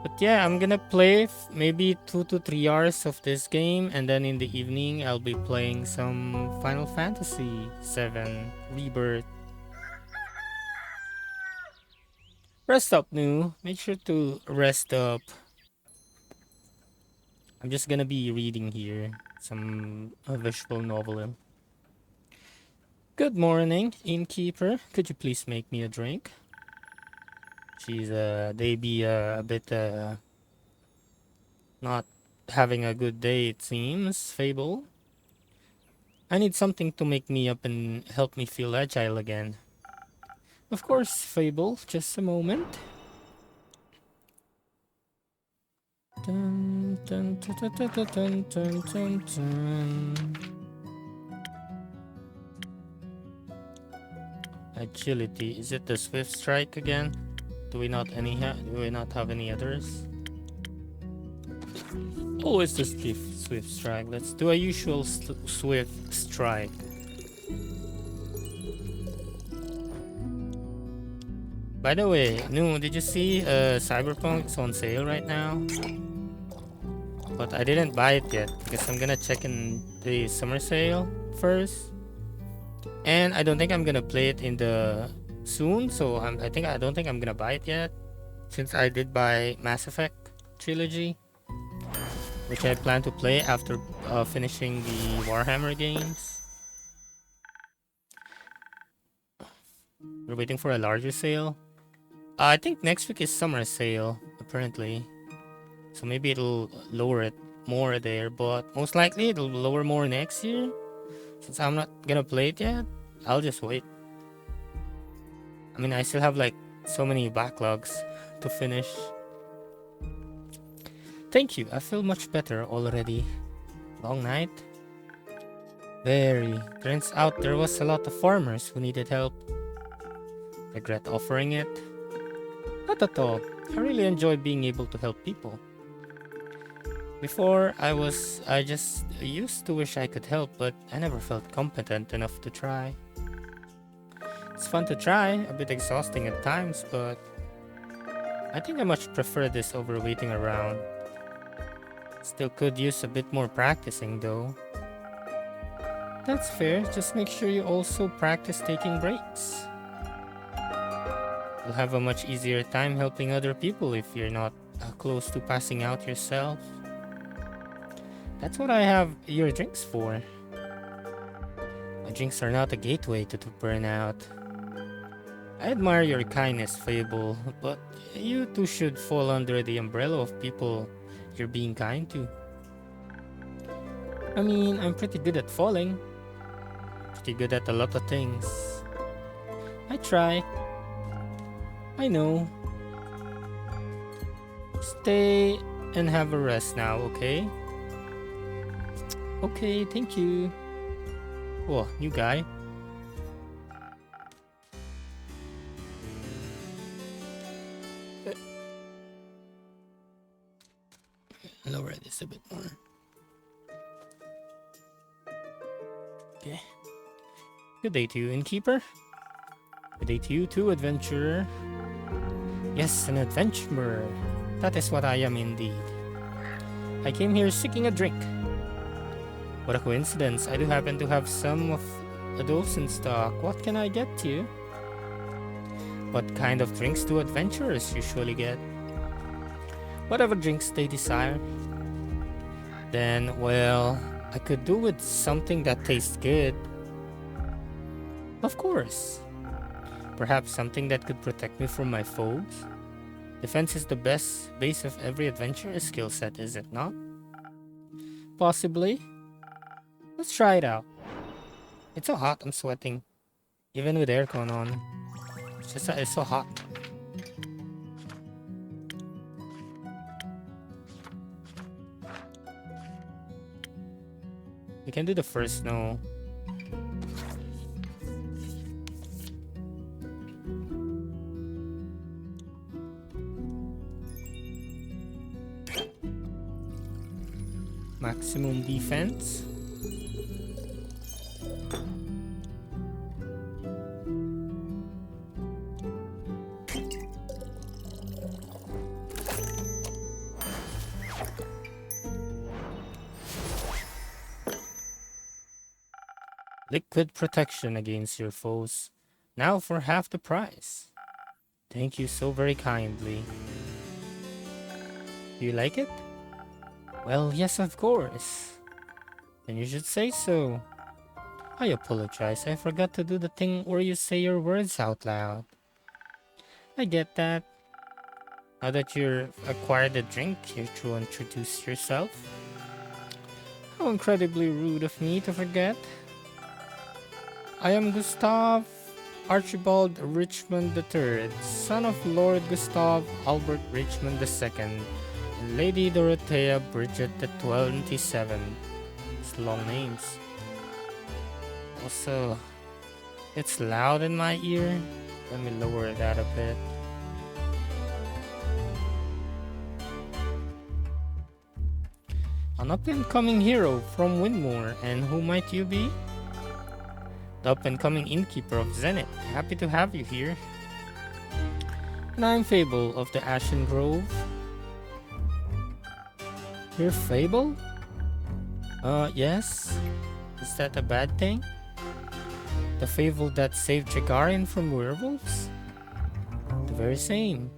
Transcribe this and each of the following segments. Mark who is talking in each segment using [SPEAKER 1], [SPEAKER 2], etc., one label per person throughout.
[SPEAKER 1] But yeah, I'm gonna play maybe 2 to 3 hours of this game, and then in the evening I'll be playing some Final Fantasy VII Rebirth. Rest up, new. Make sure to rest up. I'm just gonna be reading here some visual novel. Good morning, innkeeper. Could you please make me a drink? They be a bit not having a good day, it seems. Fable. I need something to make me up and help me feel agile again. Of course, Fable. Just a moment. Dun, dun, dun, dun, dun, dun, dun, dun, dun. Agility. Is it the Swift Strike again? Do we not have any others? Oh, it's the Swift Strike. Let's do a usual Swift Strike. By the way, Nu, did you see Cyberpunk is on sale right now? But I didn't buy it yet because I'm gonna check in the summer sale first. And I don't think I'm gonna play it in the soon, so I don't think I'm gonna buy it yet. Since I did buy Mass Effect trilogy, which I plan to play after finishing the Warhammer games. We're waiting for a larger sale. I think next week is summer sale, apparently. So maybe it'll lower it more there, but most likely it'll lower more next year. Since I'm not gonna play it yet, I'll just wait. I mean, I still have like so many backlogs to finish. Thank you, I feel much better already. Long night? Very. Turns out there was a lot of farmers who needed help. Regret offering it? Not at all. I really enjoy being able to help people. Before, I just used to wish I could help, but I never felt competent enough to try. It's fun to try, a bit exhausting at times, but I think I much prefer this over waiting around. Still could use a bit more practicing though. That's fair, just make sure you also practice taking breaks. You'll have a much easier time helping other people if you're not close to passing out yourself. That's what I have your drinks for. My drinks are not a gateway to burnout. I admire your kindness, Fable, but you too should fall under the umbrella of people you're being kind to. I mean, I'm pretty good at falling. Pretty good at a lot of things. I try. I know. Stay and have a rest now, okay? Okay, thank you. Oh, new guy. Lower this a bit more. Okay. Good day to you, innkeeper. Good day to you too, adventurer. Yes, an adventurer. That is what I am indeed. I came here seeking a drink. What a coincidence. I do happen to have some of those in stock. What can I get you? What kind of drinks do adventurers usually get? Whatever drinks they desire. Then, well, I could do with something that tastes good. Of course. Perhaps something that could protect me from my foes? Defense is the best base of every adventurer's skill set, is it not? Possibly. Let's try it out. It's so hot, I'm sweating. Even with aircon on. It's so hot. We can do the first snow. Maximum defense. Liquid protection against your foes. Now for half the price. Thank you so very kindly. Do you like it? Well, yes, of course. Then you should say so. I apologize. I forgot to do the thing where you say your words out loud. I get that. Now that you've acquired the drink, you should introduce yourself. How incredibly rude of me to forget. I am Gustav Archibald Richmond III, son of Lord Gustav Albert Richmond II and Lady Dorothea Bridget the 27th. It's long names. Also, it's loud in my ear. Let me lower that a bit. An up-and-coming hero from Windmore, and who might you be? The up-and-coming innkeeper of Zenith. Happy to have you here. And I'm Fable of the Ashen Grove. You're Fable? Yes. Is that a bad thing? The Fable that saved Jagarian from werewolves? The very same.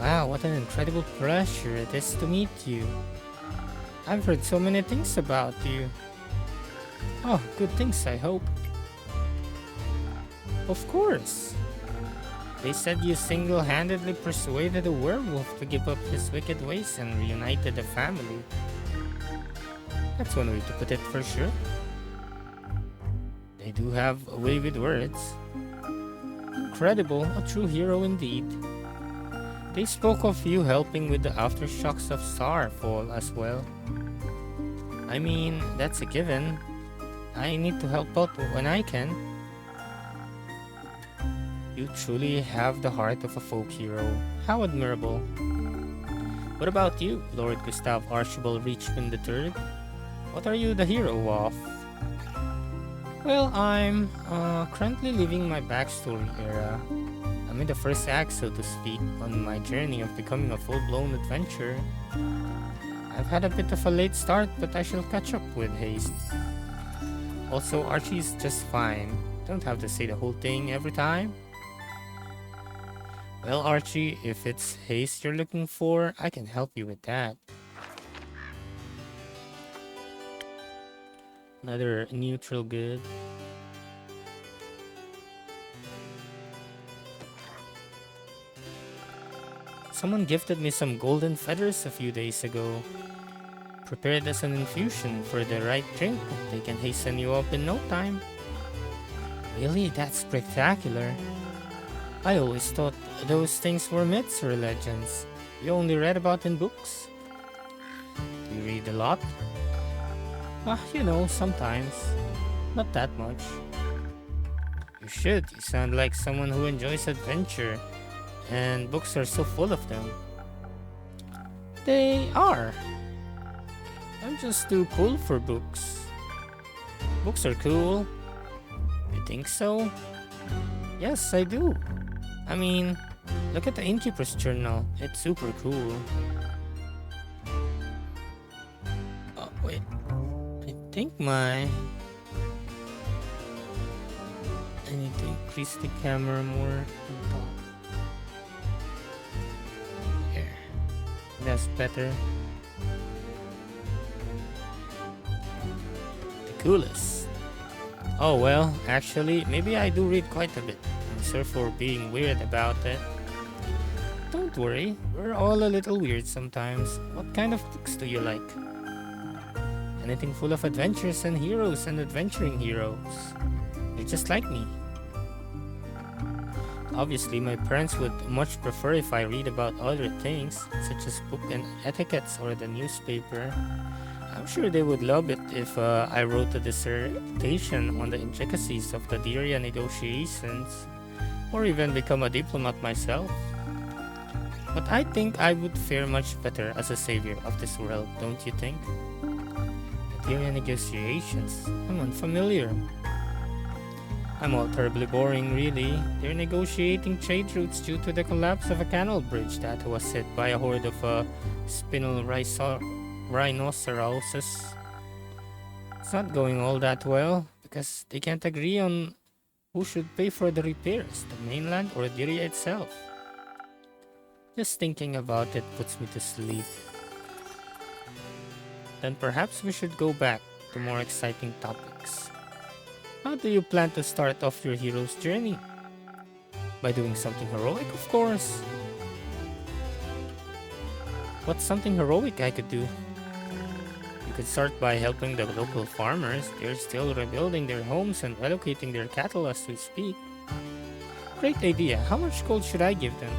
[SPEAKER 1] Wow, what an incredible pleasure it is to meet you. I've heard so many things about you. Oh, good things, I hope. Of course. They said you single-handedly persuaded a werewolf to give up his wicked ways and reunited the family. That's one way to put it for sure. They do have a way with words. Incredible, a true hero indeed. They spoke of you helping with the aftershocks of Starfall as well. I mean, that's a given. I need to help out when I can. You truly have the heart of a folk hero. How admirable. What about you, Lord Gustav Archibald Richmond III? What are you the hero of? Well, I'm currently living my backstory era. I'm in the first act, so to speak, on my journey of becoming a full-blown adventurer. I've had a bit of a late start, but I shall catch up with haste. Also, Archie's just fine. Don't have to say the whole thing every time. Well, Archie, if it's haste you're looking for, I can help you with that. Another neutral good. Someone gifted me some golden feathers a few days ago. Prepared as an infusion for the right drink, they can hasten you up in no time. Really? That's spectacular. I always thought those things were myths or legends. You only read about in books. Do you read a lot? You know, sometimes. Not that much. You should. You sound like someone who enjoys adventure. And books are so full of them. They are. I'm just too cool for books. Books are cool. You think so? Yes, I do. I mean, look at the Innkeeper's Journal. It's super cool. Oh, wait. I think I need to increase the camera more. Here. That's better. The coolest. Oh well, actually, maybe I do read quite a bit. I'm sorry for being weird about it. Don't worry, we're all a little weird sometimes. What kind of books do you like? Anything full of adventures and heroes and adventuring heroes. You're just like me. Obviously, my parents would much prefer if I read about other things, such as book and etiquettes or the newspaper. I'm sure they would love it if I wrote a dissertation on the intricacies of the Diria negotiations, or even become a diplomat myself. But I think I would fare much better as a savior of this world, don't you think? The Diria negotiations? I'm unfamiliar. I'm all terribly boring, really. They're negotiating trade routes due to the collapse of a canal bridge that was hit by a horde of spinal rhinoceroses. It's not going all that well, because they can't agree on who should pay for the repairs, the mainland or the area itself. Just thinking about it puts me to sleep. Then perhaps we should go back to more exciting topics. How do you plan to start off your hero's journey? By doing something heroic, of course. What's something heroic I could do? You could start by helping the local farmers. They're still rebuilding their homes and relocating their cattle as we speak. Great idea. How much gold should I give them?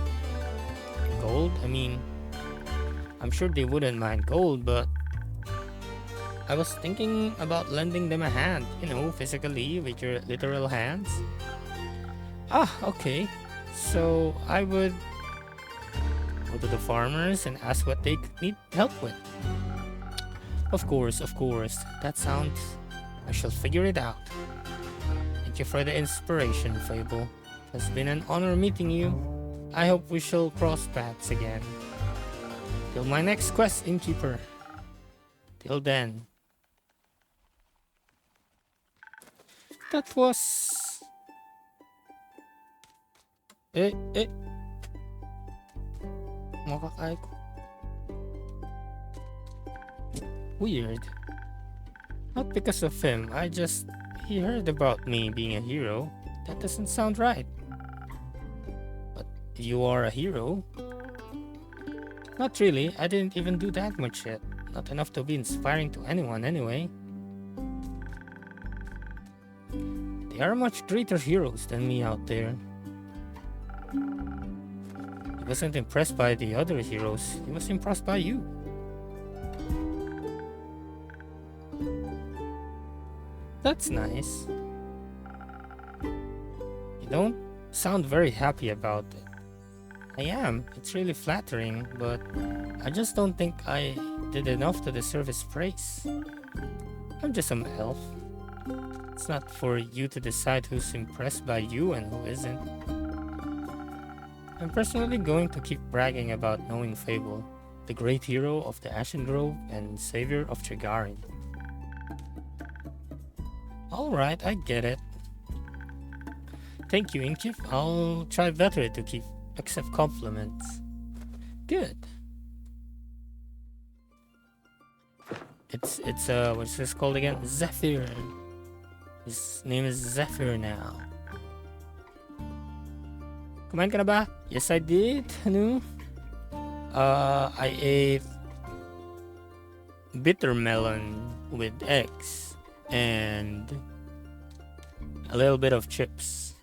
[SPEAKER 1] Gold? I mean, I'm sure they wouldn't mind gold, but I was thinking about lending them a hand, physically with your literal hands. Ah, okay. So I would go to the farmers and ask what they need help with. Of course. That sounds... I shall figure it out. Thank you for the inspiration, Fable. It has been an honor meeting you. I hope we shall cross paths again. Till my next quest, Innkeeper. Till then. That was... Makakain ko. Weird. Not because of him, he heard about me being a hero. That doesn't sound right. But you are a hero? Not really, I didn't even do that much yet. Not enough to be inspiring to anyone anyway. There are much greater heroes than me out there. He wasn't impressed by the other heroes, he was impressed by you. That's nice. You don't sound very happy about it. I am, it's really flattering, but I just don't think I did enough to deserve his praise. I'm just an elf. It's not for you to decide who's impressed by you and who isn't. I'm personally going to keep bragging about knowing Fable, the great hero of the Ashen Grove and savior of Trigarin. Alright, I get it. Thank you, Inkif. I'll try better to accept compliments. Good. It's what's this called again? Zephyr. His name is Zephyr now. Kumain ka na ba? Yes, I did. Ano? I ate bitter melon with eggs and a little bit of chips.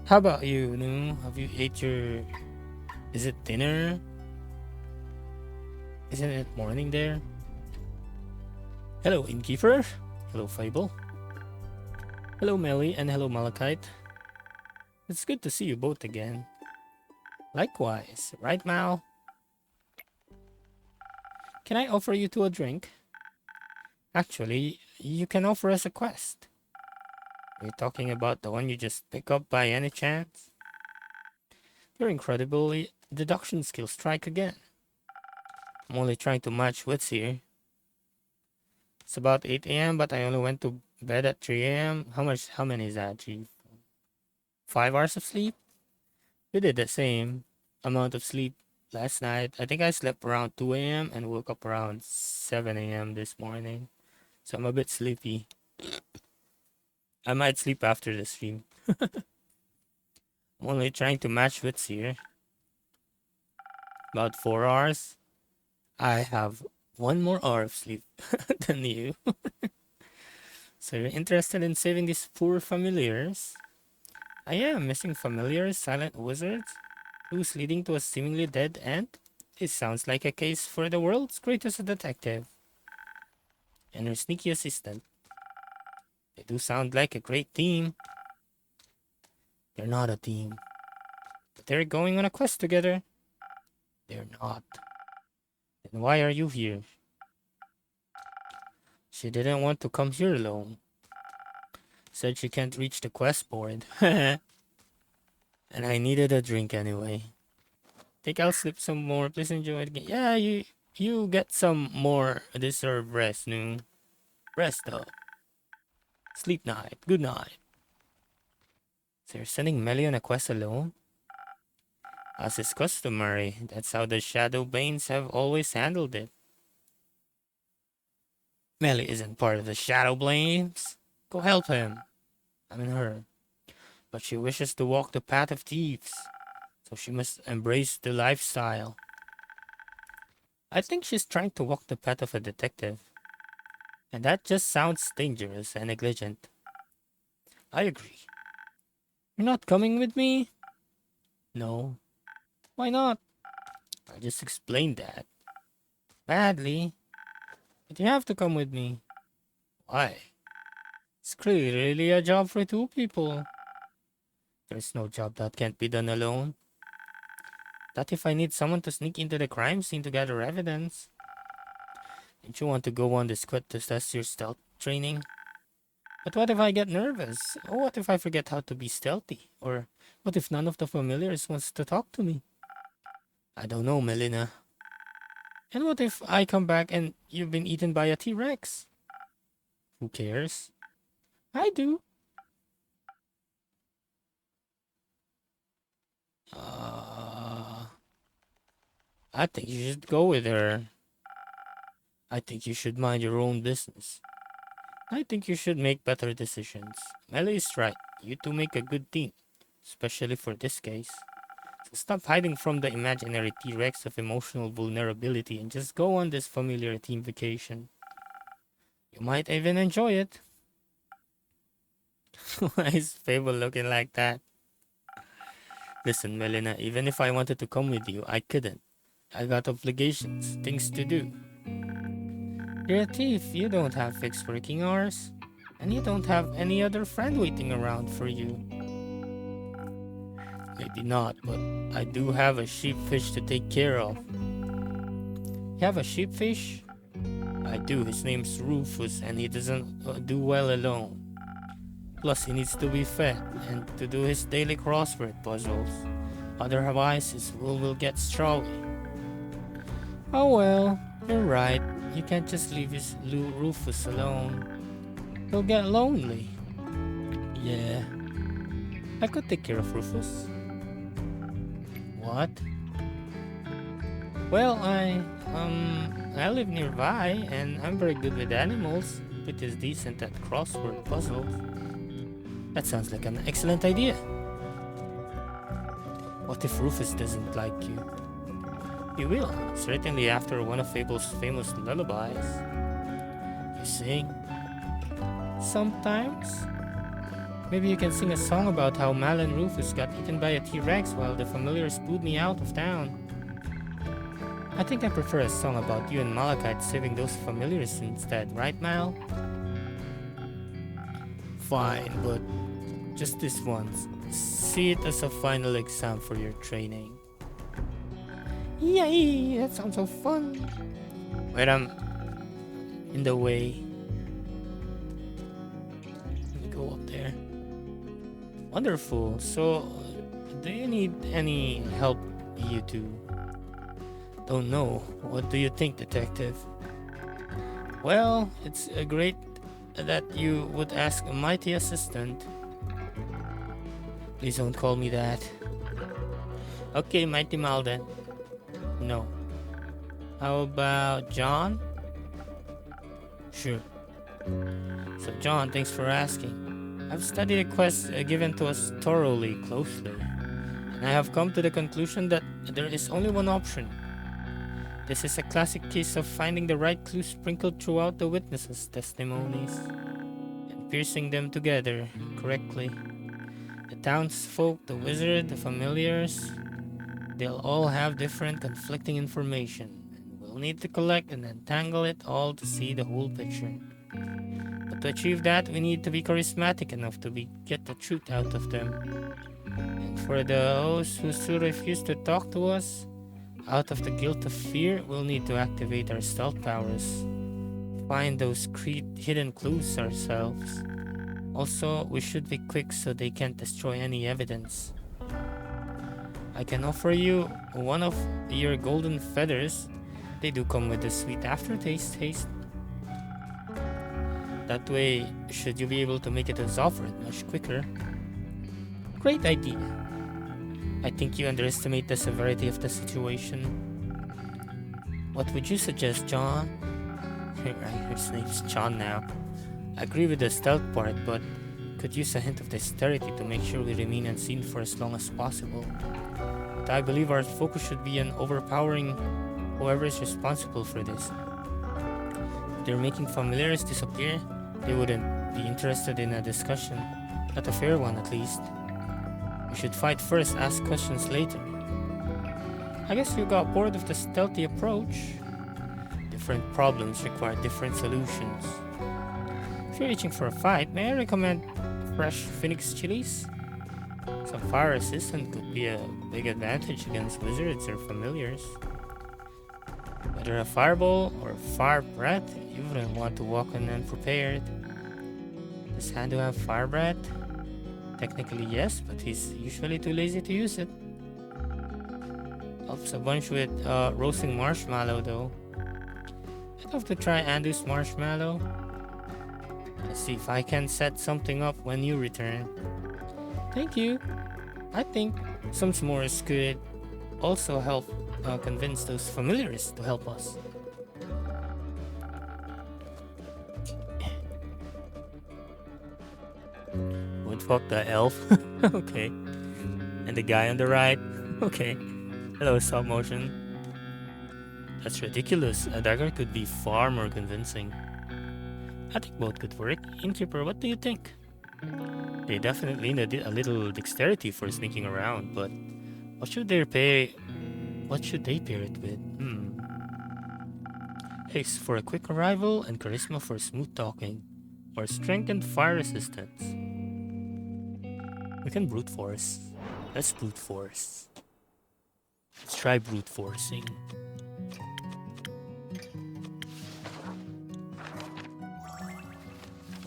[SPEAKER 1] How about you? No? Have you ate your... Is it dinner? Isn't it morning there? Hello, Innkeeper. Hello, Fable. Hello, Melly, and hello, Malachite. It's good to see you both again. Likewise, right, Mal? Can I offer you two a drink? Actually, you can offer us a quest. Are you talking about the one you just pick up by any chance? Your incredible deduction skills strike again. I'm only trying to match wits here. It's about 8 a.m., but I only went to bed at 3 a.m. How many is that? 5 hours of sleep? We did the same amount of sleep last night. I think I slept around 2 a.m. and woke up around 7 a.m. this morning. So I'm a bit sleepy. I might sleep after the stream. I'm only trying to match wits here. About 4 hours. I have 1 more hour of sleep than you. So you're interested in saving these poor familiars? I am missing familiars, silent wizards, who's leading to a seemingly dead end. This sounds like a case for the world's greatest detective. And her sneaky assistant. They do sound like a great team. They're not a team. But they're going on a quest together. They're not. Then why are you here? She didn't want to come here alone. Said she can't reach the quest board. And I needed a drink anyway. Think I'll slip some more. Please enjoy it again. Yeah, you get some more deserved rest, no? Rest up. Sleep night. Good night. So you're sending Melly on a quest alone? As is customary, that's how the Shadow Banes have always handled it. Melly isn't part of the Shadow Banes. Go help him. I mean her. But she wishes to walk the path of thieves, so she must embrace the lifestyle. I think she's trying to walk the path of a detective. And that just sounds dangerous and negligent. I agree. You're not coming with me? No. Why not? I just explained that. Badly. But you have to come with me. Why? It's clearly a job for two people. There's no job that can't be done alone. Not if I need someone to sneak into the crime scene to gather evidence. Don't you want to go on this quest to test your stealth training? But what if I get nervous? Or what if I forget how to be stealthy? Or what if none of the familiars wants to talk to me? I don't know, Melina. And what if I come back and you've been eaten by a T-Rex? Who cares? I do. I think you should go with her. I think you should mind your own business. I think you should make better decisions. Melly is right. You two make a good team, especially for this case. So stop hiding from the imaginary T-Rex of emotional vulnerability and just go on this familiar team vacation. You might even enjoy it. Why is Fable looking like that? Listen, Melina, even if I wanted to come with you, I couldn't. I got obligations, things to do. You're a thief, you don't have fixed working hours. And you don't have any other friend waiting around for you. Maybe not, but I do have a sheepfish to take care of. You have a sheepfish? I do, his name's Rufus and he doesn't do well alone. Plus he needs to be fed and to do his daily crossword puzzles. Otherwise his wool will get strawy. Oh well, you're right. You can't just leave his Rufus alone. He'll get lonely. Yeah. I could take care of Rufus. What? Well, I live nearby and I'm very good with animals. It is decent at crossword puzzles. That sounds like an excellent idea. What if Rufus doesn't like you? He will, certainly after one of Fable's famous lullabies. You sing? Sometimes. Maybe you can sing a song about how Mal and Rufus got eaten by a T-Rex while the familiars pulled me out of town. I think I prefer a song about you and Malachite saving those familiars instead, right, Mal? Fine, but just this once. See it as a final exam for your training. Yay! That sounds so fun. Wait, I'm in the way. Let me go up there. Wonderful. So, do you need any help, you two? Don't know. What do you think, detective? Well, it's great that you would ask a mighty assistant. Please don't call me that. Okay, Mighty Malden. No. How about John? Sure. So John, thanks for asking. I've studied the quest given to us thoroughly, closely. And I have come to the conclusion that there is only one option. This is a classic case of finding the right clues sprinkled throughout the witnesses' testimonies and piecing them together correctly. The townsfolk, the wizard, the familiars, they'll all have different conflicting information, and we'll need to collect and untangle it all to see the whole picture. But to achieve that, we need to be charismatic enough to get the truth out of them. And for those who still refuse to talk to us, out of the guilt of fear, we'll need to activate our stealth powers. Find those hidden clues ourselves. Also, we should be quick so they can't destroy any evidence. I can offer you one of your golden feathers. They do come with a sweet aftertaste. That way, should you be able to make it as offered much quicker. Great idea. I think you underestimate the severity of the situation. What would you suggest, John? His name's John now. I agree with the stealth part, but could use a hint of dexterity to make sure we remain unseen for as long as possible. But I believe our focus should be on overpowering whoever is responsible for this. If they're making familiars disappear, they wouldn't be interested in a discussion. Not a fair one, at least. We should fight first, ask questions later. I guess you got bored of the stealthy approach. Different problems require different solutions. If you're reaching for a fight, may I recommend fresh Phoenix chilies? Some fire resistant could be a big advantage against wizards or familiars. Whether a fireball or fire breath, you wouldn't want to walk in unprepared. Does Handu have fire breath? Technically yes, but he's usually too lazy to use it. Helps a bunch with roasting marshmallow though. I'd love to try Handu's marshmallow. Let's see if I can set something up when you return. Thank you. I think some s'mores could also help convince those familiars to help us. Would fuck the elf. Okay. And the guy on the right. Okay. Hello, stop motion. That's ridiculous. A dagger could be far more convincing. I think both could work. Innkeeper, what do you think? They definitely need a little dexterity for sneaking around, but what should they pair it with? Haste for a quick arrival and charisma for smooth talking, or strength and fire resistance. We can brute force. Let's brute force. Let's try brute forcing.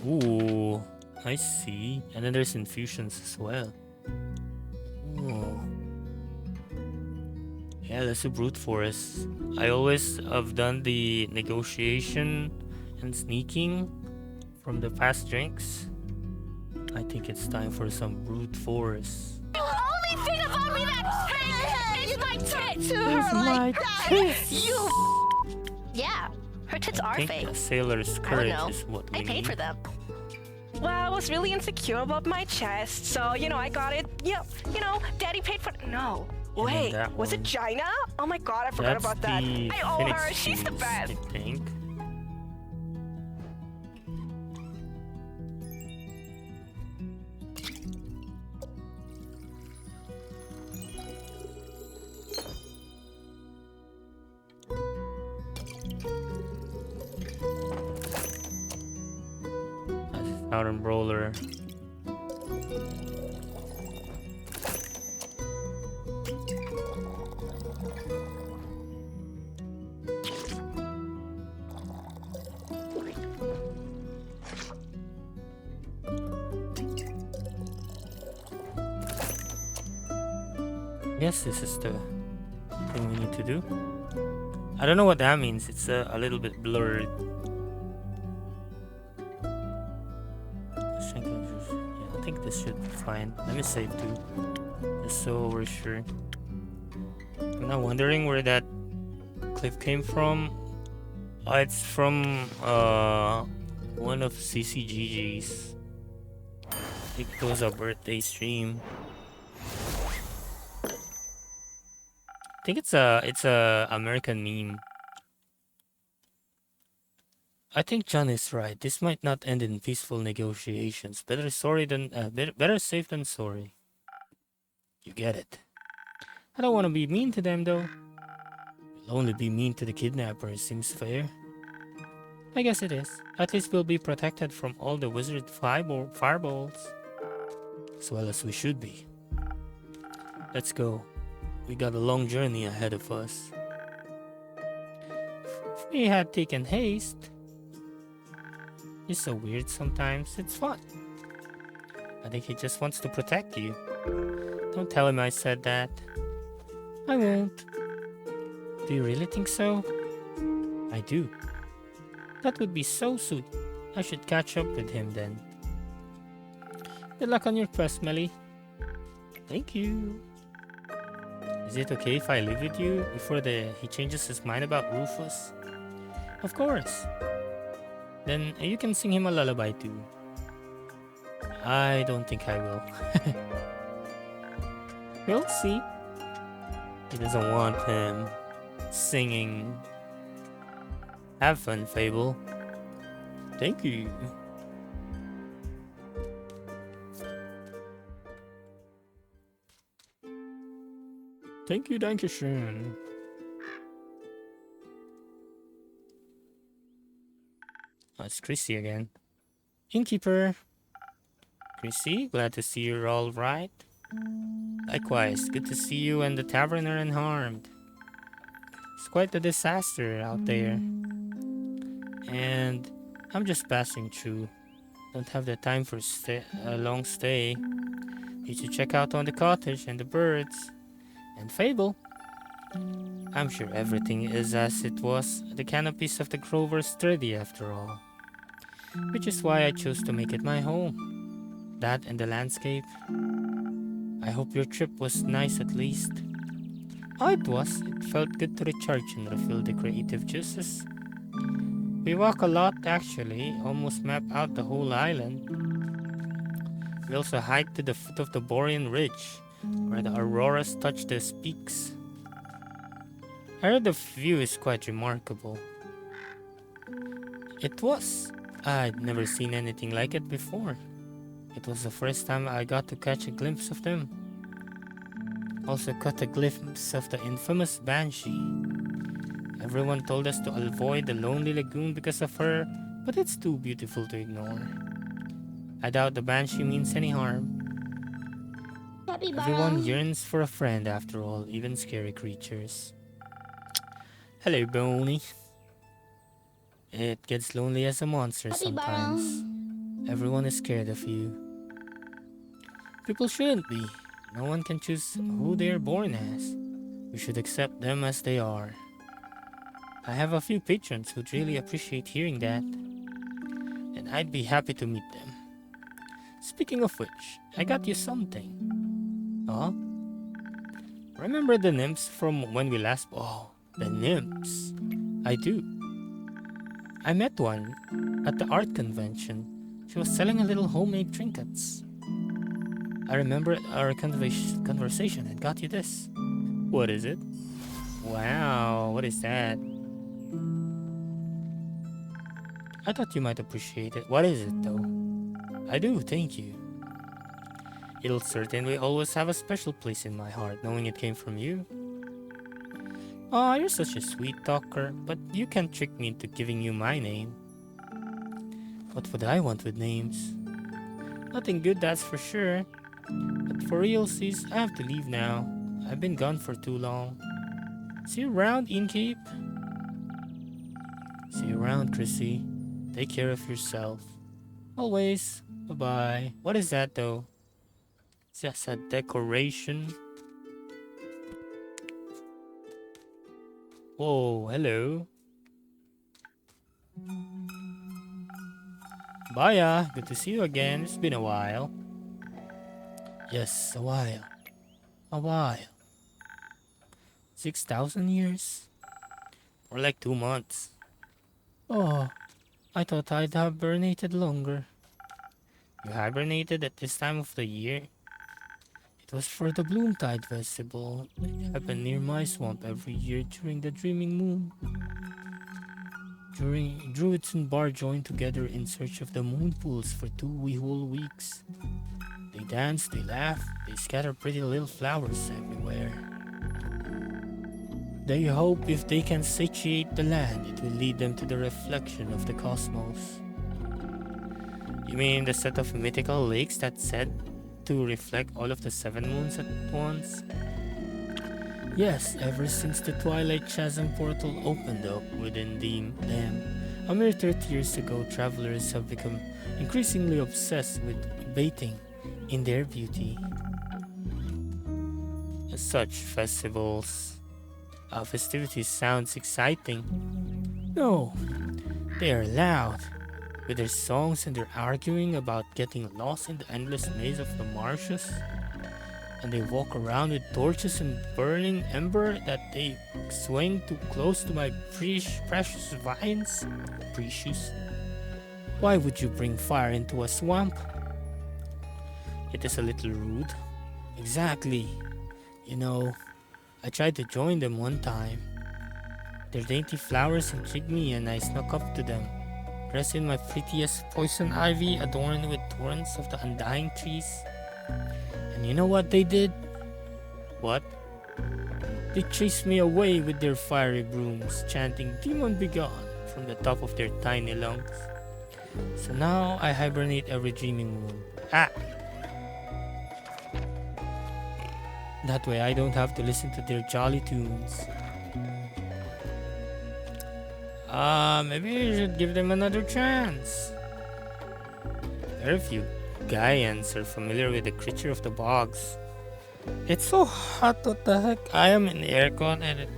[SPEAKER 1] Ooh, I see. And then there's infusions as well. Ooh. Yeah, let's do brute force. I always have done the negotiation and sneaking from the past drinks. I think it's time for some brute force.
[SPEAKER 2] The only thing about me that is my tits.
[SPEAKER 1] Where's my tits?
[SPEAKER 2] You. Yeah, her tits are
[SPEAKER 1] I think
[SPEAKER 2] fake.
[SPEAKER 1] a sailor's
[SPEAKER 2] I don't
[SPEAKER 1] courage
[SPEAKER 2] know.
[SPEAKER 1] is what we
[SPEAKER 2] I paid
[SPEAKER 1] need.
[SPEAKER 2] for them.
[SPEAKER 3] Well, I was really insecure about my chest, so, I got it. Yeah, Daddy paid for it. No.
[SPEAKER 1] And then
[SPEAKER 3] Wait,
[SPEAKER 1] that
[SPEAKER 3] was it
[SPEAKER 1] one.
[SPEAKER 3] China? Oh my god, I forgot
[SPEAKER 1] That's
[SPEAKER 3] about that.
[SPEAKER 1] the
[SPEAKER 3] I owe
[SPEAKER 1] Phoenix
[SPEAKER 3] her. She's the
[SPEAKER 1] cheese,
[SPEAKER 3] best.
[SPEAKER 1] I think. Southern Brawler. Yes, this is the thing we need to do. I don't know what that means. It's a little bit blurred. Yeah, I think this should be fine. Let me save too, just so we're sure. I'm now wondering where that clip came from. It's from one of CCGG's. I think it was a birthday stream. I think it's a American meme. I think John is right. This might not end in peaceful negotiations. Better safe than sorry. You get it. I don't want to be mean to them though. We'll only be mean to the kidnappers. Seems fair. I guess it is. At least we'll be protected from all the wizard fireballs. As well as we should be. Let's go. We got a long journey ahead of us. If we had taken haste. He's so weird sometimes. It's fun. I think he just wants to protect you. Don't tell him I said that. I won't. Do you really think so? I do. That would be so sweet. I should catch up with him then. Good luck on your quest, Melly. Thank you. Is it okay if I live with you before he changes his mind about Rufus? Of course. Then you can sing him a lullaby too. I don't think I will. We'll see. He doesn't want him singing. Have fun, Fable. Thank you. Thank you, Dankeschön. Oh, it's Chrissy again. Innkeeper. Chrissy, glad to see you're all right. Likewise, good to see you and the tavern are unharmed. It's quite a disaster out there. And I'm just passing through. Don't have the time for a long stay. Need to check out on the cottage and the birds. And Fable. I'm sure everything is as it was. The canopies of the grove are sturdy after all. Which is why I chose to make it my home. That and the landscape. I hope your trip was nice at least. Oh, it was. It felt good to recharge and refill the creative juices. We walk a lot actually, almost map out the whole island. We also hiked to the foot of the Borean Ridge, where the auroras touch the peaks. I heard the view is quite remarkable. It was. I'd never seen anything like it before. It was the first time I got to catch a glimpse of them. Also caught a glimpse of the infamous Banshee. Everyone told us to avoid the lonely lagoon because of her, but it's too beautiful to ignore. I doubt the Banshee means any harm. Everyone yearns for a friend after all, even scary creatures. Hello, Boney. It gets lonely as a monster sometimes. Everyone is scared of you. People shouldn't be. No one can choose who they are born as. We should accept them as they are. I have a few patrons who'd really appreciate hearing that. And I'd be happy to meet them. Speaking of which, I got you something. Huh? Remember the nymphs from when we last... Oh, the nymphs. I do. I met one at the art convention. She was selling a little homemade trinkets. I remember our conversation and got you this. What is it? Wow, what is that? I thought you might appreciate it. What is it though? I do, thank you. It'll certainly always have a special place in my heart, knowing it came from you. Aw, you're such a sweet talker, but you can't trick me into giving you my name. What would I want with names? Nothing good, that's for sure. But for realsies, I have to leave now. I've been gone for too long. See you around, Innkeep. See you around, Chrissy. Take care of yourself. Always. Bye-bye. What is that, though? Is that a decoration? Whoa, hello. Baya, good to see you again. It's been a while. Yes, a while. A while. 6,000 years? Or like 2 months. Oh, I thought I'd hibernated longer. You hibernated at this time of the year? It was for the Bloomtide Festival. It happened near my swamp every year during the Dreaming Moon. Druids and Bar joined together in search of the moon pools for 2 whole weeks. They dance, they laugh, they scatter pretty little flowers everywhere. They hope if they can satiate the land, it will lead them to the reflection of the cosmos. You mean the set of mythical lakes that's said to reflect all of the 7 moons at once? Yes, ever since the Twilight Chasm portal opened up within them, a mere 30 years ago, travelers have become increasingly obsessed with bathing in their beauty. Such festivities sounds exciting. No, they are loud, with their songs and their arguing about getting lost in the endless maze of the marshes. And they walk around with torches and burning ember that they swing too close to my precious vines. Precious. Why would you bring fire into a swamp? It is a little rude. Exactly. You know, I tried to join them one time. Their dainty flowers intrigued me and I snuck up to them, dressed in my prettiest poison ivy adorned with thorns of the undying trees. And you know what they did? What? They chased me away with their fiery brooms, chanting "Demon Begone" from the top of their tiny lungs. So now I hibernate every dreaming moon. Ah! That way I don't have to listen to their jolly tunes. Maybe you should give them another chance. Very few Gaians are familiar with the creature of the bogs. It's so hot, what the heck? I am in the aircon and it's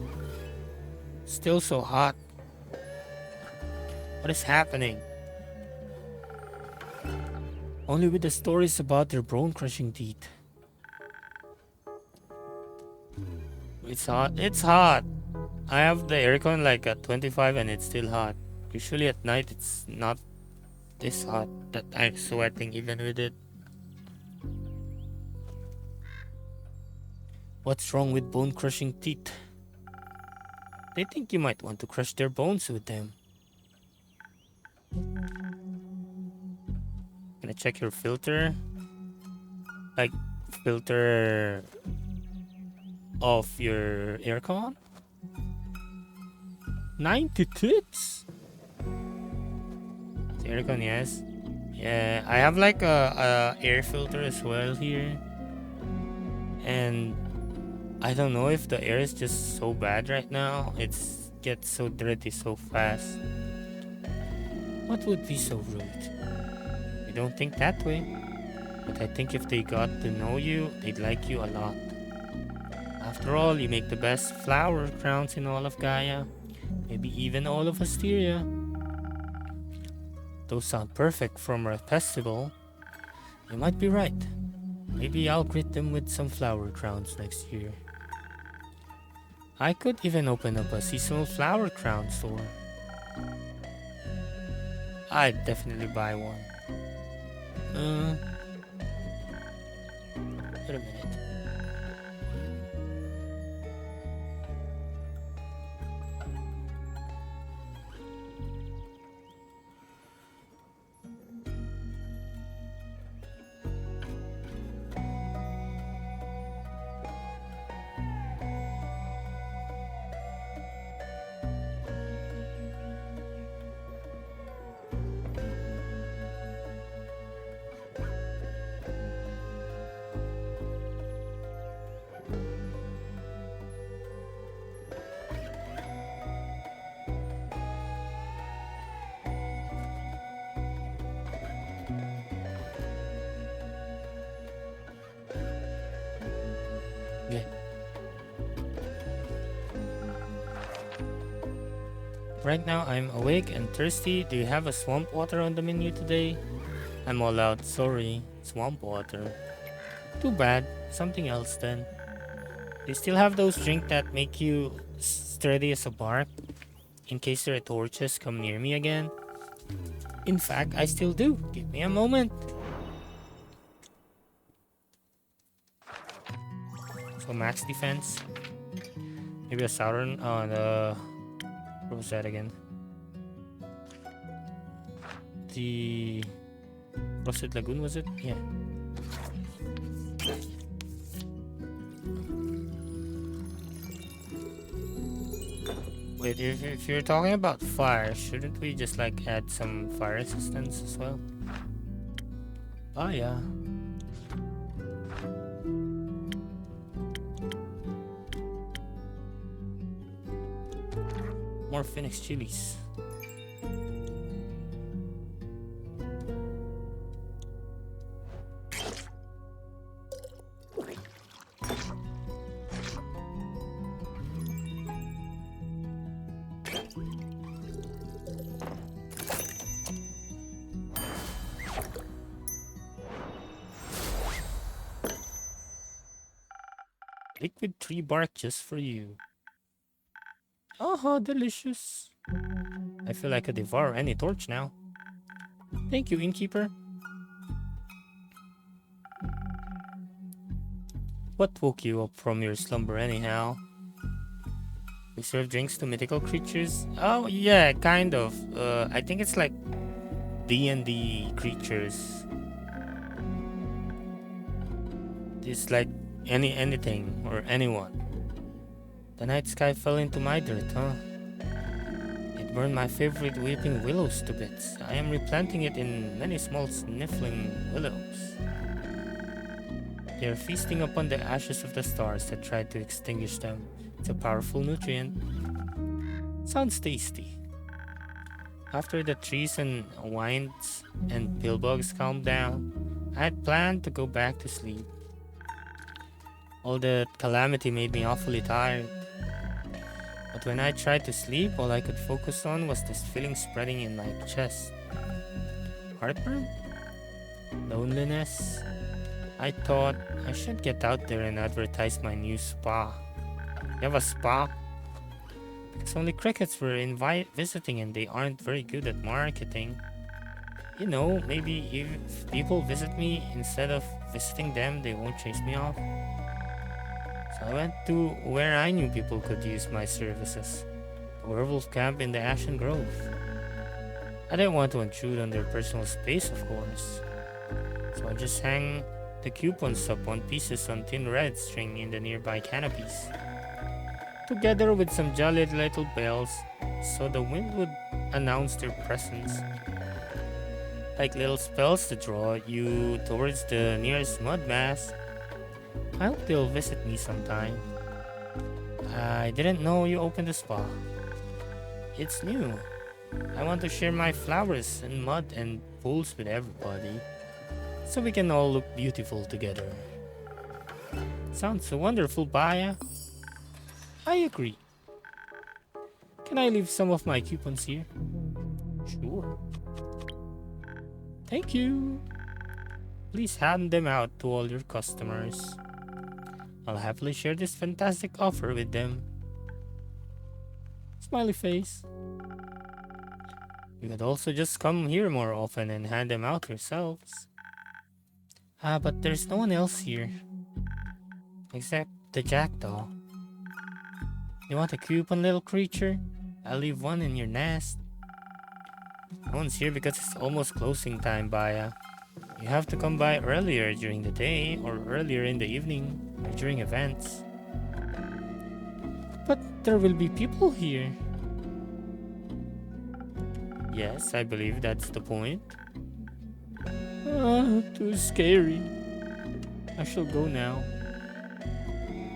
[SPEAKER 1] still so hot. What is happening? Only with the stories about their bone-crushing teeth. It's hot. It's hot. I have the aircon like at 25 and it's still hot. Usually at night it's not this hot that I'm sweating even with it. What's wrong with bone-crushing teeth? They think you might want to crush their bones with them. Gonna check your filter. Like, filter of your aircon? 90 tits? The aircon, yes. Yeah, I have like a air filter as well here. And I don't know if the air is just so bad right now. It gets so dirty so fast. What would be so rude? I don't think that way. But I think if they got to know you, they'd like you a lot. After all, you make the best flower crowns in all of Gaia. Maybe even all of Asteria. Those sound perfect from a festival. You might be right. Maybe I'll greet them with some flower crowns next year. I could even open up a seasonal flower crown store. I'd definitely buy one. Wait a minute. Okay. Right now I'm awake and thirsty. Do you have a swamp water on the menu today? I'm all out. Sorry. Swamp water. Too bad. Something else then. Do you still have those drinks that make you sturdy as a bark? In case their torches come near me again? In fact, I still do. Give me a moment. So max defense. Maybe a Saturn on what was that again? The Rusted Lagoon, was it? Yeah. Wait, if you're talking about fire, shouldn't we just like add some fire resistance as well? Oh yeah. More Phoenix chilies. with 3 bark just for you. Oh, how delicious. I feel I could devour any torch now. Thank you, innkeeper. What woke you up from your slumber anyhow? We serve drinks to mythical creatures? Oh, yeah, kind of. I think it's like D&D creatures. It's like anything or anyone. The night sky fell into my dirt, huh? It burned my favorite weeping willows to bits. I am replanting it in many small sniffling willows. They are feasting upon the ashes of the stars that tried to extinguish them. It's a powerful nutrient. Sounds tasty. After the trees and winds and pillbugs calmed down, I had planned to go back to sleep. All the calamity made me awfully tired. But when I tried to sleep, all I could focus on was this feeling spreading in my chest. Heartburn? Loneliness? I thought I should get out there and advertise my new spa. You have a spa? Because only crickets were visiting and they aren't very good at marketing. You know, maybe if people visit me instead of visiting them, they won't chase me off. So I went to where I knew people could use my services. A werewolf camp in the Ashen Grove. I didn't want to intrude on their personal space, of course. So I just hang the coupons up on pieces on thin red string in the nearby canopies. Together with some jolly little bells, so the wind would announce their presence. Like little spells to draw you towards the nearest mud mass. I hope they'll visit me sometime. I didn't know you opened a spa. It's new. I want to share my flowers and mud and pools with everybody, so we can all look beautiful together. Sounds so wonderful, Baya. I agree. Can I leave some of my coupons here? Sure. Thank you. Please hand them out to all your customers. I'll happily share this fantastic offer with them. Smiley face. You could also just come here more often and hand them out yourselves. But there's no one else here. Except the jackdaw. You want a coupon, little creature? I'll leave one in your nest. No one's here because it's almost closing time, Baya. You have to come by earlier during the day or earlier in the evening or during events. But there will be people here. Yes, I believe that's the point. Too scary. I shall go now.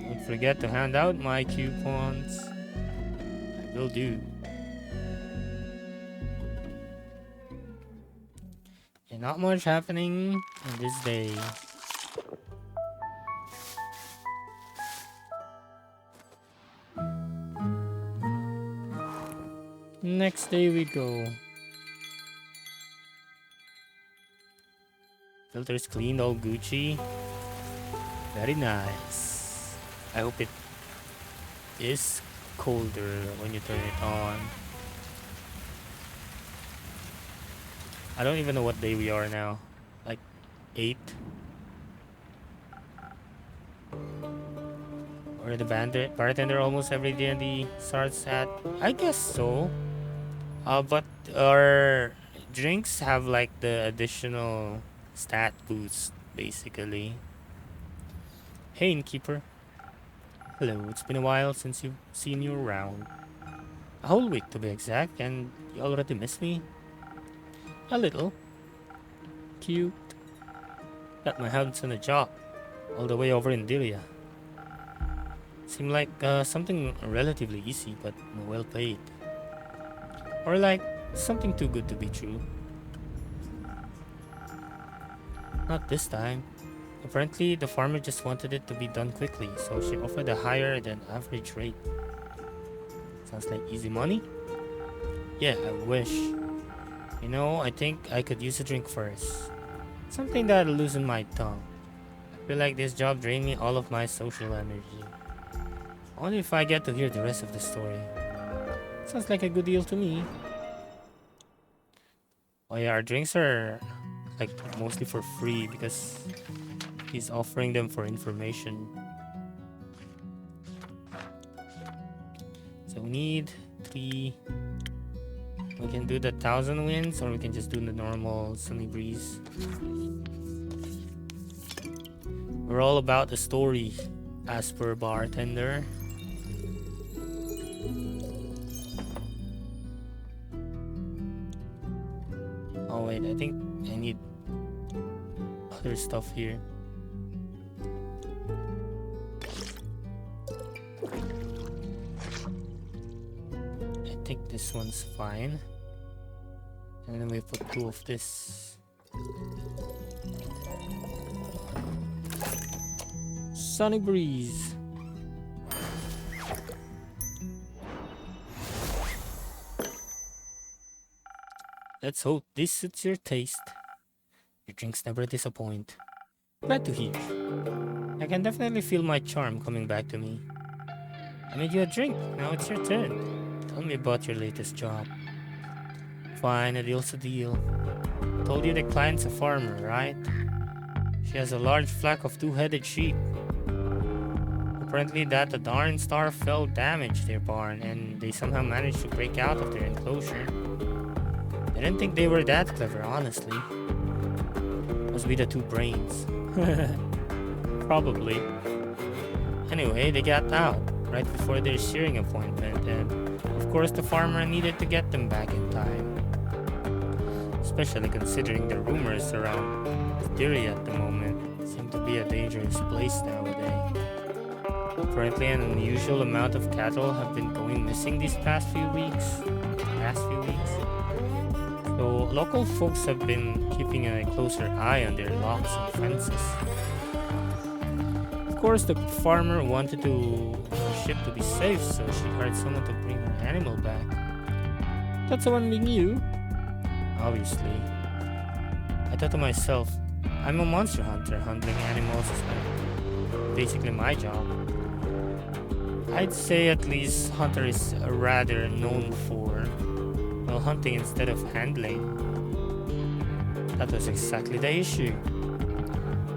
[SPEAKER 1] Don't forget to hand out my coupons. I will do. And not much happening on this day. Next day we go. Filters cleaned, all Gucci. Very nice. I hope it is colder when you turn it on. I don't even know what day we are now. Like 8? Or the bartender almost every D&D starts at? I guess so. But our drinks have like the additional stat boost, basically. Hey, innkeeper. Hello, it's been a while since you've seen you around. A whole week to be exact, and you already miss me? A little. Cute. Got my hands on a job, all the way over in Diria. Seemed like something relatively easy, but well paid. Or like something too good to be true. Not this time. Apparently, the farmer just wanted it to be done quickly, so she offered a higher than average rate. Sounds like easy money? Yeah, I wish. You know, I think I could use a drink first. Something that'll loosen my tongue. I feel like this job drained me all of my social energy. Only if I get to hear the rest of the story. Sounds like a good deal to me. Oh yeah, our drinks are like mostly for free because he's offering them for information. So we need 3. We can do the 1,000 winds or we can just do the normal sunny breeze. We're all about the story as per bartender. Oh wait, I think I need other stuff here. I think this one's fine. And then we put 2 of this. Sunny breeze. Let's hope this suits your taste. Your drinks never disappoint. Glad to hear. I can definitely feel my charm coming back to me. I made you a drink. Now it's your turn. Tell me about your latest job. Fine, a deal's a deal. Told you the client's a farmer, right? She has a large flock of 2-headed sheep. Apparently that the darn Star Whale damaged their barn and they somehow managed to break out of their enclosure. I didn't think they were that clever, honestly. Must be the 2 brains. Probably. Anyway, they got out right before their shearing appointment and of course the farmer needed to get them back in time. Especially considering the rumors around Styria at the moment seem to be a dangerous place nowadays. Apparently an unusual amount of cattle have been going missing these past few weeks. So local folks have been keeping a closer eye on their locks and fences. Of course the farmer wanted her ship to be safe, so she hired someone to bring her animal back. That's only you. Obviously. I thought to myself, I'm a monster hunter. Handling animals is like basically my job. I'd say at least hunter is rather known for hunting instead of handling. That was exactly the issue.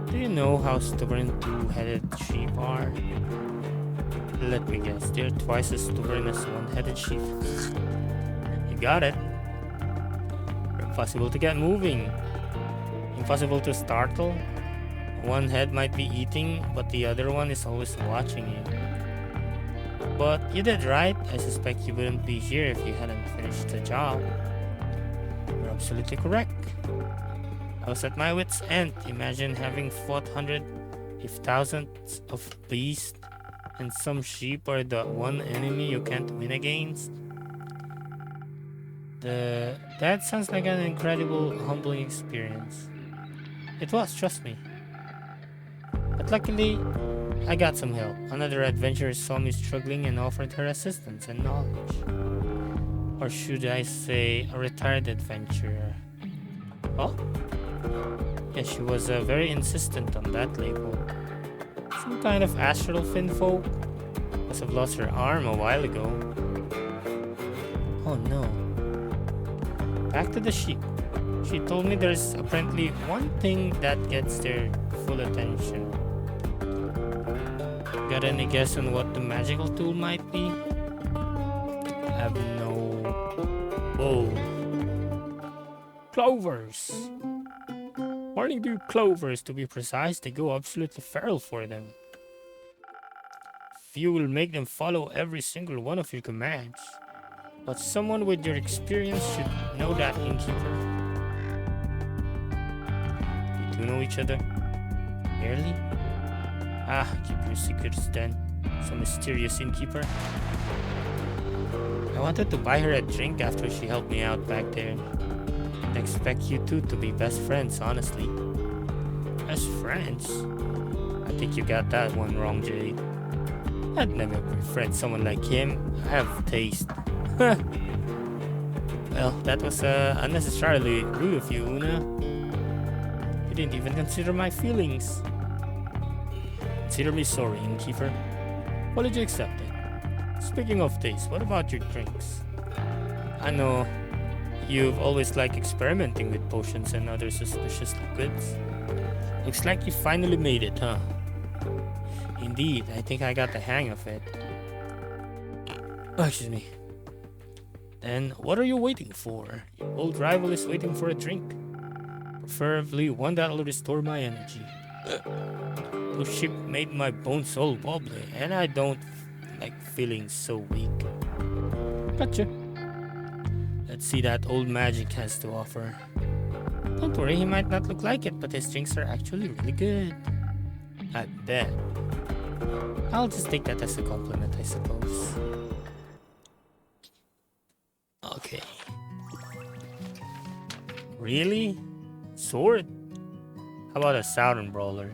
[SPEAKER 1] Do you know how stubborn 2-headed sheep are? Let me guess, they're twice as stubborn as 1-headed sheep. You got it. Impossible to get moving. Impossible to startle. One head might be eating, but the other one is always watching you. But you did right. I suspect you wouldn't be here if you hadn't finished the job. You're absolutely correct. I was at my wit's end. Imagine having fought hundreds, if thousands of beasts, and some sheep are the one enemy you can't win against. That sounds like an incredible, humbling experience. It was, trust me. But luckily, I got some help. Another adventurer saw me struggling and offered her assistance and knowledge. Or should I say, a retired adventurer. Oh? Yeah, she was very insistent on that label. Some kind of astral finfolk. Must have lost her arm a while ago. Oh no. Back to the sheep. She told me there's apparently one thing that gets their full attention. Got any guess on what the magical tool might be? I have no... Whoa. Clovers! Morning dew clovers, to be precise. They go absolutely feral for them. Few will make them follow every single one of your commands. But someone with your experience should know that, innkeeper. You two know each other? Barely? Ah, keep your secrets then. Some mysterious innkeeper. I wanted to buy her a drink after she helped me out back there. I'd expect you two to be best friends, honestly. Best friends? I think you got that one wrong, Jade. I'd never befriend someone like him. I have taste. Well, that was unnecessarily rude of you, Una. You didn't even consider my feelings. Consider me sorry, innkeeper. Apology accepted. Speaking of taste, what about your drinks? I know you've always liked experimenting with potions and other suspicious liquids. Looks like you finally made it, huh? Indeed, I think I got the hang of it. Oh, excuse me. Then what are you waiting for? Your old rival is waiting for a drink. Preferably one that'll restore my energy. Those ship made my bones all wobbly, and I don't like feeling so weak. Gotcha. Let's see that old magic has to offer. Don't worry, he might not look like it, but his drinks are actually really good. I bet. I'll just take that as a compliment, I suppose. Okay. Really? Sword? How about a Southern Brawler?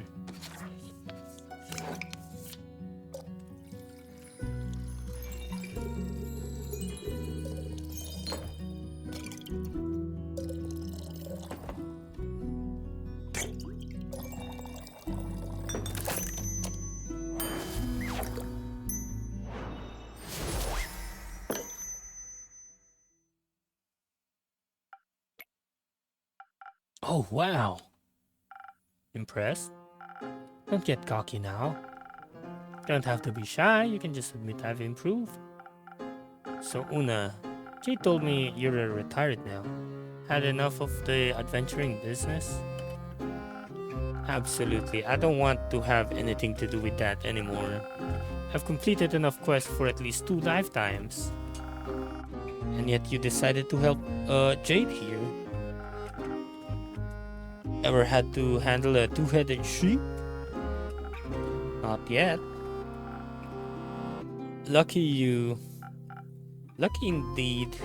[SPEAKER 1] Oh, wow. Impressed? Don't get cocky now. You don't have to be shy, you can just admit I've improved. So Una, Jay told me you're retired now. Had enough of the adventuring business? Absolutely, I don't want to have anything to do with that anymore. I've completed enough quests for at least 2 lifetimes. And yet you decided to help Jade here. Ever had to handle a 2-headed sheep? Not yet. Lucky you. Lucky indeed.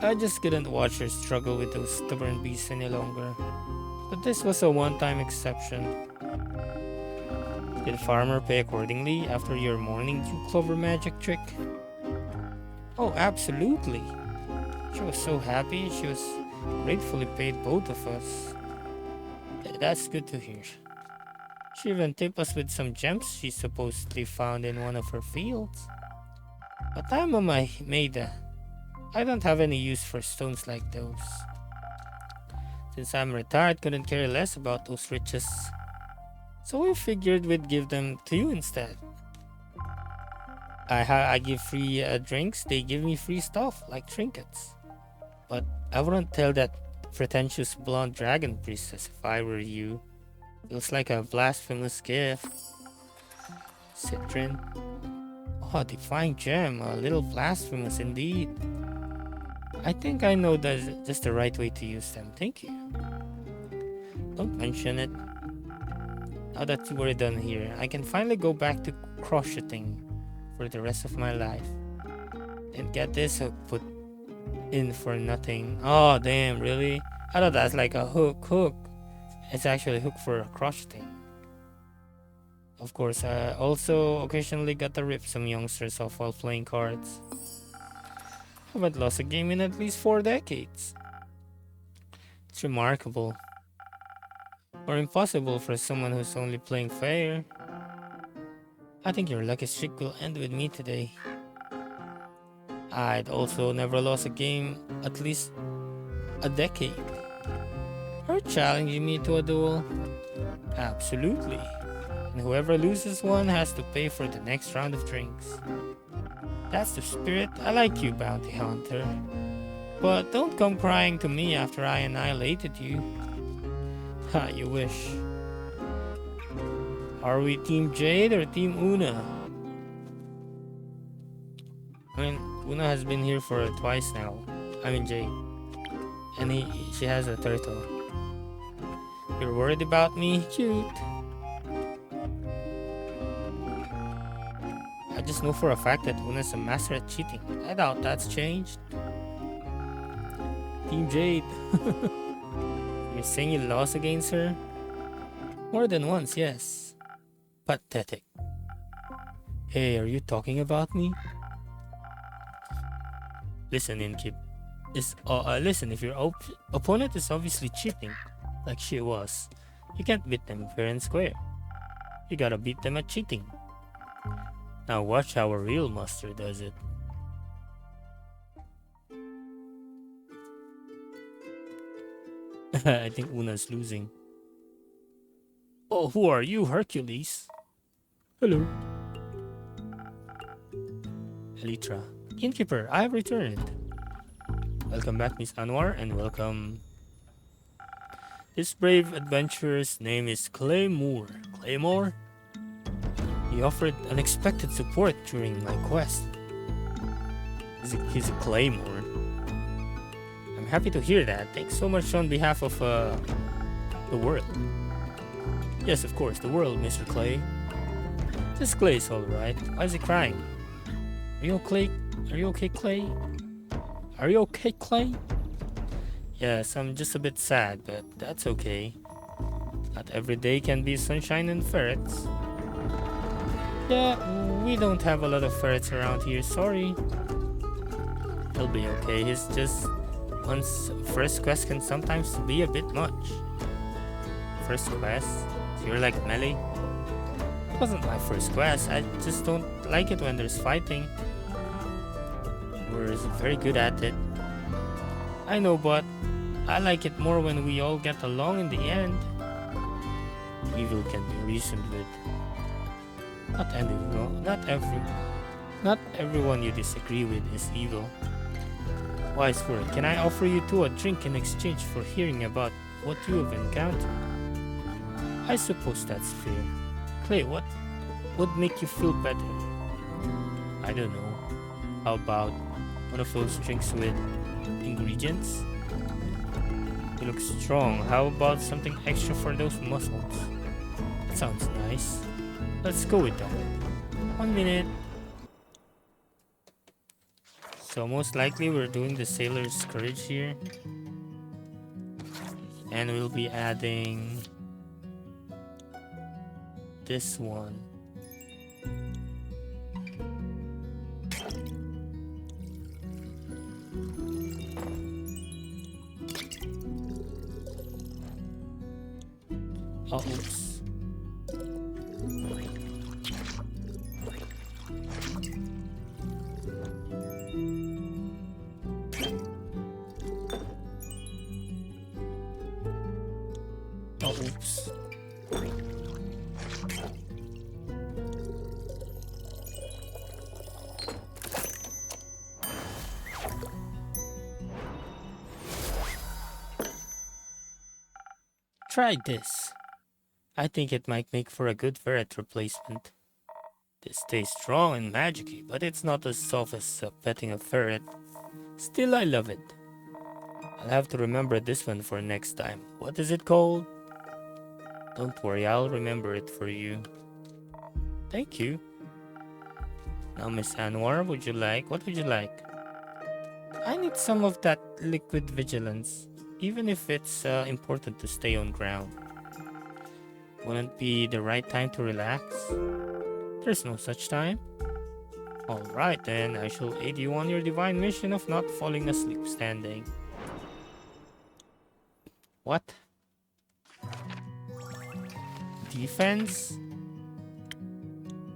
[SPEAKER 1] I just couldn't watch her struggle with those stubborn beasts any longer. But this was a one-time exception. Did Farmer pay accordingly after your morning dew clover magic trick? Oh, absolutely. She was so happy, she was gratefully paid both of us. That's good to hear. She even tipped us with some gems she supposedly found in one of her fields. But I'm a Maida. I don't have any use for stones like those. Since I'm retired, couldn't care less about those riches. So we figured we'd give them to you instead. I give free drinks, they give me free stuff, like trinkets. But I wouldn't tell that pretentious blonde dragon priestess if I were you. Feels like a blasphemous gift. Citrin. Oh, defying gem, a little blasphemous indeed. I think I know that's just the right way to use them, thank you. Don't mention it. Now that we're done here, I can finally go back to crocheting for the rest of my life. And get this hook put in for nothing. Oh damn, really? I thought that's like a hook. It's actually a hook for crocheting. Of course, I also occasionally got to rip some youngsters off while playing cards. Haven't lost a game in at least 4 decades. It's remarkable. Or impossible for someone who's only playing fair. I think your lucky streak will end with me today. I'd also never lost a game at least a decade. Are you challenging me to a duel? Absolutely. And whoever loses one has to pay for the next round of drinks. That's the spirit. I like you, bounty hunter. But don't come crying to me after I annihilated you. Ha, you wish. Are we Team Jade or Team Una? I mean, Una has been here for twice now. I mean Jade. And she has a turtle. You're worried about me? Cute. I just know for a fact that Una's a master at cheating. I doubt that's changed. Team Jade. You're saying you lost against her? More than once, yes. Pathetic. Hey, are you talking about me? Listen, Inkip. Listen, if your opponent is obviously cheating, like she was, you can't beat them fair and square. You gotta beat them at cheating. Now watch how a real master does it. I think Una's losing. Oh, who are you, Hercules? Hello. Elytra. Innkeeper, I have returned. Welcome back, Miss Anwar, and welcome. This brave adventurer's name is Claymore. Claymore? He offered unexpected support during my quest. He's a Claymore. I'm happy to hear that. Thanks so much on behalf of the world. Yes, of course, the world, Mr. Clay. This Clay is alright. Why is he crying? Are you okay? Are you okay, Clay? Are you okay, Clay? Yes, I'm just a bit sad, but that's okay. Not every day can be sunshine and ferrets. Yeah, we don't have a lot of ferrets around here, sorry. He'll be okay, he's just... One's first quest can sometimes be a bit much. First quest? So you're like Melee? It wasn't my first quest, I just don't like it when there's fighting. We're very good at it. I know, but I like it more when we all get along in the end. Evil can be reasoned with. Not everyone you disagree with is evil. Wise word, can I offer you two a drink in exchange for hearing about what you have encountered? I suppose that's fair. Clay, what would make you feel better? I don't know. How about one of those drinks with ingredients? You look strong. How about something extra for those muscles? That sounds nice. Let's go with that. 1 minute. So most likely we're doing the Sailor's Courage here. And we'll be adding this one. Oh, oops. Oh, oops. Try this. I think it might make for a good ferret replacement. This tastes strong and magicy, but it's not as soft as petting a ferret. Still, I love it. I'll have to remember this one for next time. What is it called? Don't worry, I'll remember it for you. Thank you. Now, Miss Anwar, what would you like? I need some of that liquid vigilance, even if it's important to stay on ground. Wouldn't be the right time to relax? There's no such time. Alright then, I shall aid you on your divine mission of not falling asleep standing. What? Defense?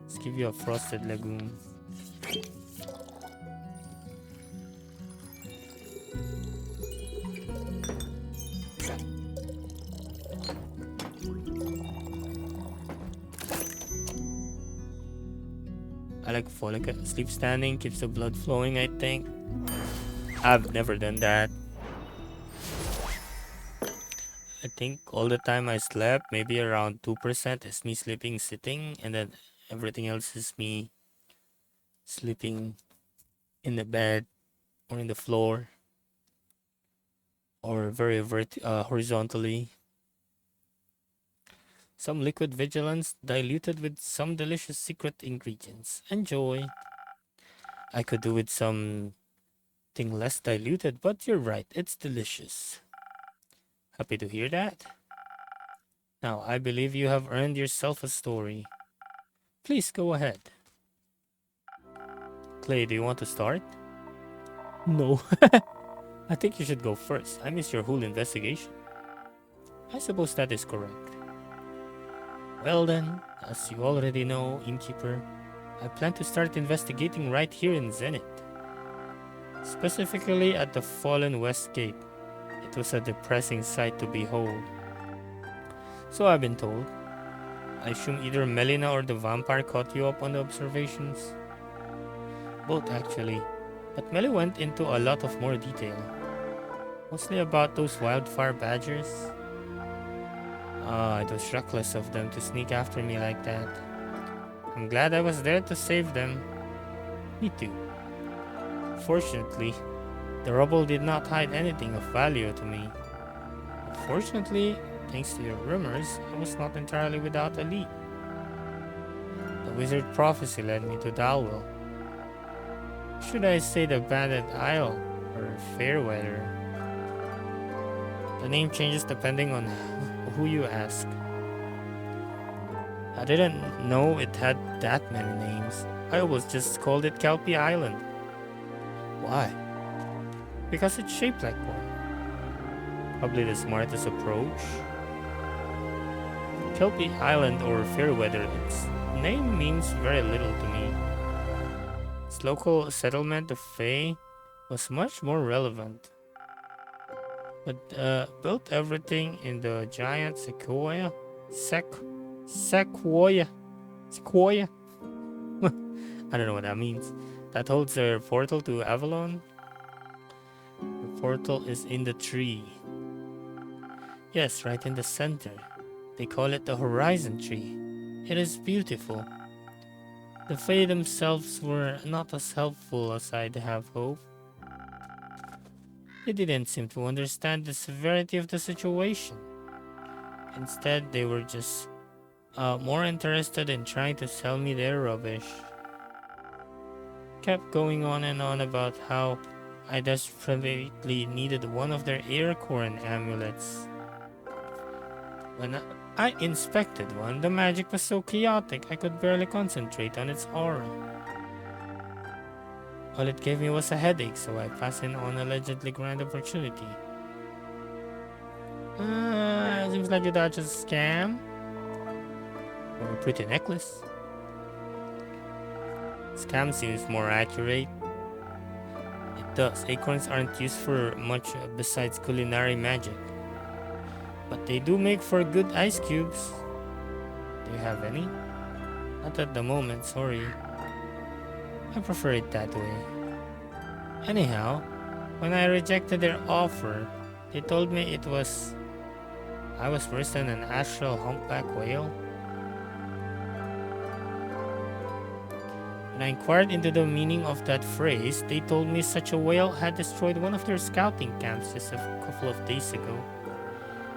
[SPEAKER 1] Let's give you a frosted legume. I like falling asleep standing, keeps the blood flowing, I think. I've never done that. I think all the time I slept, maybe around 2% is me sleeping sitting, and then everything else is me sleeping in the bed or in the floor or very horizontally. Some liquid vigilance diluted with some delicious secret ingredients. Enjoy. I could do with something less diluted, but you're right, it's delicious. Happy to hear that. Now, I believe you have earned yourself a story. Please go ahead. Clay, do you want to start? No. I think you should go first. I missed your whole investigation. I suppose that is correct. Well then, as you already know, Innkeeper, I plan to start investigating right here in Zenith. Specifically at the fallen West Gate. It was a depressing sight to behold. So I've been told. I assume either Melina or the vampire caught you up on the observations. Both actually, but Melly went into a lot of more detail. Mostly about those wildfire badgers. It was reckless of them to sneak after me like that. I'm glad I was there to save them. Me too. Fortunately, the rubble did not hide anything of value to me. Fortunately, thanks to your rumors, I was not entirely without a lead. The wizard prophecy led me to Dalwell. Should I say the Banded Isle or Fairweather? The name changes depending on who you ask. I didn't know it had that many names. I always just called it Kelpie Island. Why? Because it's shaped like one. Probably the smartest approach. Kelpie Island or Fairweather, its name means very little to me. Its local settlement of Fae was much more relevant. But built everything in the giant sequoia. Sequoia. I don't know what that means. That holds their portal to Avalon. The portal is in the tree. Yes, right in the center. They call it the Horizon Tree. It is beautiful. The Fae themselves were not as helpful as I'd have hoped. They didn't seem to understand the severity of the situation. Instead, they were just more interested in trying to sell me their rubbish. Kept going on and on about how I desperately needed one of their aircorn amulets. When I inspected one, the magic was so chaotic I could barely concentrate on its aura. All it gave me was a headache, so I passed in on allegedly grand opportunity. Seems like you dodged a scam. Or a pretty necklace. Scam seems more accurate. It does. Acorns aren't used for much besides culinary magic. But they do make for good ice cubes. Do you have any? Not at the moment, sorry. I prefer it that way. Anyhow, when I rejected their offer, they told me I was worse than an astral humpback whale. When I inquired into the meaning of that phrase, they told me such a whale had destroyed one of their scouting camps just a couple of days ago,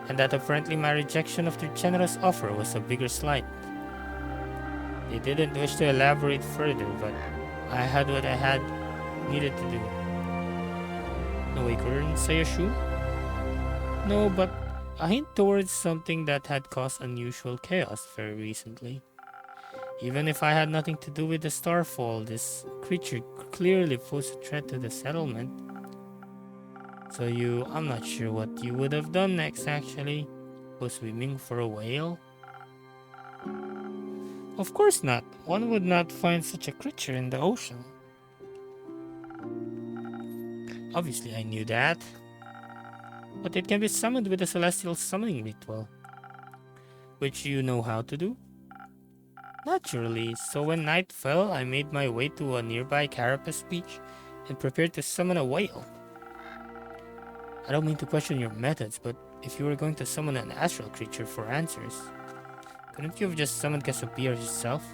[SPEAKER 1] and that apparently my rejection of their generous offer was a bigger slight. They didn't wish to elaborate further, but I had what I had needed to do. No acorns, I assume? No, but a hint towards something that had caused unusual chaos very recently. Even if I had nothing to do with the starfall, this creature clearly posed a threat to the settlement. So I'm not sure what you would have done next actually. Go swimming for a whale? Of course not. One would not find such a creature in the ocean. Obviously I knew that. But it can be summoned with a celestial summoning ritual. Which you know how to do? Naturally, so when night fell, I made my way to a nearby carapace beach and prepared to summon a whale. I don't mean to question your methods, but if you were going to summon an astral creature for answers, couldn't you have just summoned Cassiopeia yourself?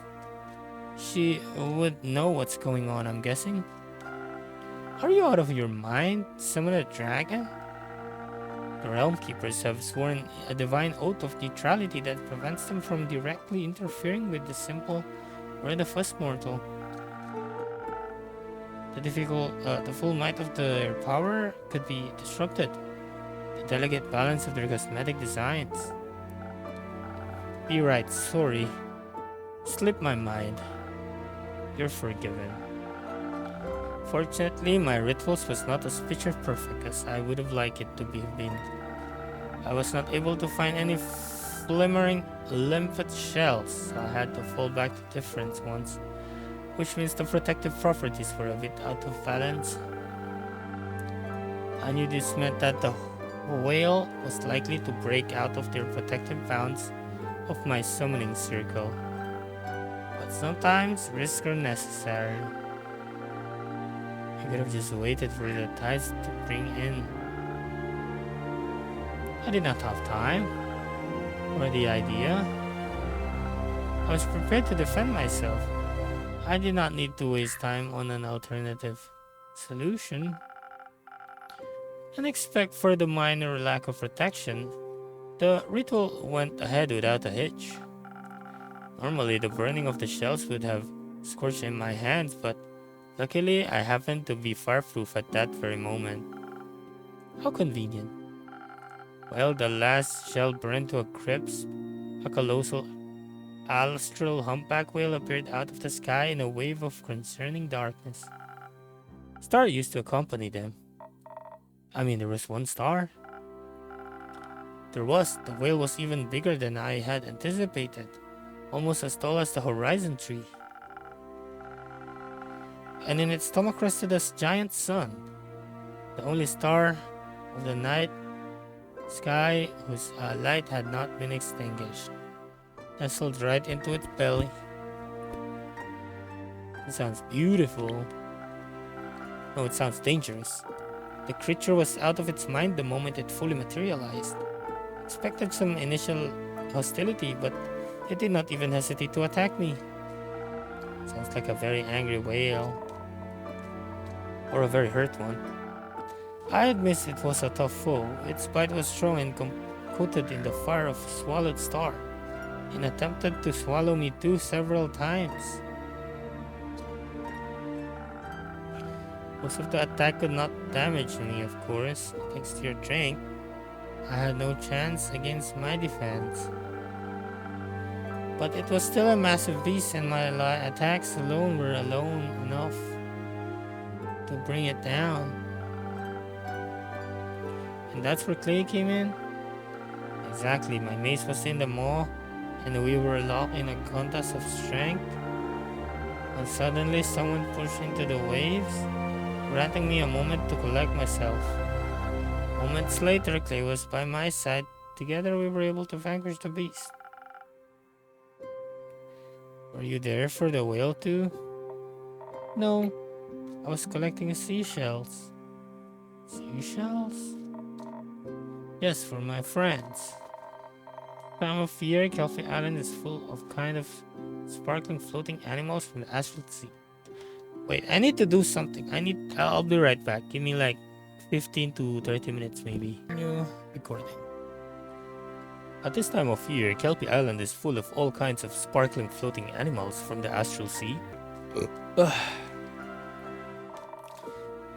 [SPEAKER 1] She would know what's going on, I'm guessing. Are you out of your mind? Summon a dragon? The Realm Keepers have sworn a divine oath of neutrality that prevents them from directly interfering with the simple or the first mortal. The full might of their power could be disrupted. The delicate balance of their cosmetic designs. Be right, sorry. Slipped my mind. You're forgiven. Fortunately, my rituals was not as picture perfect as I would have liked it to have been. I was not able to find any flimmering lymphat shells, so I had to fall back to different ones which means the protective properties were a bit out of balance. I knew this meant that the whale was likely to break out of their protective bounds of my summoning circle. But sometimes risks are necessary. I could have just waited for the tides to bring in. I did not have time or the idea. I was prepared to defend myself. I did not need to waste time on an alternative solution. And except for the minor lack of protection, the ritual went ahead without a hitch. Normally, the burning of the shells would have scorched in my hands, but luckily I happened to be fireproof at that very moment. How convenient. While the last shell burned to a crisp, a colossal astral humpback whale appeared out of the sky in a wave of concerning darkness. Star used to accompany them. There was one star. The whale was even bigger than I had anticipated, almost as tall as the horizon tree. And in its stomach rested a giant sun, the only star of the night sky whose light had not been extinguished, nestled right into its belly. It sounds beautiful. No, it sounds dangerous. The creature was out of its mind the moment it fully materialized. Expected some initial hostility, but it did not even hesitate to attack me. Sounds like a very angry whale. Or a very hurt one. I admit it was a tough foe. Its bite was strong and coated in the fire of a swallowed star, and attempted to swallow me too several times. Most of the attack could not damage me, of course. Thanks to your drink, I had no chance against my defense. But it was still a massive beast, and my attacks alone were enough to bring it down. And that's where Clay came in? Exactly, my mace was in the maw, and we were locked in a contest of strength. And suddenly someone pushed into the waves, granting me a moment to collect myself. Moments later, Clay was by my side. Together we were able to vanquish the beast. Were you there for the whale too? No, I was collecting seashells. Seashells? Yes, for my friends. Time of year, Kelpie Island is full of sparkling floating animals from the astral sea. Wait, I need to do something. I'll be right back. Give me like 15 to 30 minutes maybe. New recording. At this time of year, Kelpie Island is full of all kinds of sparkling floating animals from the astral sea.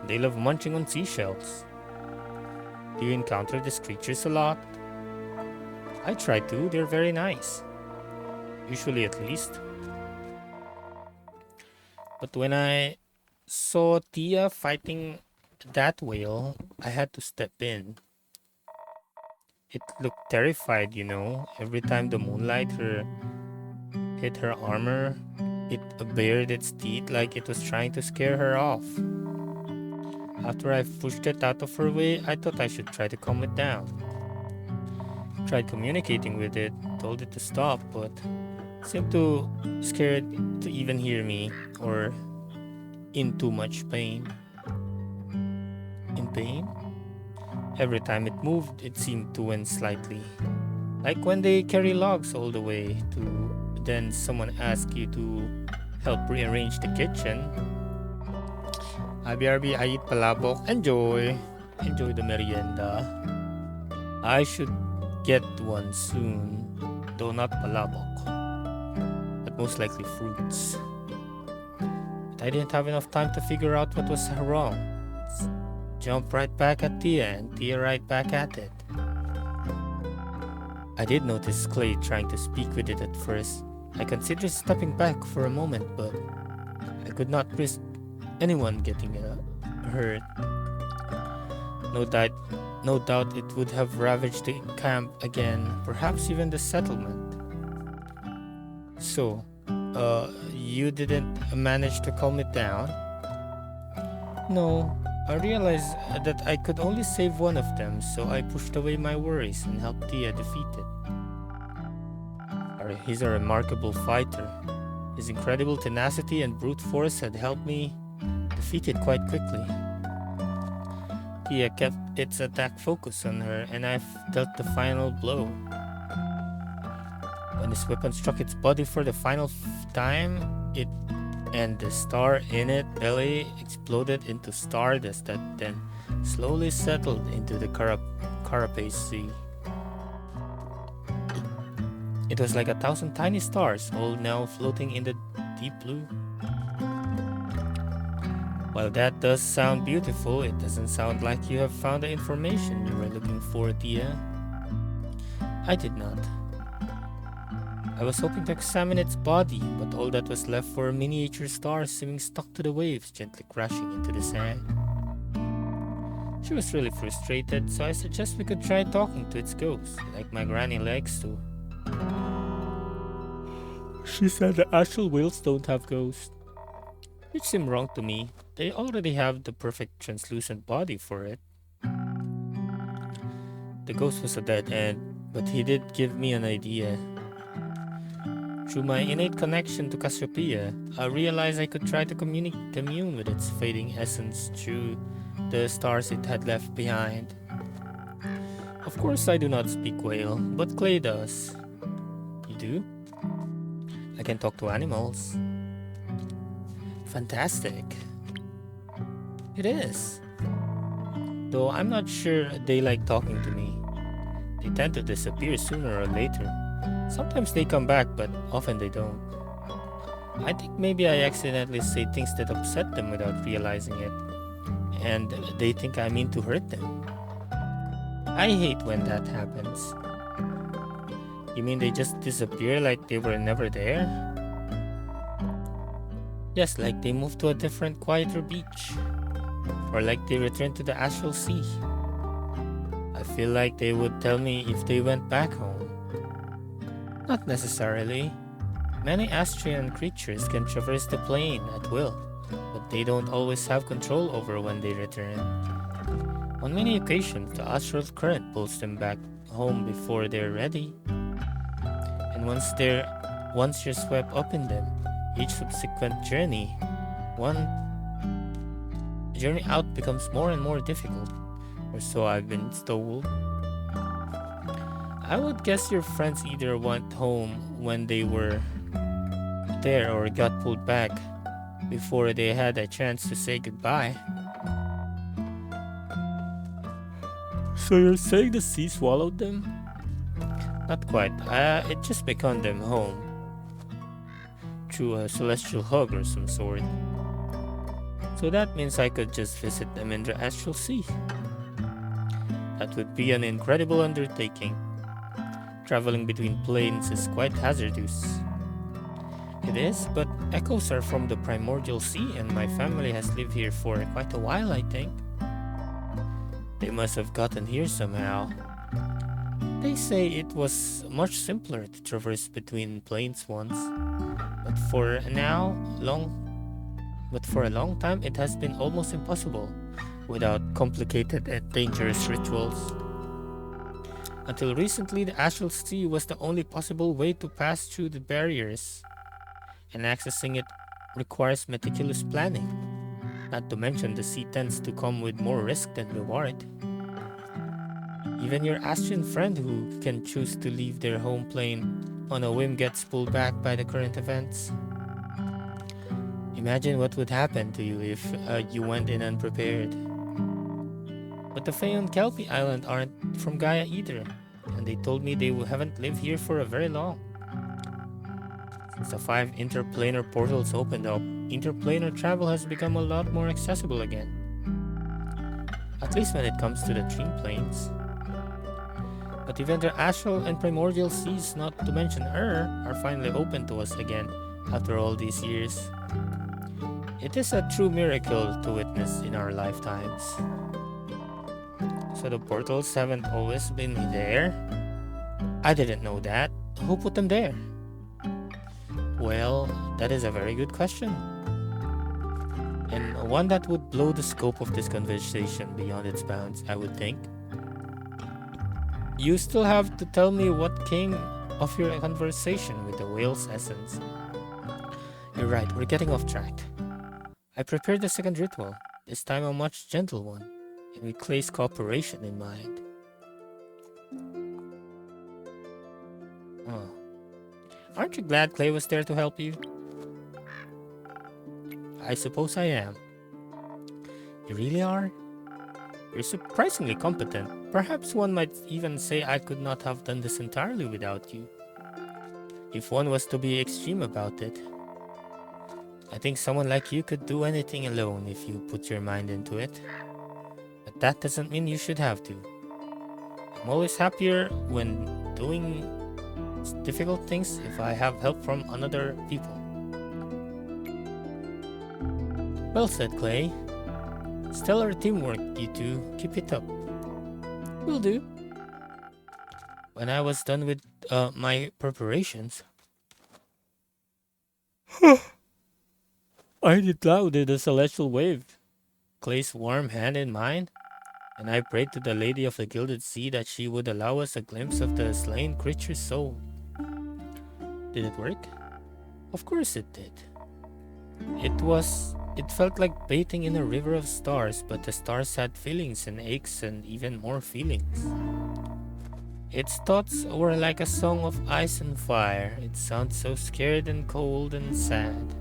[SPEAKER 1] They love munching on seashells. Do you encounter these creatures a lot? I try to, they're very nice. Usually at least. But when I saw Tia fighting that whale, I had to step in. It looked terrified, Every time the moonlight hit her armor, it bared its teeth like it was trying to scare her off. After I pushed it out of her way, I thought I should try to calm it down. Tried communicating with it, told it to stop, but seemed too scared to even hear me, or in too much pain. In pain? Every time it moved, it seemed to wince slightly. Like when they carry logs all the way to then someone asks you to help rearrange the kitchen. BRB, I eat palabok. Enjoy the merienda. I should get one soon, though not palabok, but most likely fruits. But I didn't have enough time to figure out what was wrong. Jump right back at Tia, and Tia right back at it. I did notice Clay trying to speak with it at first. I considered stepping back for a moment, but I could not risk anyone getting hurt. No doubt it would have ravaged the camp again, perhaps even the settlement. So, You didn't manage to calm it down? No, I realized that I could only save one of them, so I pushed away my worries and helped Tia defeat it. He's a remarkable fighter. His incredible tenacity and brute force had helped me defeat it quite quickly. Tia kept its attack focus on her, and I dealt the final blow. When his weapon struck its body for the final time, the star in its belly exploded into stardust that then slowly settled into the Carapace Sea. It was like 1,000 tiny stars, all now floating in the deep blue. While that does sound beautiful, it doesn't sound like you have found the information you were looking for, Tia. I did not. I was hoping to examine its body, but all that was left were miniature stars seeming stuck to the waves, gently crashing into the sand. She was really frustrated, so I suggest we could try talking to its ghost, like my granny likes to. She said the astral whales don't have ghosts, which seemed wrong to me. They already have the perfect translucent body for it. The ghost was a dead end, but he did give me an idea. Through my innate connection to Cassiopeia, I realized I could try to commune with its fading essence through the stars it had left behind. Of course, I do not speak whale, but Clay does. You do? I can talk to animals. Fantastic. It is. Though I'm not sure they like talking to me. They tend to disappear sooner or later. Sometimes they come back, but often they don't. I think maybe I accidentally say things that upset them without realizing it, and they think I mean to hurt them. I hate when that happens. You mean they just disappear like they were never there? Yes, like they moved to a different, quieter beach. Or like they returned to the astral sea. I feel like they would tell me if they went back home. Not necessarily. Many Astrian creatures can traverse the plane at will, but they don't always have control over when they return. On many occasions, the astral current pulls them back home before they're ready. And once you're swept up in them, each subsequent journey out becomes more and more difficult, or so I've been told. I would guess your friends either went home when they were there or got pulled back before they had a chance to say goodbye. So you're saying the sea swallowed them? Not quite. It just beckoned them home through a celestial hug or some sort. So that means I could just visit them in the astral sea. That would be an incredible undertaking. Traveling between planes is quite hazardous. It is, but echoes are from the primordial sea and my family has lived here for quite a while, I think. They must have gotten here somehow. They say it was much simpler to traverse between planes once, but for a long time it has been almost impossible without complicated and dangerous rituals. Until recently, the astral sea was the only possible way to pass through the barriers, and accessing it requires meticulous planning. Not to mention the sea tends to come with more risk than reward. Even your Astrian friend who can choose to leave their home plane on a whim gets pulled back by the current events. Imagine what would happen to you if you went in unprepared. But the Fae on Kelpie Island aren't from Gaia either, and they told me they haven't lived here for a very long. Since the 5 interplanar portals opened up, interplanar travel has become a lot more accessible again. At least when it comes to the dream planes. But even the astral and primordial seas, not to mention are finally open to us again after all these years. It is a true miracle to witness in our lifetimes. So the portals haven't always been there? I didn't know that. Who put them there? Well, that is a very good question. And one that would blow the scope of this conversation beyond its bounds, I would think. You still have to tell me what came of your conversation with the whale's essence. You're right, we're getting off track. I prepared the second ritual, this time a much gentle one, and with Clay's cooperation in mind. Oh. Aren't you glad Clay was there to help you? I suppose I am. You really are? You're surprisingly competent. Perhaps one might even say I could not have done this entirely without you. If one was to be extreme about it. I think someone like you could do anything alone if you put your mind into it. But that doesn't mean you should have to. I'm always happier when doing difficult things if I have help from other people. Well said, Clay. Stellar teamwork, you two. Keep it up. Will do. When I was done with my preparations, I declouded a celestial wave, Clay's warm hand in mine, and I prayed to the Lady of the Gilded Sea that she would allow us a glimpse of the slain creature's soul. Did it work? Of course it did. It felt like bathing in a river of stars, but the stars had feelings and aches and even more feelings. Its thoughts were like a song of ice and fire. It sounds so scared and cold and sad.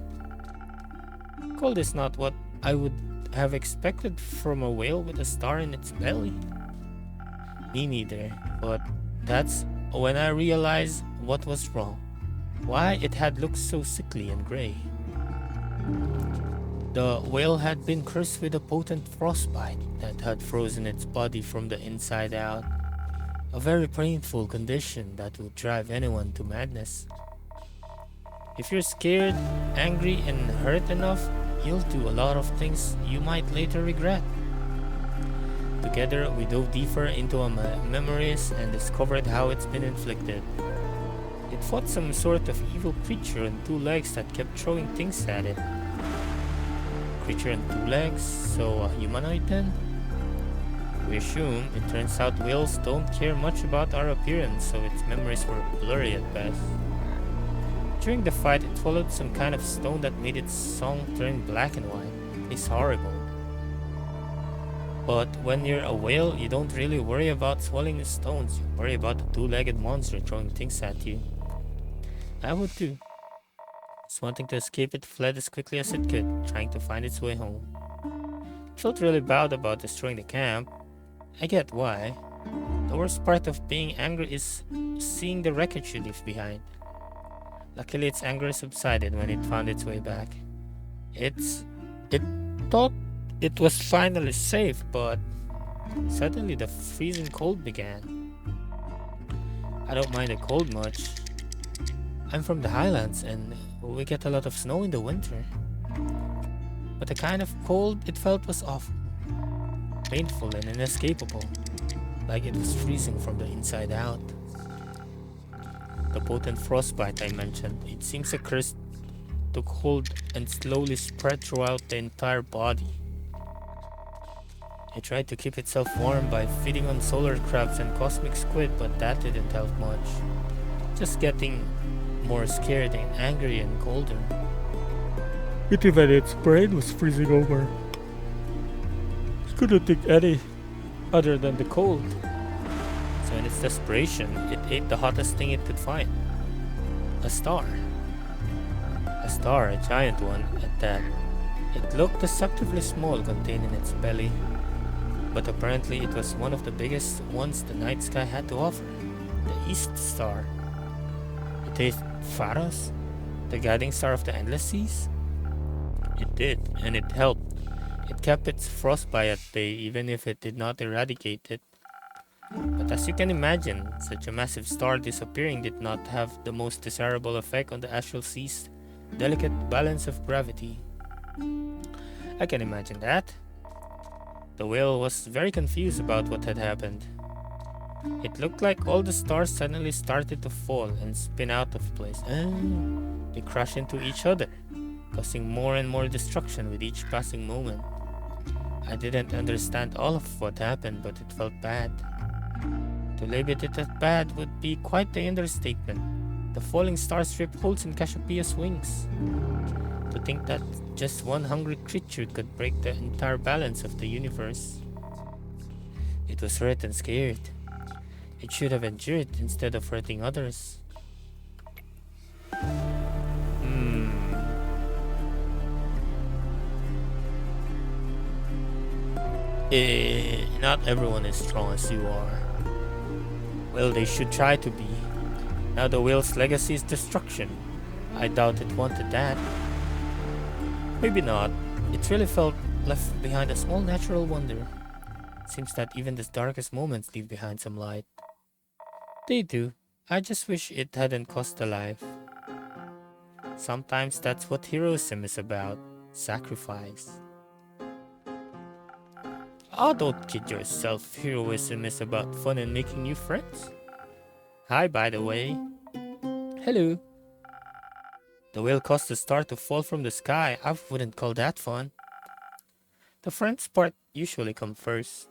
[SPEAKER 1] Cold is not what I would have expected from a whale with a star in its belly. Me neither, but that's when I realized what was wrong. Why it had looked so sickly and grey. The whale had been cursed with a potent frostbite that had frozen its body from the inside out. A very painful condition that would drive anyone to madness. If you're scared, angry, and hurt enough, you'll do a lot of things you might later regret. Together, we dove deeper into our memories and discovered how it's been inflicted. It fought some sort of evil creature on two legs that kept throwing things at it. Creature on two legs, so a humanoid then? We assume. It turns out whales don't care much about our appearance, so its memories were blurry at best. During the fight, it swallowed some kind of stone that made its song turn black and white. It's horrible. But when you're a whale, you don't really worry about swallowing the stones. You worry about the two-legged monster throwing things at you. I would too. Just wanting to escape, it fled as quickly as it could, trying to find its way home. It felt really bad about destroying the camp. I get why. The worst part of being angry is seeing the wreckage you leave behind. Luckily, its anger subsided when it found its way back. It thought it was finally safe, but suddenly the freezing cold began. I don't mind the cold much. I'm from the highlands and we get a lot of snow in the winter. But the kind of cold it felt was awful. Painful and inescapable. Like it was freezing from the inside out. The potent frostbite I mentioned, it seems a curse took hold and slowly spread throughout the entire body. It tried to keep itself warm by feeding on solar crabs and cosmic squid, but that didn't help much. Just getting more scared and angry and colder. Even its brain was freezing over. It couldn't think any other than the cold. So in its desperation, it ate the hottest thing it could find. A star. A star, a giant one at that. It looked deceptively small contained in its belly, but apparently it was one of the biggest ones the night sky had to offer. The East Star. It ate Pharos, the guiding star of the endless seas? It did, and it helped. It kept its frostbite at bay even if it did not eradicate it. But as you can imagine, such a massive star disappearing did not have the most desirable effect on the astral sea's delicate balance of gravity. I can imagine that. The whale was very confused about what had happened. It looked like all the stars suddenly started to fall and spin out of place. They crash into each other, causing more and more destruction with each passing moment. I didn't understand all of what happened, but it felt bad. To label it as bad would be quite the understatement. The falling stars ripped holes in Cassiopeia's wings. To think that just one hungry creature could break the entire balance of the universe. It was hurt and scared. It should have endured instead of hurting others. Not everyone is strong as you are. Well, they should try to be. Now the whale's legacy is destruction. I doubt it wanted that. Maybe not. It really felt left behind a small natural wonder. Seems that even the darkest moments leave behind some light. They do. I just wish it hadn't cost a life. Sometimes that's what heroism is about. Sacrifice. Oh, don't kid yourself. Heroism is about fun and making new friends. Hi, by the way. Hello. The whale caused the star to fall from the sky. I wouldn't call that fun. The friends part usually come first.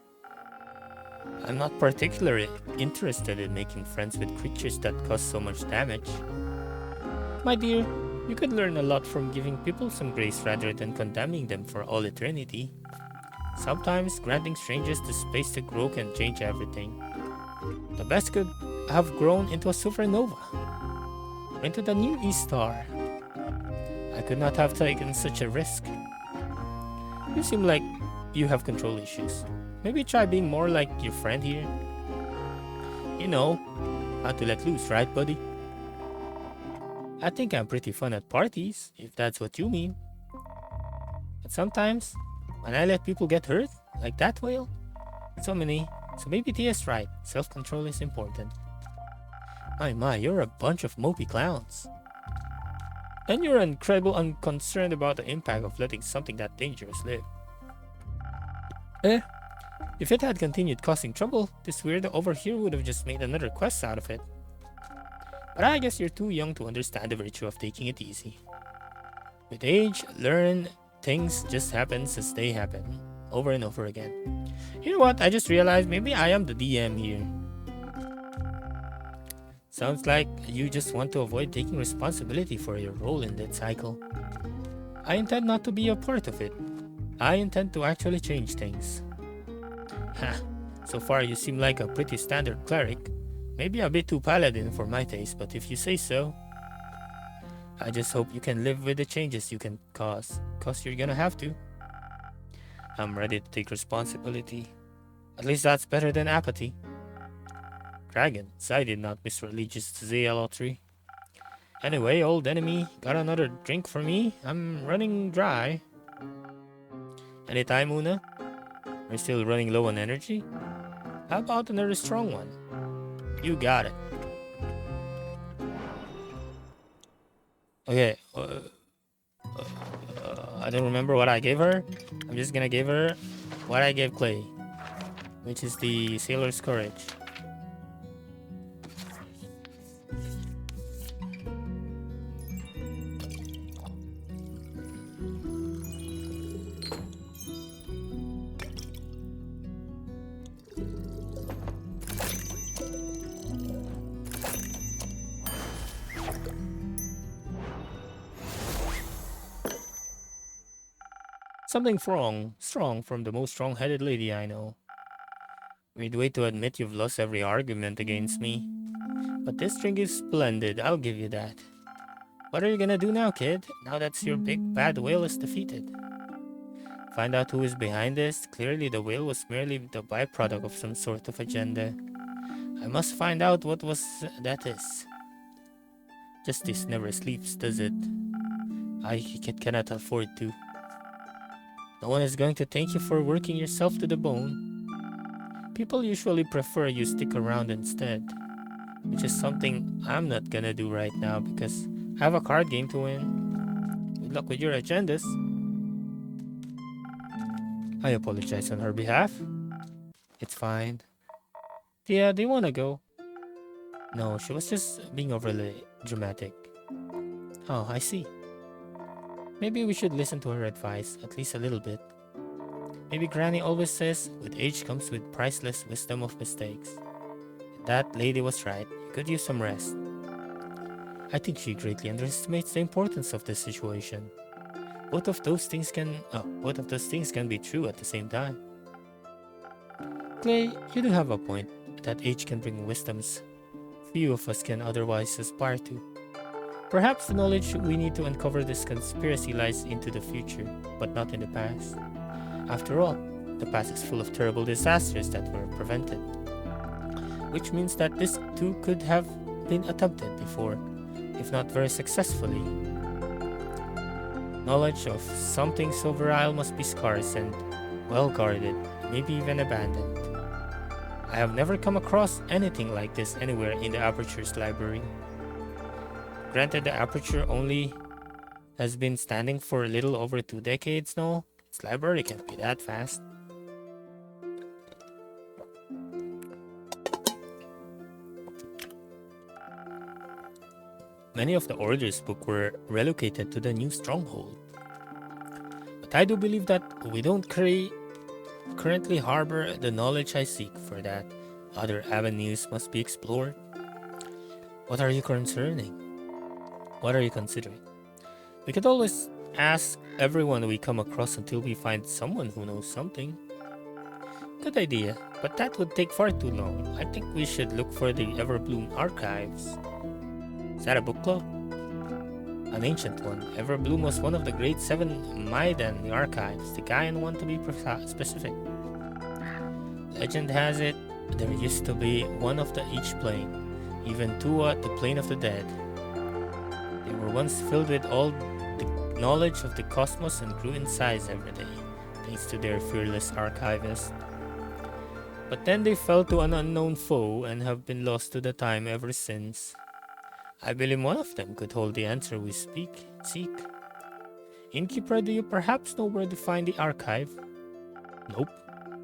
[SPEAKER 1] I'm not particularly interested in making friends with creatures that cause so much damage. My dear, you could learn a lot from giving people some grace rather than condemning them for all eternity. Sometimes granting strangers the space to grow can change everything. The best could have grown into a supernova, into the new E-star. I could not have taken such a risk. You seem like you have control issues. Maybe try being more like your friend here. You know, how to let loose, right, buddy? I think I'm pretty fun at parties, if that's what you mean. But sometimes, when I let people get hurt, like that whale, so maybe Tia's right, self-control is important. My, you're a bunch of mopey clowns. And you're incredibly unconcerned about the impact of letting something that dangerous live. If it had continued causing trouble, this weirdo over here would have just made another quest out of it. But I guess you're too young to understand the virtue of taking it easy. With age, learn, things just happen as they happen, over and over again. You know what, I just realized maybe I am the DM here. Sounds like you just want to avoid taking responsibility for your role in that cycle. I intend not to be a part of it. I intend to actually change things. Ha, so far you seem like a pretty standard cleric. Maybe a bit too paladin for my taste, but if you say so. I just hope you can live with the changes you can cause you're gonna have to. I'm ready to take responsibility. At least that's better than apathy. Dragons, I did not miss religious zealotry. Anyway, old enemy, got another drink for me? I'm running dry. Anytime, Una? Are you still running low on energy? How about another strong one? You got it. Okay, I don't remember what I gave her. I'm just gonna give her what I gave Clay, which is the Sailor's Courage. Something strong from the most strong-headed lady I know. Weird way to admit you've lost every argument against me. But this drink is splendid, I'll give you that. What are you gonna do now, kid? Now that your big bad whale is defeated. Find out who is behind this. Clearly the whale was merely the byproduct of some sort of agenda. I must find out what that is. Justice never sleeps, does it? I cannot afford to. No one is going to thank you for working yourself to the bone. People usually prefer you stick around instead, which is something I'm not gonna do right now because I have a card game to win. Good luck with your agendas. I apologize on her behalf. It's fine. Tia, do you wanna go? No, she was just being overly dramatic. Oh, I see. Maybe we should listen to her advice, at least a little bit. Maybe Granny always says, with age comes with priceless wisdom of mistakes. That lady was right. You could use some rest. I think she greatly underestimates the importance of this situation. Both of those things can be true at the same time. Clay, you do have a point. That age can bring wisdoms few of us can otherwise aspire to. Perhaps the knowledge we need to uncover this conspiracy lies into the future, but not in the past. After all, the past is full of terrible disasters that were prevented. Which means that this too could have been attempted before, if not very successfully. Knowledge of something so virile must be scarce and well guarded, maybe even abandoned. I have never come across anything like this anywhere in the Aperture's library. Granted, the Aperture only has been standing for a little over 2 decades now. Its library can't be that fast. Many of the Order's books were relocated to the new stronghold. But I do believe that we don't currently harbor the knowledge I seek. For that, other avenues must be explored. What are you concerning? What are you considering? We could always ask everyone we come across until we find someone who knows something. Good idea, but that would take far too long. I think we should look for the Everbloom archives. Is that a book club? An ancient one. Everbloom was one of the great 7 Maidan archives, the Gaian one to be specific. Legend has it, there used to be one of the each plane, even 2 at the plane of the dead. They were once filled with all the knowledge of the cosmos and grew in size every day, thanks to their fearless archivist. But then they fell to an unknown foe and have been lost to the time ever since. I believe one of them could hold the answer we seek. Innkeeper, do you perhaps know where to find the archive? Nope.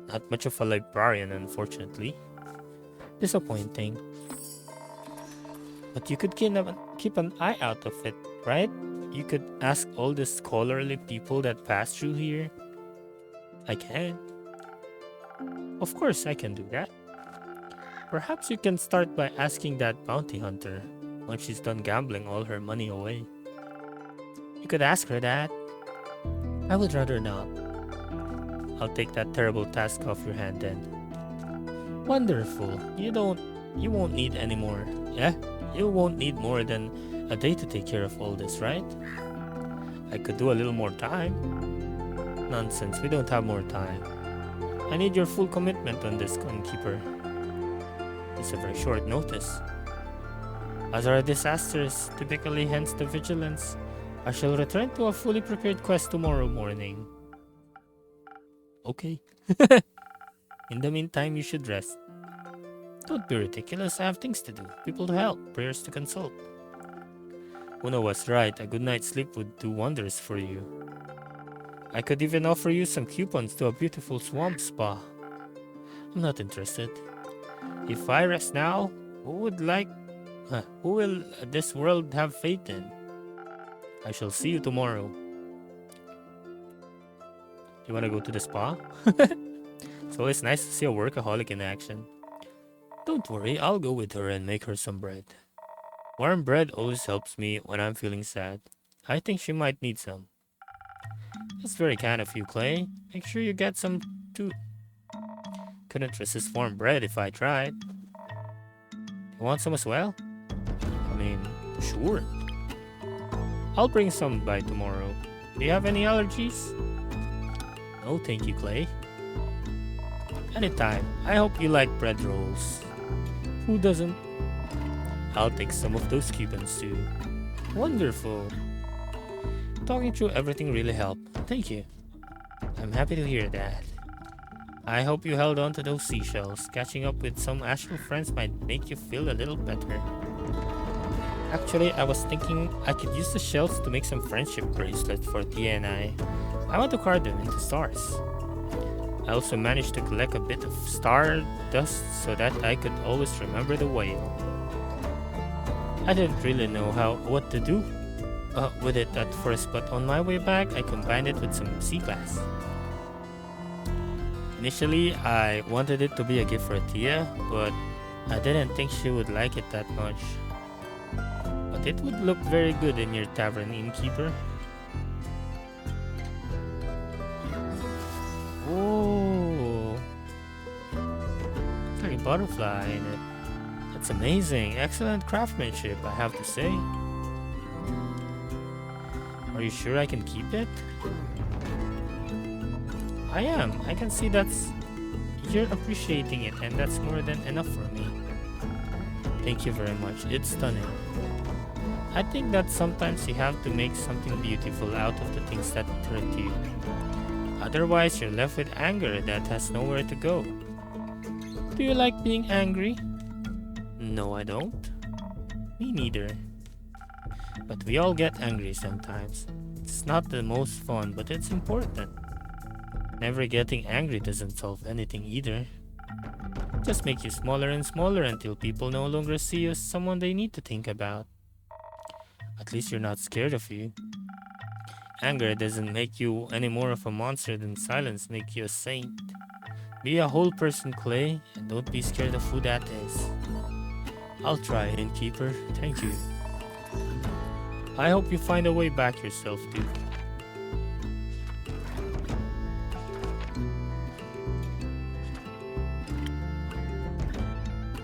[SPEAKER 1] Not much of a librarian, unfortunately. Disappointing. But you could keep an eye out of it, right? You could ask all the scholarly people that pass through here. I can. Of course I can do that. Perhaps you can start by asking that bounty hunter once she's done gambling all her money away. You could ask her that. I would rather not. I'll take that terrible task off your hand then. Wonderful. You won't need any more. Yeah? You won't need more than a day to take care of all this, right? I could do a little more time. Nonsense, we don't have more time. I need your full commitment on this, Innkeeper. It's a very short notice. As our disasters typically hence the vigilance, I shall return to a fully prepared quest tomorrow morning. Okay. In the meantime, you should rest. Don't be ridiculous, I have things to do, people to help, prayers to consult. Una was right, a good night's sleep would do wonders for you. I could even offer you some coupons to a beautiful swamp spa. I'm not interested. If I rest now, who will this world have faith in? I shall see you tomorrow. You wanna go to the spa? It's always nice to see a workaholic in action. Don't worry, I'll go with her and make her some bread. Warm bread always helps me when I'm feeling sad. I think she might need some. That's very kind of you, Clay. Make sure you get some too. Couldn't resist warm bread if I tried. You want some as well? I mean, sure. I'll bring some by tomorrow. Do you have any allergies? No, thank you, Clay. Anytime. I hope you like bread rolls. Who doesn't? I'll take some of those coupons too. Wonderful. Talking through everything really helped. Thank you. I'm happy to hear that. I hope you held on to those seashells. Catching up with some actual friends might make you feel a little better. Actually, I was thinking I could use the shells to make some friendship bracelets for Tia and I. I want to carve them into stars. I also managed to collect a bit of star dust so that I could always remember the whale. I didn't really know what to do with it at first, but on my way back, I combined it with some sea glass. Initially, I wanted it to be a gift for Tia, but I didn't think she would like it that much. But it would look very good in your tavern, innkeeper. Oh, it's like a butterfly in it. That's amazing. Excellent craftsmanship, I have to say. Are you sure I can keep it? I am. I can see you're appreciating it, and that's more than enough for me. Thank you very much. It's stunning. I think that sometimes you have to make something beautiful out of the things that hurt you. Otherwise, you're left with anger that has nowhere to go. Do you like being angry? No, I don't. Me neither. But we all get angry sometimes. It's not the most fun, but it's important. Never getting angry doesn't solve anything either. Just make you smaller and smaller until people no longer see you as someone they need to think about. At least you're not scared of you. Anger doesn't make you any more of a monster than silence makes you a saint. Be a whole person, Clay, and don't be scared of who that is. I'll try, innkeeper. Thank you. I hope you find a way back yourself, too.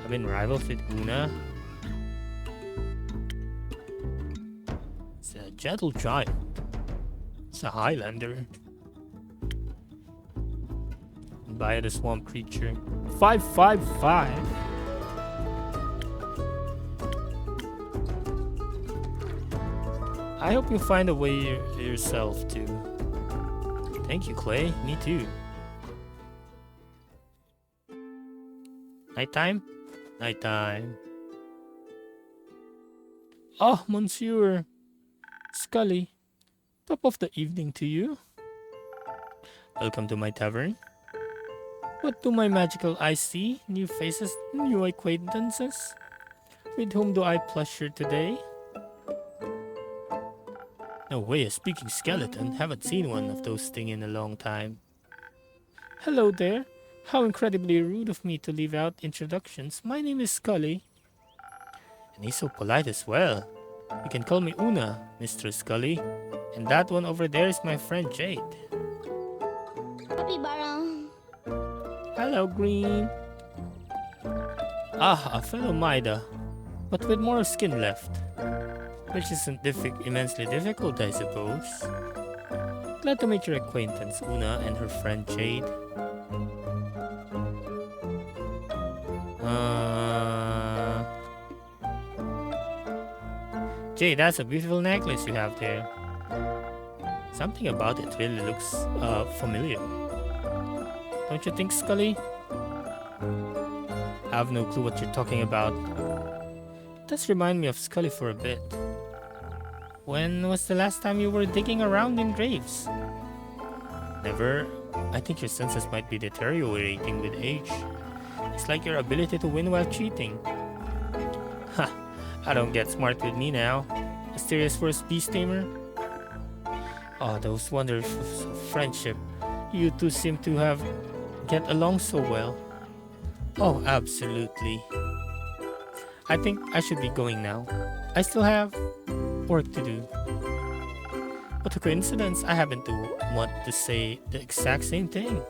[SPEAKER 1] I've been rivals with Una. It's a gentle giant. It's a Highlander. And Baya the swamp creature. 555. I hope you find a way yourself too. Thank you, Clay. Me too. Nighttime? Nighttime. Ah, Monsieur. Scully. Top of the evening to you. Welcome to my tavern. What do my magical eyes see? New faces, new acquaintances? With whom do I pleasure today? No way, a speaking skeleton. Haven't seen one of those things in a long time. Hello there. How incredibly rude of me to leave out introductions. My name is Scully. And he's so polite as well. You can call me Una, Mr. Scully. And that one over there is my friend Jade.
[SPEAKER 2] Happy Barang.
[SPEAKER 1] Hello, Green. Ah, a fellow Maida, but with more skin left. Which isn't immensely difficult, I suppose. Glad to make your acquaintance, Una and her friend Jade. Jade, that's a beautiful necklace you have there. Something about it really looks familiar. Don't you think, Scully? I have no clue what you're talking about. It does remind me of Scully for a bit. When was the last time you were digging around in graves? Never. I think your senses might be deteriorating with age. It's like your ability to win while cheating. Ha! I don't get smart with me now. Mysterious first beast tamer. Oh, those wonders of friendship. You two seem to have get along so well. Oh, absolutely. I think I should be going now. I still have work to do. What a coincidence, I happen to want to say the exact same thing.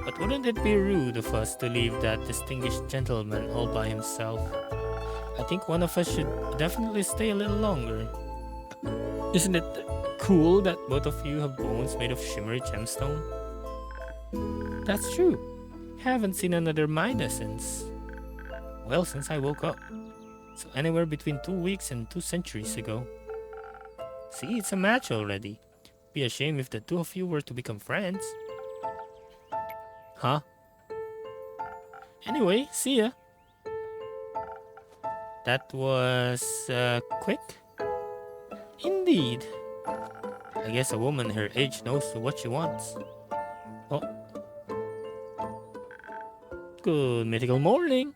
[SPEAKER 1] But wouldn't it be rude of us to leave that distinguished gentleman all by himself? I think one of us should definitely stay a little longer. Isn't it cool that both of you have bones made of shimmery gemstone? That's true. Haven't seen another Maida since I woke up. So anywhere between 2 weeks and 2 centuries ago. See, it's a match already. Be a shame if the two of you were to become friends. Huh? Anyway, see ya. That was quick. Indeed. I guess a woman her age knows what she wants. Oh, Good mythical morning.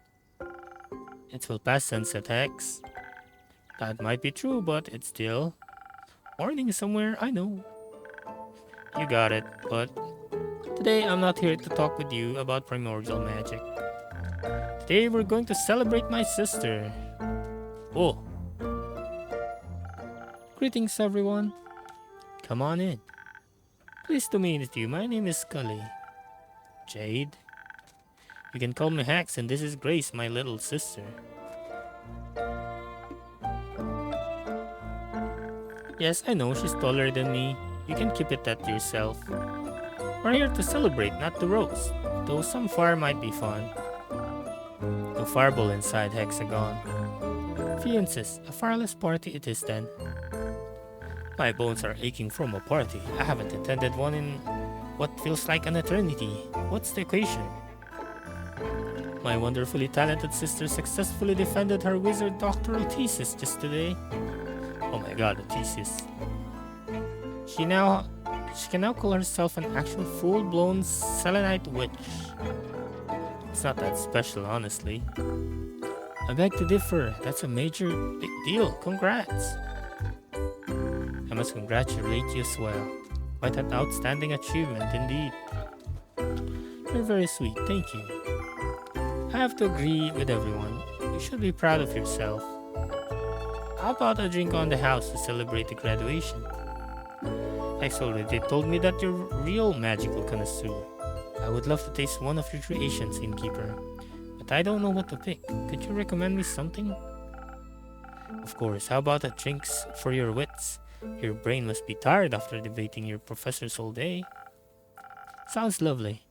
[SPEAKER 1] It's well past sunset, Hex. That might be true, but it's still morning somewhere, I know. You got it, but today I'm not here to talk with you about primordial magic. Today we're going to celebrate my sister. Oh. Greetings, everyone. Come on in. Pleased to meet you. My name is Scully. Jade. You can call me Hex, and this is Grace, my little sister. Yes, I know she's taller than me. You can keep it that to yourself. We're here to celebrate, not to roast, though some fire might be fun. No fireball inside Hexagon. If you insist, a fireless party it is then. My bones are aching from a party. I haven't attended one in what feels like an eternity. What's the occasion? My wonderfully talented sister successfully defended her wizard doctoral thesis just today. Oh my god, a thesis. She can now call herself an actual full-blown selenite witch. It's not that special, honestly. I beg to differ. That's a major big deal. Congrats. I must congratulate you as well. Quite an outstanding achievement indeed. You're very sweet, thank you. I have to agree with everyone. You should be proud of yourself. How about a drink on the house to celebrate the graduation? X already told me that you're a real magical connoisseur. I would love to taste one of your creations, innkeeper, but I don't know what to pick. Could you recommend me something? Of course, how about a drinks for your wits? Your brain must be tired after debating your professors all day. Sounds lovely.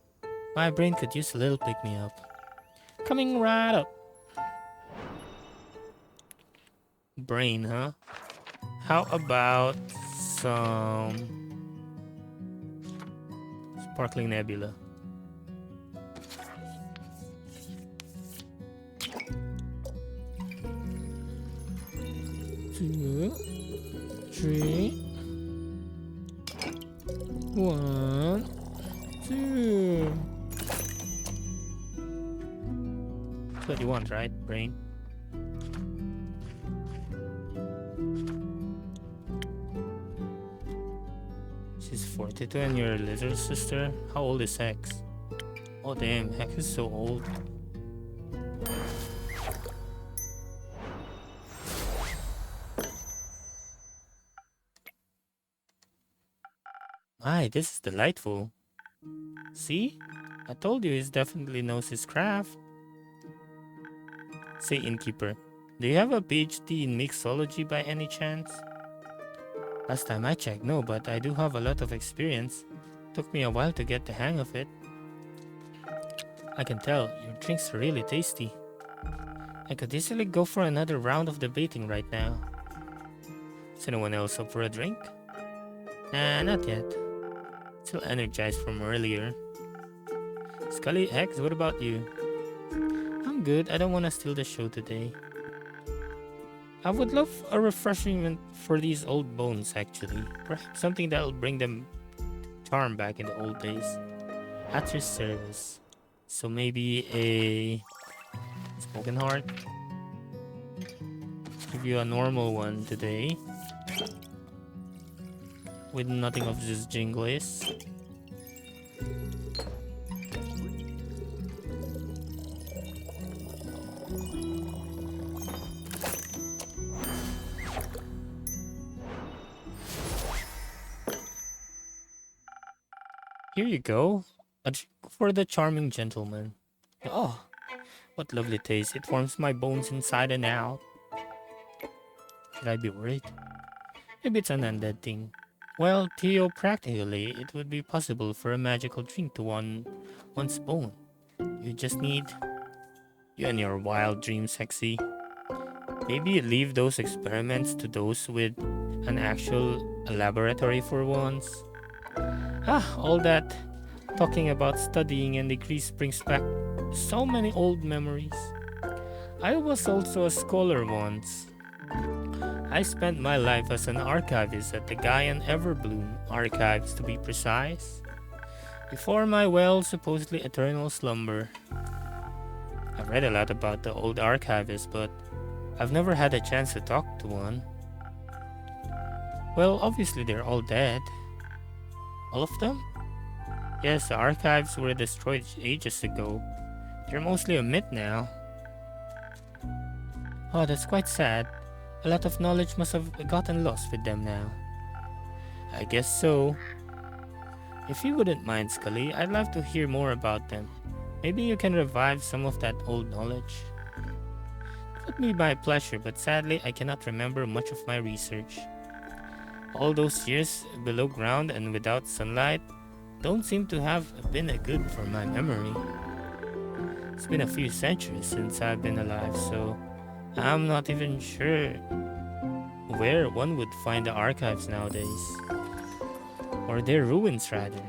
[SPEAKER 1] My brain could use a little pick-me-up. Coming right up. Brain, huh? How about some sparkling nebula? Two, three, 1, 2. That's what you want, right, brain? She's 42 and you're a little sister? How old is Hex? Oh damn, Hex is so old. My, this is delightful. See? I told you he definitely knows his craft. Say, innkeeper, do you have a PhD in mixology by any chance? Last time I checked, no, but I do have a lot of experience. Took me a while to get the hang of it. I can tell, your drinks are really tasty. I could easily go for another round of debating right now. Is anyone else up for a drink? Nah, not yet. Still energized from earlier. Scully, Hex, what about you? I'm good, I don't want to steal the show today. I would love a refreshment for these old bones, actually. Perhaps something that'll bring them charm back in the old days. At your service. So maybe a smoking heart. Give you a normal one today. With nothing of this jinglies. Here you go. A drink for the charming gentleman. Oh, what lovely taste. It warms my bones inside and out. Should I be worried? Maybe it's an undead thing. Well, theopractically, it would be possible for a magical drink to one's bone. You just need you and your wild dreams, Sexy. Maybe leave those experiments to those with an actual laboratory for once. All that talking about studying and degrees brings back so many old memories. I was also a scholar once. I spent my life as an archivist at the Gaian Everbloom Archives, to be precise, before my supposedly eternal slumber. I've read a lot about the old archivists, but I've never had a chance to talk to one. Well, obviously they're all dead. All of them? Yes, the archives were destroyed ages ago. They're mostly a myth now. Oh, that's quite sad. A lot of knowledge must have gotten lost with them now. I guess so. If you wouldn't mind, Scully, I'd love to hear more about them. Maybe you can revive some of that old knowledge. It would be my pleasure, but sadly I cannot remember much of my research. All those years below ground and without sunlight don't seem to have been good for my memory. It's been a few centuries since I've been alive, so I'm not even sure where one would find the archives nowadays. Or their ruins, rather.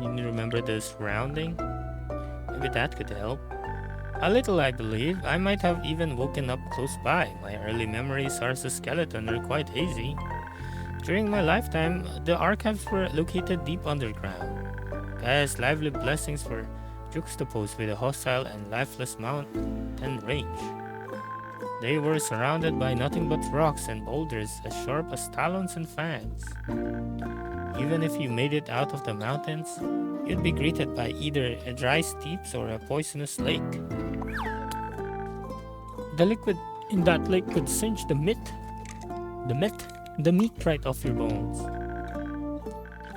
[SPEAKER 1] You remember the surrounding? Maybe that could help. A little, I believe. I might have even woken up close by. My early memories are a skeleton are quite hazy. During my lifetime, the archives were located deep underground. Gaia's lively blessings were juxtaposed with a hostile and lifeless mountain range. They were surrounded by nothing but rocks and boulders as sharp as talons and fangs. Even if you made it out of the mountains, you'd be greeted by either a dry steeps or a poisonous lake. The liquid in that lake could singe the meat right off your bones.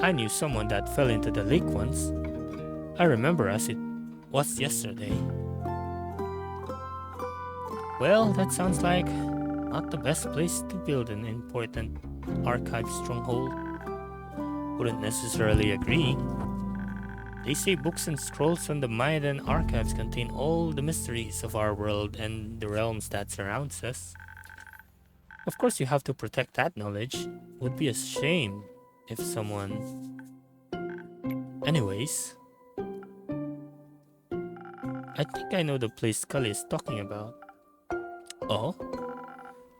[SPEAKER 1] I knew someone that fell into the lake once. I remember as it was yesterday. Well, that sounds like not the best place to build an important archive stronghold. Wouldn't necessarily agree. They say books and scrolls from the Mayan archives contain all the mysteries of our world and the realms that surrounds us. Of course, you have to protect that knowledge. Would be a shame if someone... Anyways, I think I know the place Scully is talking about. Oh?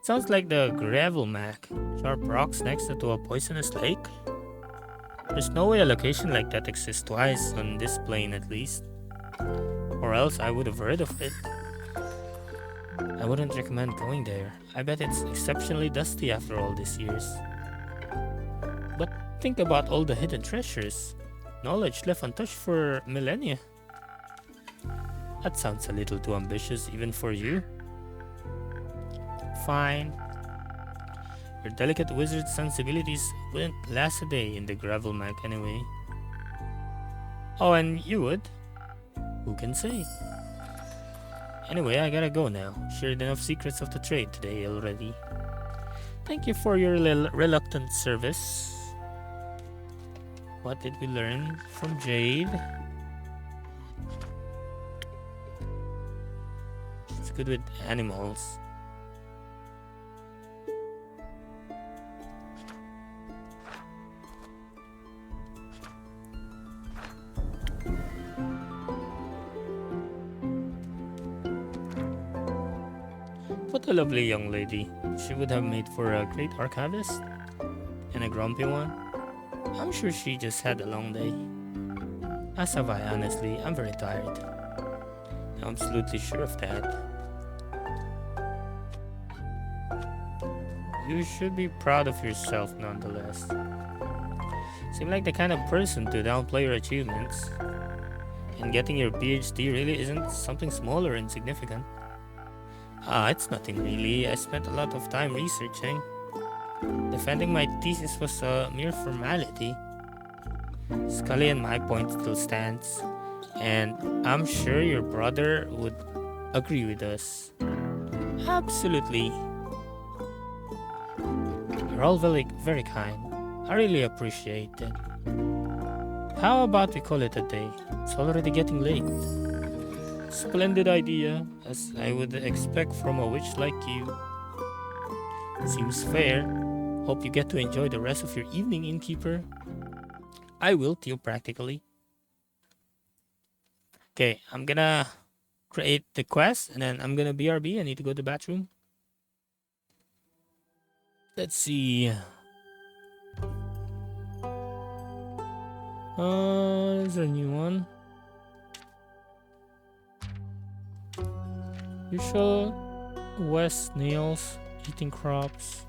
[SPEAKER 1] Sounds like the gravel mac. Sharp rocks next to a poisonous lake? There's no way a location like that exists twice on this plane at least. Or else I would have heard of it. I wouldn't recommend going there. I bet it's exceptionally dusty after all these years. But think about all the hidden treasures. Knowledge left untouched for millennia. That sounds a little too ambitious even for you. Fine. Your delicate wizard sensibilities wouldn't last a day in the gravel mac anyway. Oh, and you would? Who can say? Anyway, I gotta go now. Shared enough secrets of the trade today already. Thank you for your reluctant service. What did we learn from Jade? She's good with animals. What a lovely young lady. She would have made for a great archivist. And a grumpy one. I'm sure she just had a long day. As have I, honestly. I'm very tired. I'm absolutely sure of that. You should be proud of yourself nonetheless. Seem like the kind of person to downplay your achievements. And getting your PhD really isn't something small or insignificant. It's nothing really. I spent a lot of time researching. Defending my thesis was a mere formality. Scully and my point still stands. And I'm sure your brother would agree with us. Absolutely. You're all very, very kind. I really appreciate it. How about we call it a day? It's already getting late. Splendid idea, as I would expect from a witch like you. Seems fair. Hope you get to enjoy the rest of your evening, innkeeper. I will too, practically. Okay, I'm gonna create the quest, and then I'm gonna BRB. I need to go to the bathroom. Let's see. There's a new one. Usual West snails eating crops.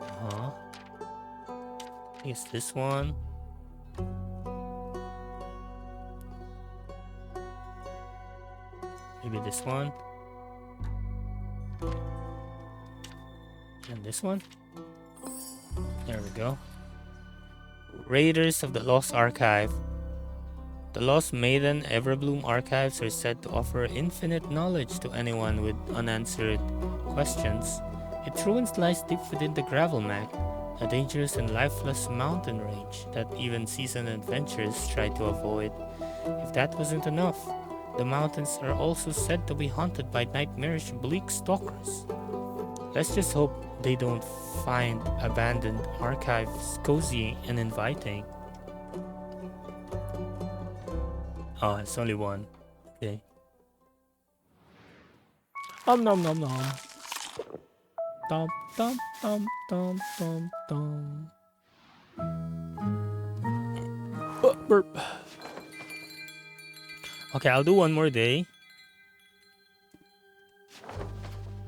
[SPEAKER 1] Uh-huh. I guess this one. Maybe this one. And this one. There we go. Raiders of the Lost Archive. The Lost Maiden Everbloom archives are said to offer infinite knowledge to anyone with unanswered questions. Its ruins lies deep within the Gravelmac, a dangerous and lifeless mountain range that even seasoned adventurers try to avoid. If that wasn't enough, the mountains are also said to be haunted by nightmarish bleak stalkers. Let's just hope they don't find abandoned archives cozy and inviting. Oh, it's only one. Okay. Nom nom nom nom. Dum dum dum dum dum dum. Oh, burp. Okay, I'll do one more day.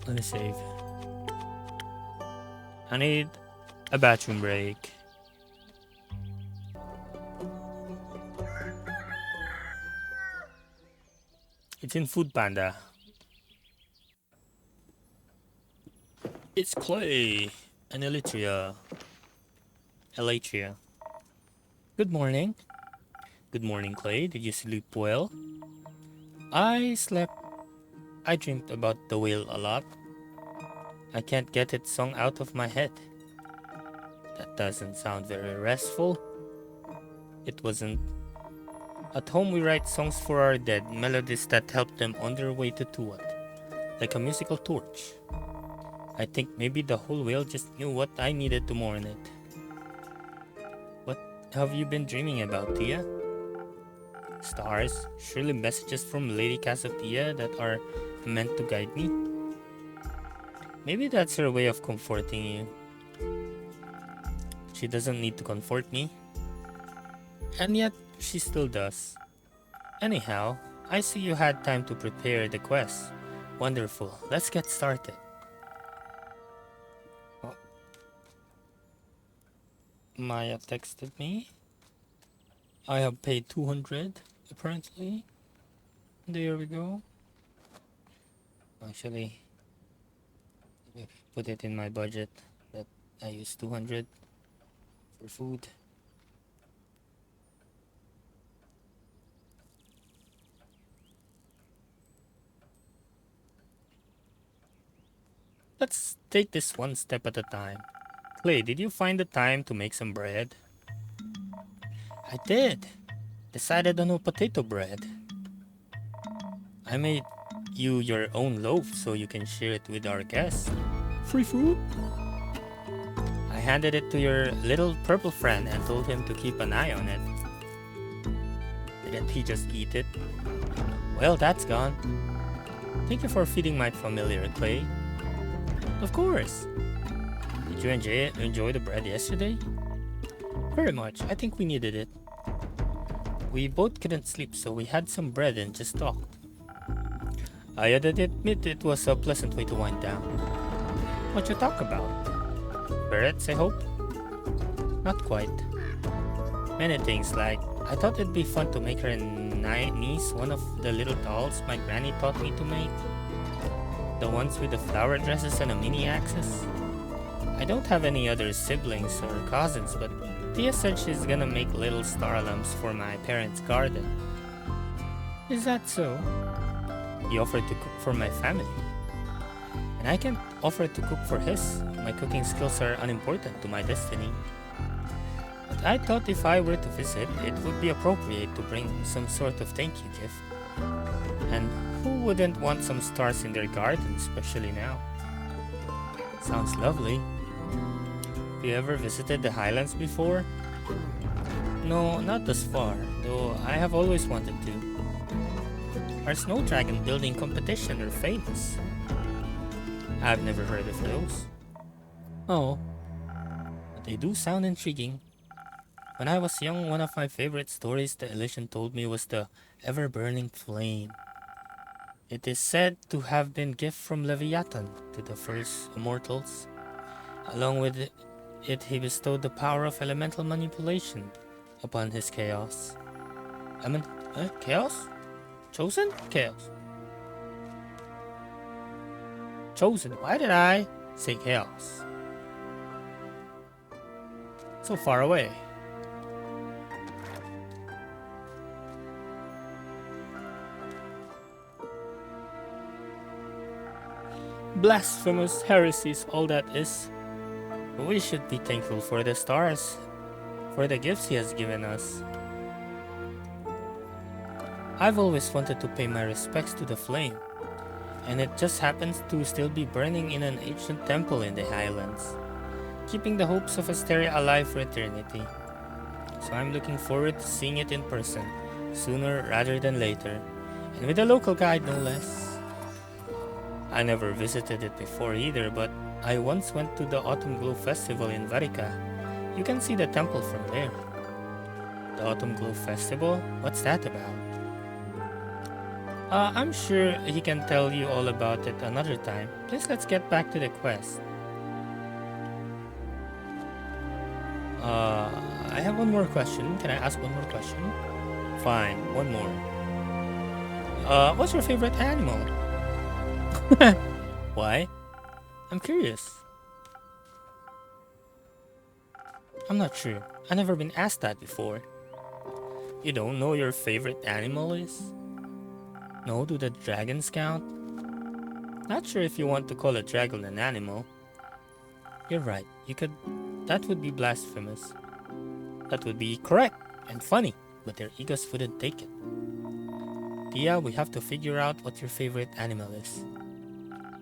[SPEAKER 1] Let me save. I need a bathroom break. It's in Food Panda. It's Clay and Elytria. Good morning. Good morning, Clay. Did you sleep well? I dreamed about the whale a lot. I can't get its song out of my head. That doesn't sound very restful. It wasn't. At home we write songs for our dead, melodies that help them on their way to Tuat, like a musical torch. I think maybe the whole whale just knew what I needed to mourn it. What have you been dreaming about, Tia? Stars? Surely messages from Lady Cassiopeia that are meant to guide me? Maybe that's her way of comforting you. She doesn't need to comfort me. And yet, she still does. Anyhow, I see you had time to prepare the quest. Wonderful. Let's get started. Oh. Maya texted me. I have paid 200, apparently. There we go. Actually, put it in my budget that I use 200 for food. Let's take this one step at a time. Clay, did you find the time to make some bread? I did. Decided on a potato bread. I made you your own loaf so you can share it with our guests. Free food? I handed it to your little purple friend and told him to keep an eye on it. Didn't he just eat it? Well, that's gone. Thank you for feeding my familiar, Clay. Of course. Did you enjoy the bread yesterday? Very much. I think we needed it. We both couldn't sleep, so we had some bread and just talked. I admit it was a pleasant way to wind down. What you talk about? Ferrets, I hope? Not quite. Many things, like I thought it'd be fun to make her niece one of the little dolls my granny taught me to make. The ones with the flower dresses and a mini axis. I don't have any other siblings or cousins, but Tia said she's gonna make little star lamps for my parents' garden. Is that so? He offered to cook for my family. And I can't offer to cook for his. My cooking skills are unimportant to my destiny. But I thought if I were to visit, it would be appropriate to bring some sort of thank you gift. And who wouldn't want some stars in their garden, especially now? Sounds lovely. Have you ever visited the highlands before? No, not thus far, though I have always wanted to. Our snow dragon building competition are famous. I've never heard of those. Oh, but they do sound intriguing. When I was young, one of my favorite stories the Elysian told me was the ever-burning flame. It is said to have been gift from Leviathan to the first immortals. Along with it, he bestowed the power of elemental manipulation upon his chaos. Chaos? Chosen? Chaos. Chosen. Why did I say chaos? So far away. Blasphemous heresies, all that is. But we should be thankful for the stars, for the gifts he has given us. I've always wanted to pay my respects to the flame, and it just happens to still be burning in an ancient temple in the highlands, keeping the hopes of Asteria alive for eternity. So I'm looking forward to seeing it in person, sooner rather than later, and with a local guide no less. I never visited it before either, but I once went to the Autumn Glow Festival in Varica. You can see the temple from there. The Autumn Glow Festival? What's that about? I'm sure he can tell you all about it another time. Please let's get back to the quest. I have one more question. Can I ask one more question? Fine, one more. What's your favorite animal? Why? I'm curious. I'm not sure. I've never been asked that before. You don't know your favorite animal is? No, do the dragons count? Not sure if you want to call a dragon an animal. You're right. That would be blasphemous. That would be correct and funny, but their egos wouldn't take it. Tia, we have to figure out what your favorite animal is.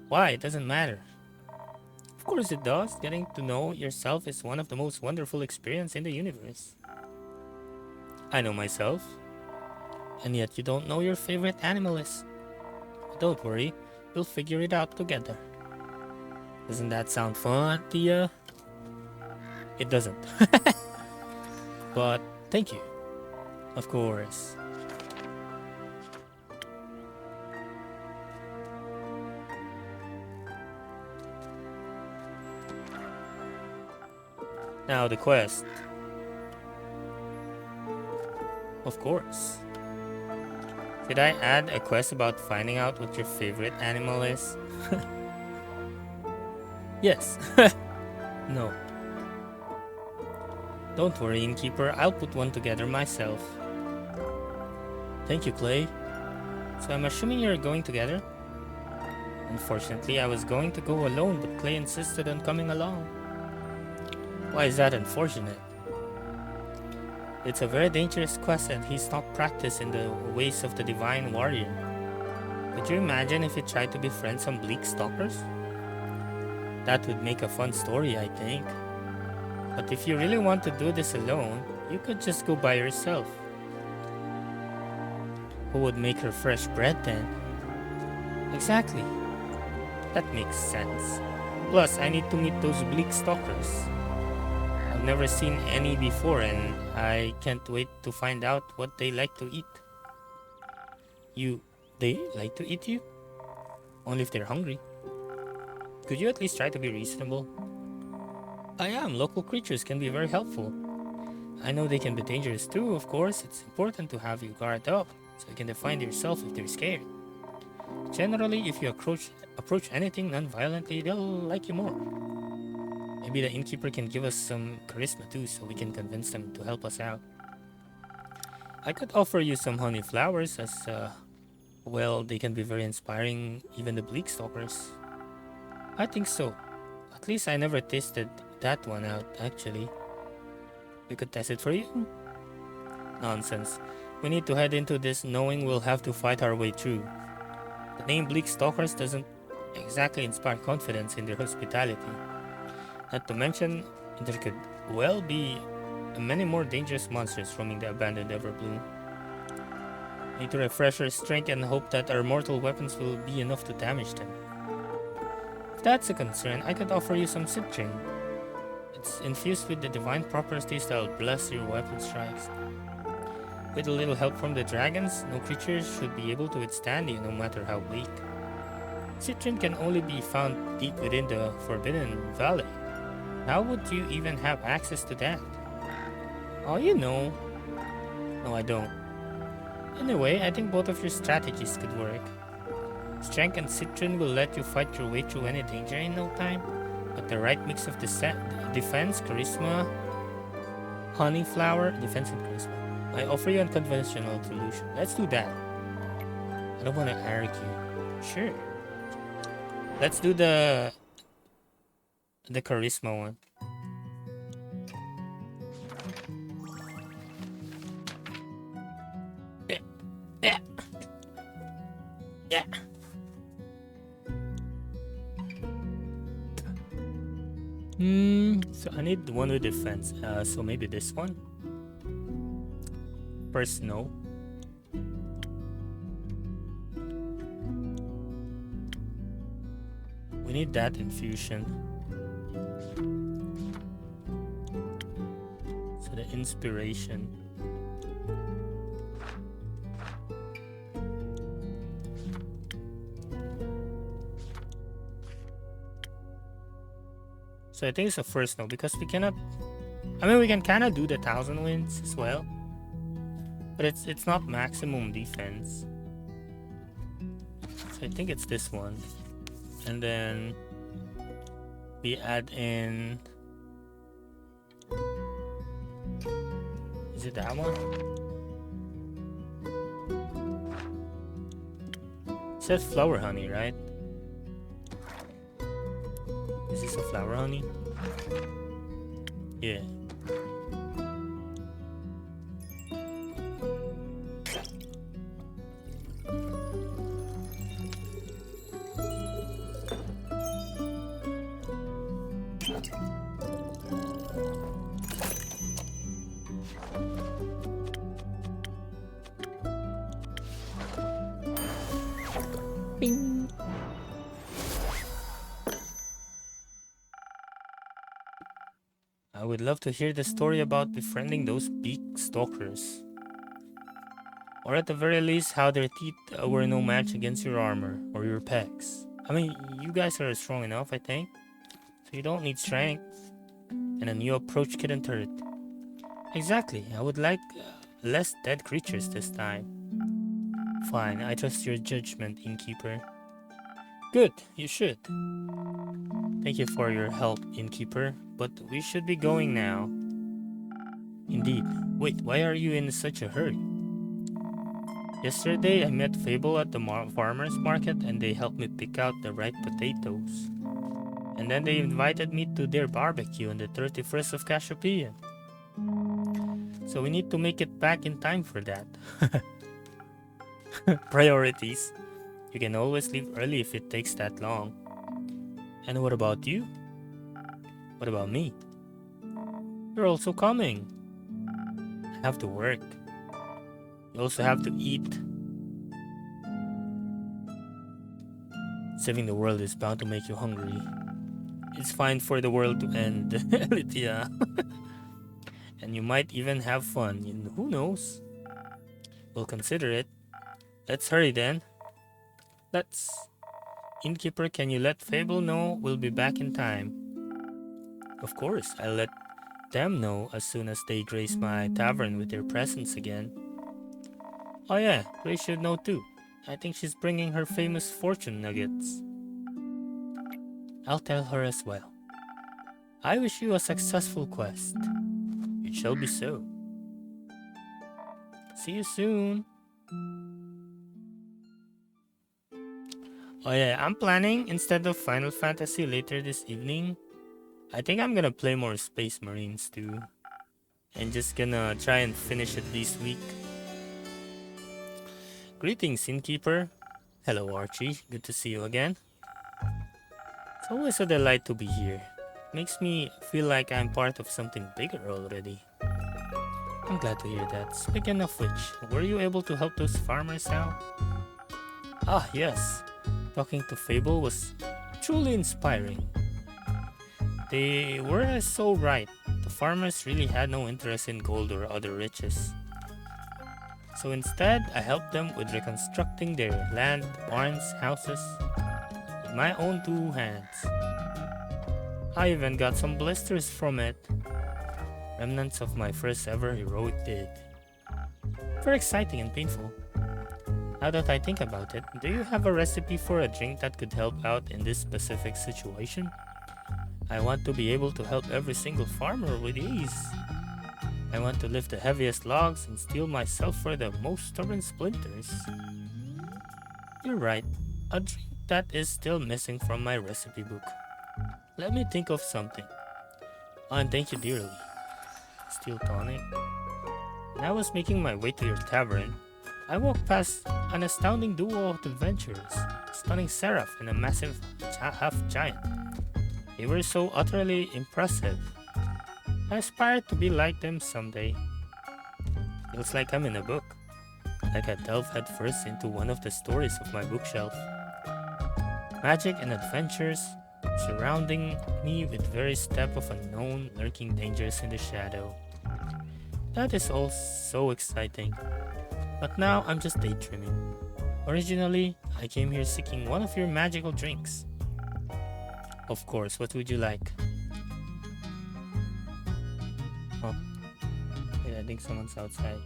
[SPEAKER 1] Why? It doesn't matter. Of course it does. Getting to know yourself is one of the most wonderful experiences in the universe. I know myself. And yet you don't know your favorite animal is. But don't worry, we'll figure it out together. Doesn't that sound fun, Tia? It doesn't. But thank you. Of course. Now the quest. Of course. Did I add a quest about finding out what your favorite animal is? Yes. No. Don't worry, innkeeper. I'll put one together myself. Thank you, Clay. So I'm assuming you're going together? Unfortunately, I was going to go alone, but Clay insisted on coming along. Why is that unfortunate? It's a very dangerous quest and he's not practiced in the ways of the divine warrior. Could you imagine if he tried to befriend some bleak stalkers? That would make a fun story, I think. But if you really want to do this alone, you could just go by yourself. Who would make her fresh bread then? Exactly. That makes sense. Plus, I need to meet those bleak stalkers. I've never seen any before and I can't wait to find out what they like to eat. They like to eat you? Only if they're hungry. Could you at least try to be reasonable? I am. Local creatures can be very helpful. I know they can be dangerous too, of course. It's important to have you guard up so you can defend yourself if they're scared. Generally, if you approach anything non-violently, they'll like you more. Maybe the innkeeper can give us some charisma too so we can convince them to help us out. I could offer you some honey flowers as, well, they can be very inspiring, even the bleak stalkers. I think so. At least I never tasted that one out, actually. We could test it for you? Nonsense. We need to head into this knowing we'll have to fight our way through. The name Bleak Stalkers doesn't exactly inspire confidence in their hospitality. Not to mention, there could well be many more dangerous monsters roaming the abandoned Everbloom. Need to refresh our strength and hope that our mortal weapons will be enough to damage them. If that's a concern, I could offer you some citrin. It's infused with the divine properties that will bless your weapon strikes. With a little help from the dragons, no creature should be able to withstand you no matter how weak. Citron can only be found deep within the Forbidden Valley. How would you even have access to that? Oh, you know. No, I don't. Anyway, I think both of your strategies could work. Strength and Citron will let you fight your way through any danger in no time, but the right mix of defense, charisma, honey flower, defense and charisma. I offer you unconventional solution. Let's do that. I don't want to argue. Sure. Let's do the charisma one. Yeah. Yeah. Yeah. So I need one with defense. So maybe this one. First, no. We need that infusion. So the inspiration. So I think it's a first no because we cannot. I mean, we can kind of do the 1,000 wins as well, but it's not maximum defense. So I think it's this one. And then we add in. Is it that one? It says flower honey, right? Is this a flower honey? Yeah. Bing. I would love to hear the story about befriending those beak stalkers. Or at the very least, how their teeth were no match against your armor or your pecs. I mean, you guys are strong enough, I think. So you don't need strength. And a new approach couldn't hurt. Exactly, I would like less dead creatures this time. Fine, I trust your judgment, Innkeeper. Good, you should. Thank you for your help, Innkeeper, but we should be going now. Indeed. Wait, why are you in such a hurry? Yesterday, I met Fable at the farmer's market and they helped me pick out the right potatoes. And then they invited me to their barbecue on the 31st of Cassiopeia. So we need to make it back in time for that. Priorities. You can always leave early if it takes that long. And what about you? What about me? You're also coming. I have to work. You also have to eat. Saving the world is bound to make you hungry. It's fine for the world to end, Lydia. And you might even have fun. Who knows? We'll consider it. Let's hurry then. Let's. Innkeeper, can you let Fable know we'll be back in time? Of course, I'll let them know as soon as they grace my tavern with their presence again. Oh yeah, Grace should know too. I think she's bringing her famous fortune nuggets. I'll tell her as well. I wish you a successful quest. It shall be so. See you soon. Oh yeah, I'm planning, instead of Final Fantasy later this evening, I think I'm gonna play more Space Marines too. And just gonna try and finish it this week. Greetings, Innkeeper. Hello, Archie. Good to see you again. It's always a delight to be here. Makes me feel like I'm part of something bigger already. I'm glad to hear that. Speaking of which, were you able to help those farmers out? Ah, yes. Talking to Fable was truly inspiring. They were so right. The farmers really had no interest in gold or other riches. So instead, I helped them with reconstructing their land, barns, houses, with my own two hands. I even got some blisters from it, remnants of my first ever heroic deed. Very exciting and painful. Now that I think about it, do you have a recipe for a drink that could help out in this specific situation? I want to be able to help every single farmer with ease. I want to lift the heaviest logs and steel myself for the most stubborn splinters. You're right, a drink that is still missing from my recipe book. Let me think of something. Oh, and thank you dearly. Steel tonic. When I was making my way to your tavern, I walked past an astounding duo of adventurers, a stunning seraph and a massive half-giant. They were so utterly impressive. I aspire to be like them someday. Feels like I'm in a book, like I delve headfirst into one of the stories of my bookshelf. Magic and adventures surrounding me with very step of unknown lurking dangers in the shadow. That is all so exciting. But now I'm just daydreaming. Originally, I came here seeking one of your magical drinks. Of course, what would you like? Oh, wait, I think someone's outside.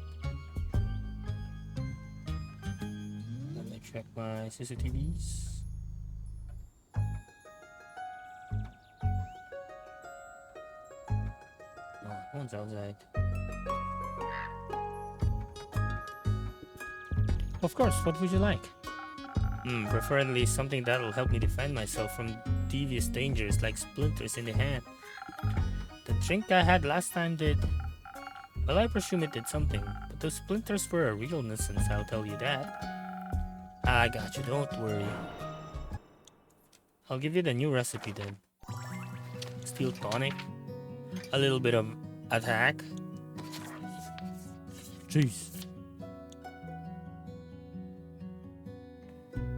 [SPEAKER 1] Let me check my CCTVs. No, no one's outside. Of course, what would you like? Preferably something that'll help me defend myself from devious dangers like splinters in the hand. The drink I had last time did. Well, I presume it did something, but those splinters were a real nuisance, I'll tell you that. I got you, don't worry. I'll give you the new recipe then. Steel tonic, a little bit of attack. Jeez.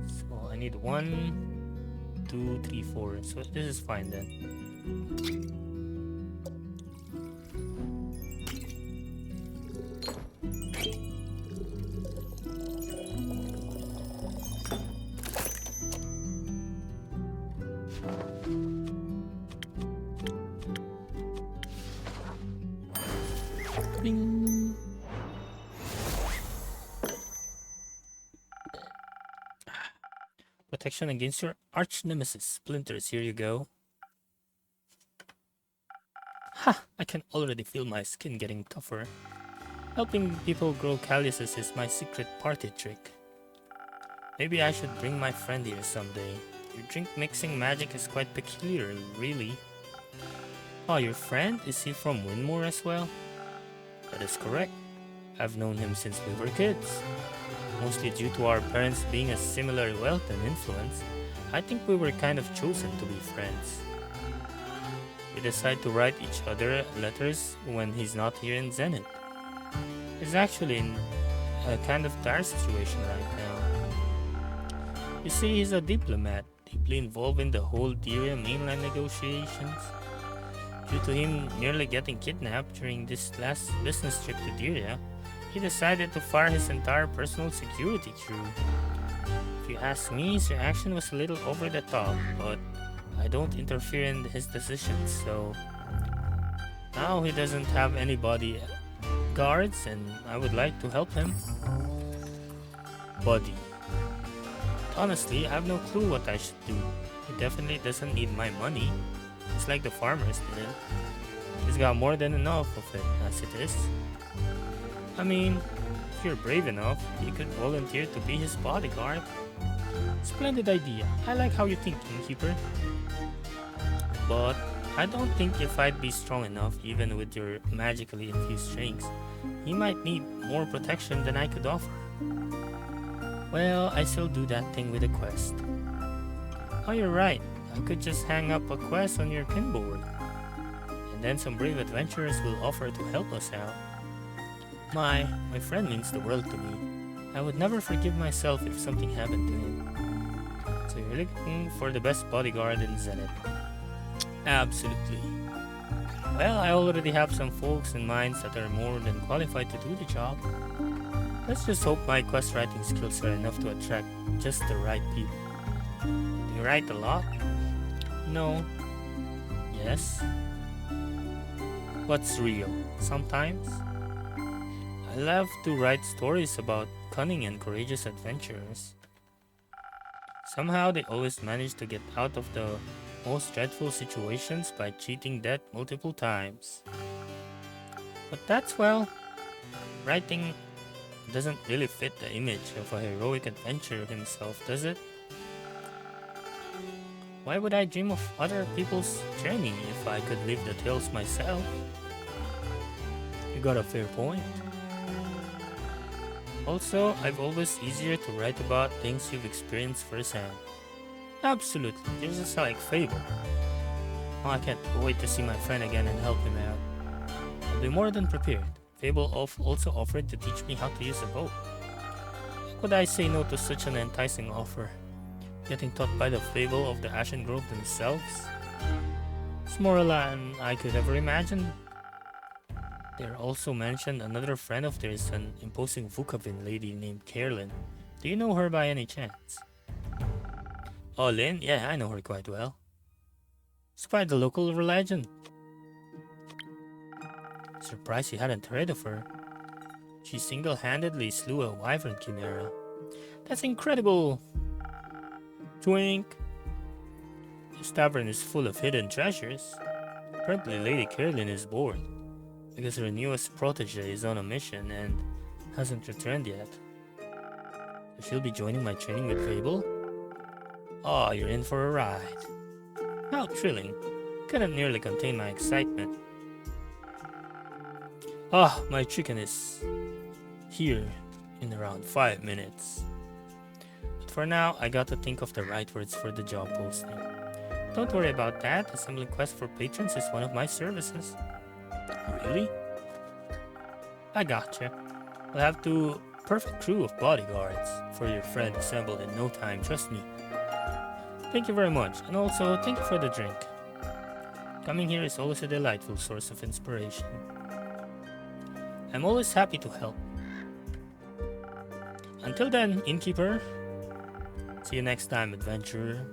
[SPEAKER 1] So I need 1, 2, 3, 4. So this is fine then. Bing. Protection against your arch nemesis splinters. Here you go. Ha! I can already feel my skin getting tougher. Helping people grow calluses is my secret party trick. Maybe I should bring my friend here someday. Your drink mixing magic is quite peculiar, really. Oh, your friend? Is he from Winmore as well? That is correct. I've known him since we were kids. Mostly due to our parents being a similar wealth and influence, I think we were kind of chosen to be friends. We decide to write each other letters when he's not here in Zenith. He's actually in a kind of dire situation right now. You see, he's a diplomat, deeply involved in the whole Diria mainland negotiations. Due to him nearly getting kidnapped during this last business trip to Diria, he decided to fire his entire personal security crew. If you ask me, his reaction was a little over the top, but I don't interfere in his decisions, so now he doesn't have any bodyguards and I would like to help him. Buddy. Honestly, I have no clue what I should do. He definitely doesn't need my money. It's like the farmers did. He's got more than enough of it as it is. I mean, if you're brave enough, you could volunteer to be his bodyguard. Splendid idea. I like how you think, Innkeeper. But I don't think if I'd be strong enough, even with your magically infused drinks, he might need more protection than I could offer. Well, I still do that thing with a quest. Oh, you're right. I could just hang up a quest on your pinboard. And then some brave adventurers will offer to help us out. My friend means the world to me. I would never forgive myself if something happened to him. So you're looking for the best bodyguard in Zenith. Absolutely. Well, I already have some folks in mind that are more than qualified to do the job. Let's just hope my quest writing skills are enough to attract just the right people. Do you write a lot? No. Yes. What's real? Sometimes. I love to write stories about cunning and courageous adventurers. Somehow they always manage to get out of the most dreadful situations by cheating death multiple times. But that's, well, writing doesn't really fit the image of a heroic adventurer himself, does it? Why would I dream of other people's journey if I could live the tales myself? You got a fair point. Also, I've always easier to write about things you've experienced firsthand. Absolutely, you're just like Fable. Oh, I can't wait to see my friend again and help him out. I'll be more than prepared. Fable also offered to teach me how to use a bow. How could I say no to such an enticing offer? Getting taught by the Fable of the Ashen Grove themselves? It's more than I could ever imagine. They also mentioned another friend of theirs, an imposing Vukavin lady named Carolyn. Do you know her by any chance? Oh, Lynn? Yeah, I know her quite well. It's quite the local legend. Surprised you hadn't heard of her. She single-handedly slew a wyvern chimera. That's incredible! Twink! This tavern is full of hidden treasures. Apparently Lady Carolyn is bored, because her newest protege is on a mission and hasn't returned yet. So she'll be joining my training with Fable? Oh, you're in for a ride. How thrilling. Couldn't nearly contain my excitement. My chicken is here in around 5 minutes. But for now, I got to think of the right words for the job posting. Don't worry about that. Assembling quests for patrons is one of my services. Really? I gotcha. I'll have to perfect crew of bodyguards for your friend assembled in no time, trust me. Thank you very much, and also thank you for the drink. Coming here is always a delightful source of inspiration. I'm always happy to help. Until then, innkeeper. See you next time, adventurer.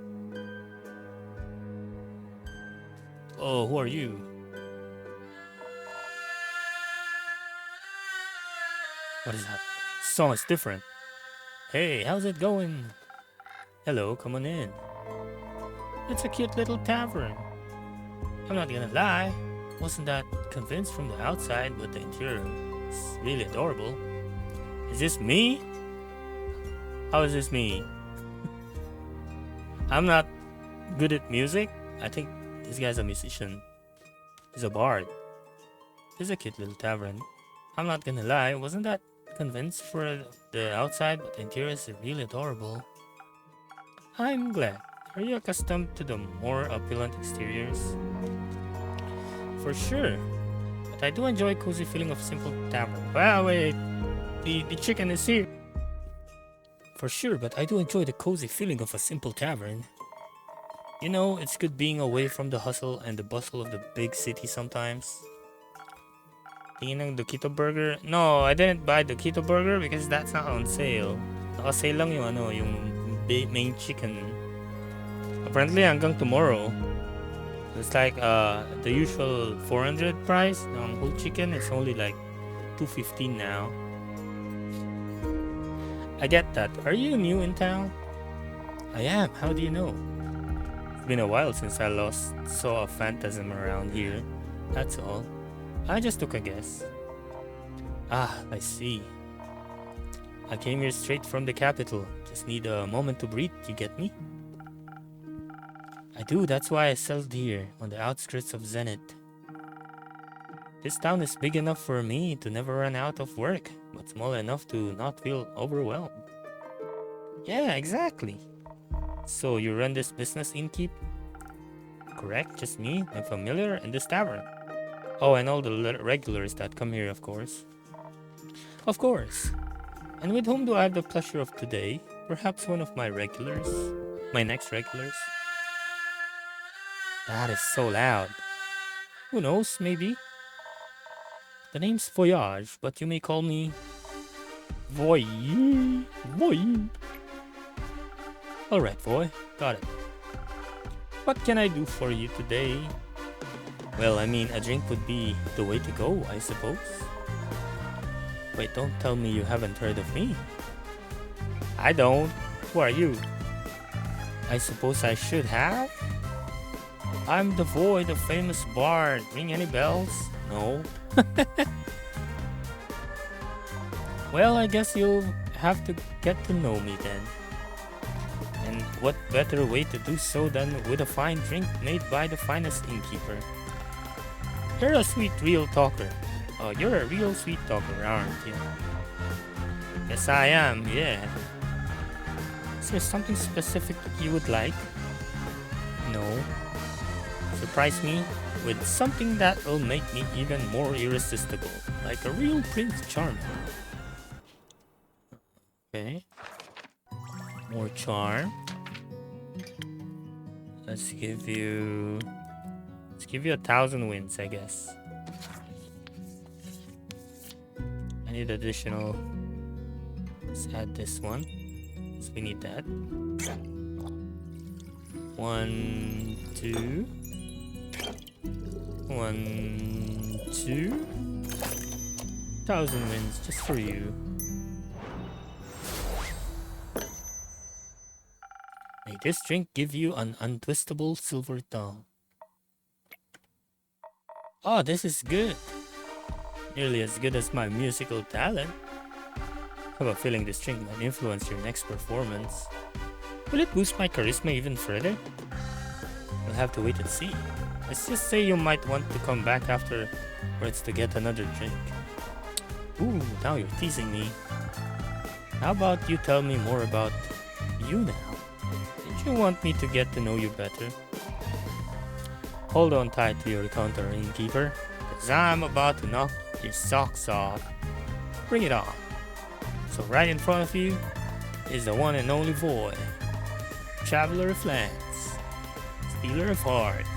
[SPEAKER 1] Oh, who are you? What is that? Song is different. Hey, how's it going? Hello, come on in. It's a cute little tavern. I'm not gonna lie, wasn't that convinced from the outside, but the interior is really adorable. Is this me? How is this me? I'm not good at music. I think this guy's a musician. He's a bard. It's a cute little tavern. I'm not gonna lie, wasn't that convinced for the outside, but the interior is really adorable. I'm glad. Are you accustomed to the more opulent exteriors? For sure. But I do enjoy cozy feeling of simple tavern. Wow, wait. The chicken is here. For sure, but I do enjoy the cozy feeling of a simple tavern. You know, it's good being away from the hustle and the bustle of the big city sometimes. Tingin ng Dokito Burger. No, I didn't buy Dokito Burger because that's not on sale. Naka-sale lang yung main chicken. Apparently hanggang tomorrow. It's like the usual 400 price ng whole chicken. It's only like 215 now. I get that. Are you new in town? I am. How do you know? It's been a while since I last saw a phantasm around here. That's all. I just took a guess. Ah, I see. I came here straight from the capital. Just need a moment to breathe, you get me? I do, that's why I settled here, on the outskirts of Zenith. This town is big enough for me to never run out of work, but small enough to not feel overwhelmed. Yeah, exactly. So you run this business, innkeep? Correct, just me, my familiar, and this tavern. Oh, and all the regulars that come here, of course. Of course. And with whom do I have the pleasure of today? Perhaps one of my regulars? My next regulars? That is so loud. Who knows, maybe? The name's Voyage, but you may call me Voy. Voy. Alright, Voy. Got it. What can I do for you today? Well, I mean, a drink would be the way to go, I suppose. Wait, don't tell me you haven't heard of me. I don't. Who are you? I suppose I should have? I'm the Void, the famous bard. Ring any bells? No. Well, I guess you'll have to get to know me then. And what better way to do so than with a fine drink made by the finest innkeeper? You're a sweet real talker. Oh, you're a real sweet talker, aren't you? Yes, I am, yeah. Is there something specific you would like? No. Surprise me with something that will make me even more irresistible, like a real Prince Charming. Okay. More charm. Let's give you 1,000 wins, I guess. I need additional. Let's add this one. So we need that. 1, 2. 1, 2. 1,000 wins just for you. May this drink give you an untwistable silver tongue. Oh, this is good. Nearly as good as my musical talent. I have a feeling this drink might influence your next performance. Will it boost my charisma even further? We'll have to wait and see. Let's just say you might want to come back afterwards to get another drink. Ooh, now you're teasing me. How about you tell me more about you now? Did you want me to get to know you better? Hold on tight to your counter, innkeeper, cause I'm about to knock your socks off. Bring it on. So right in front of you is the one and only Void, traveler of lands, stealer of hearts,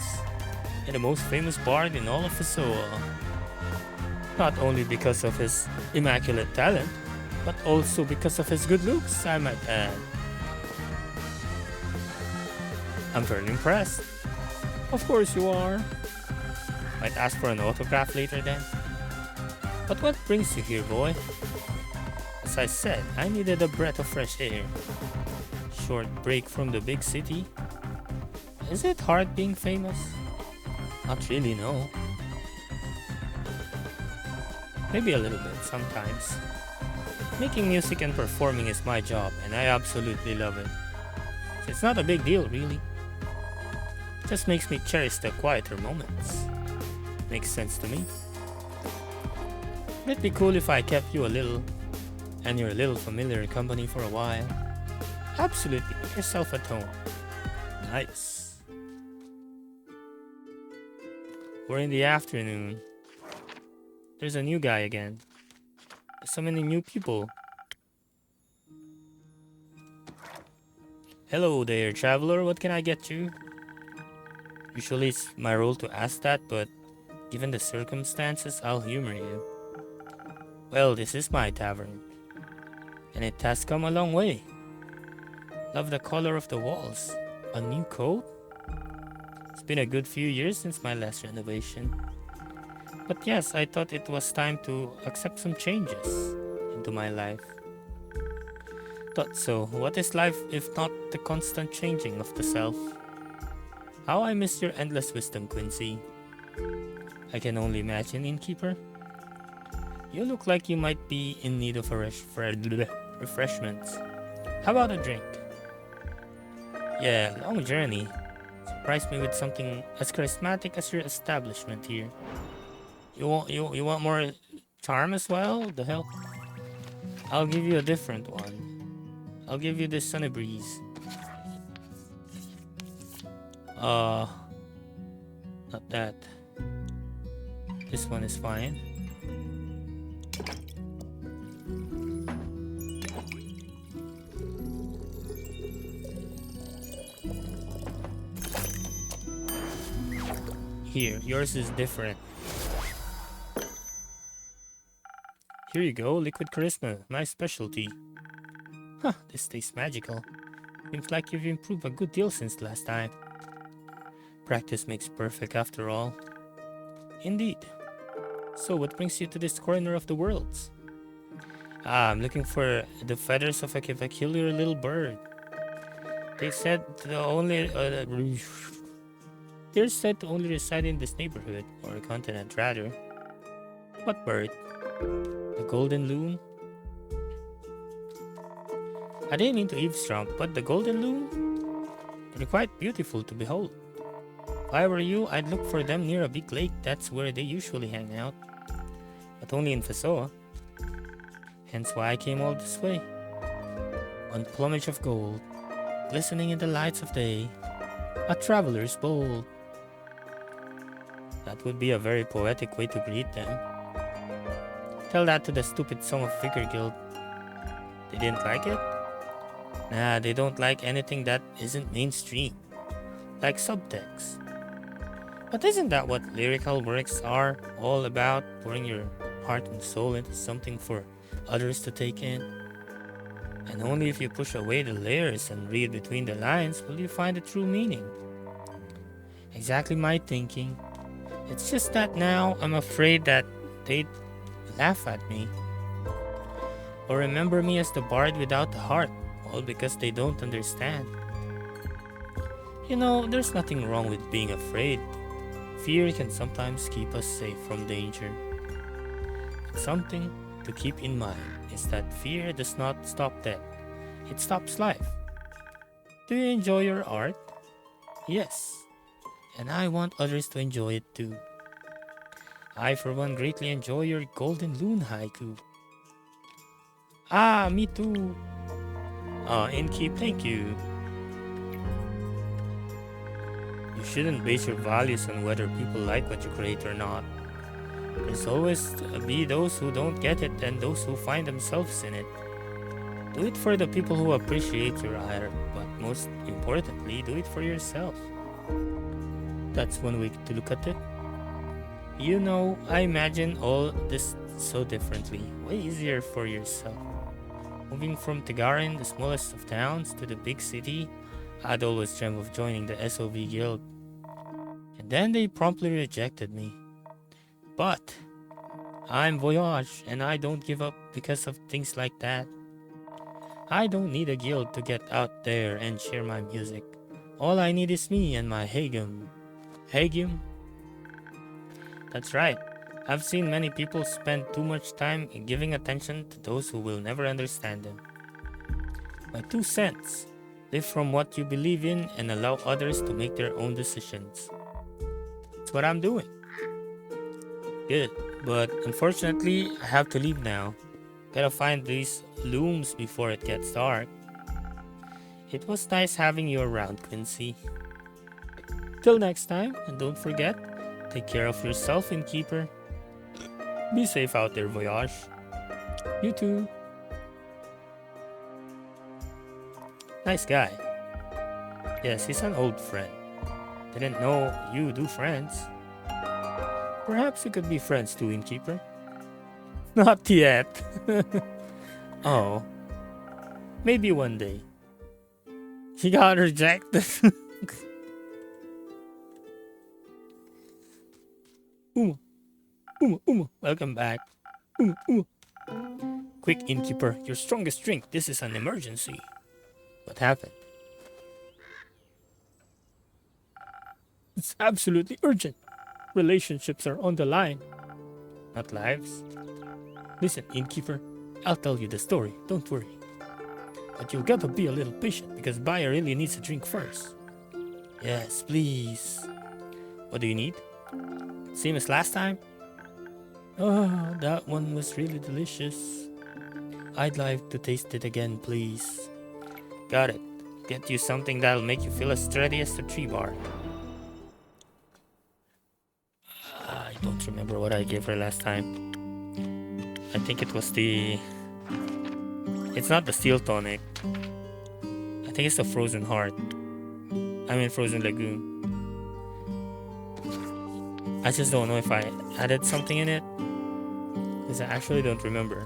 [SPEAKER 1] and the most famous bard in all of Fasoa. Not only because of his immaculate talent, but also because of his good looks, I might add. I'm very impressed. Of course you are. Might ask for an autograph later then. But what brings you here, boy? As I said, I needed a breath of fresh air. Short break from the big city. Is it hard being famous? Not really, no. Maybe a little bit, sometimes. Making music and performing is my job, and I absolutely love it. It's not a big deal, really. It just makes me cherish the quieter moments. Makes sense to me. It'd be cool if I kept you a little, and your little familiar company for a while. Absolutely, make yourself at home. Nice. We're in the afternoon. There's a new guy again. There's so many new people. Hello there, traveler. What can I get you? Usually it's my role to ask that, but given the circumstances, I'll humor you. Well, this is my tavern, and it has come a long way. Love the color of the walls. A new coat? It's been a good few years since my last renovation. But yes, I thought it was time to accept some changes into my life. Thought so. What is life if not the constant changing of the self? How I miss your endless wisdom, Quincy. I can only imagine, innkeeper. You look like you might be in need of a refreshments. How about a drink? Yeah, long journey. Surprised me with something as charismatic as your establishment here. You want more charm as well? The hell? I'll give you a different one. I'll give you this sunny breeze. Not that. This one is fine. Here, yours is different. Here you go, liquid charisma, my specialty. Huh, this tastes magical. Seems like you've improved a good deal since last time. Practice makes perfect after all. Indeed. So what brings you to this corner of the worlds? I'm looking for the feathers of a peculiar little bird. They said the only they're said to only reside in this neighborhood, or continent rather. What bird? The golden loon? I didn't mean to eavesdrop, but the golden loon? They're quite beautiful to behold. If I were you, I'd look for them near a big lake. That's where they usually hang out. But only in Fasoa. Hence why I came all this way. On plumage of gold, glistening in the lights of day, a traveler's bold. That would be a very poetic way to greet them. Tell that to the stupid Song of Vigor Guild. They didn't like it? Nah, they don't like anything that isn't mainstream. Like subtext. But isn't that what lyrical works are all about? Pouring your heart and soul into something for others to take in? And only if you push away the layers and read between the lines will you find the true meaning. Exactly my thinking. It's just that now I'm afraid that they'd laugh at me. Or remember me as the bard without the heart, all because they don't understand. You know, there's nothing wrong with being afraid. Fear can sometimes keep us safe from danger. But something to keep in mind is that fear does not stop death. It stops life. Do you enjoy your art? Yes. And I want others to enjoy it too. I for one greatly enjoy your golden loon haiku. Ah, me too. Innkeep, thank you. You shouldn't base your values on whether people like what you create or not. There's always be those who don't get it and those who find themselves in it. Do it for the people who appreciate your art, but most importantly, do it for yourself. That's one way to look at it. You know, I imagine all this so differently, way easier for yourself. Moving from Tagarin, the smallest of towns, to the big city, I'd always dreamt of joining the SOV Guild. And then they promptly rejected me. But I'm Voyage, and I don't give up because of things like that. I don't need a guild to get out there and share my music. All I need is me and my Hagum. Hagum? That's right. I've seen many people spend too much time giving attention to those who will never understand them. My 2 cents. Live from what you believe in and allow others to make their own decisions. That's what I'm doing. Good, but unfortunately, I have to leave now. Gotta find these looms before it gets dark. It was nice having you around, Quincy. Till next time, and don't forget, take care of yourself, Innkeeper. Be safe out there, Voyage. You too. Nice guy. Yes, he's an old friend. Didn't know you do friends. Perhaps we could be friends too, Innkeeper. Not yet. Oh. Maybe one day. He got rejected. Uma. Welcome back. Uma. Quick, Innkeeper. Your strongest drink. This is an emergency. What happened? It's absolutely urgent. Relationships are on the line. Not lives. Listen, Innkeeper. I'll tell you the story. Don't worry. But you've got to be a little patient because Baya really needs a drink first. Yes, please. What do you need? Same as last time? Oh, that one was really delicious. I'd like to taste it again, please. Got it. Get you something that'll make you feel as sturdy as the tree bark. I don't remember what I gave her last time. I think it was the... It's not the steel tonic. I think it's the frozen heart. I mean frozen lagoon. I just don't know if I added something in it, because I actually don't remember.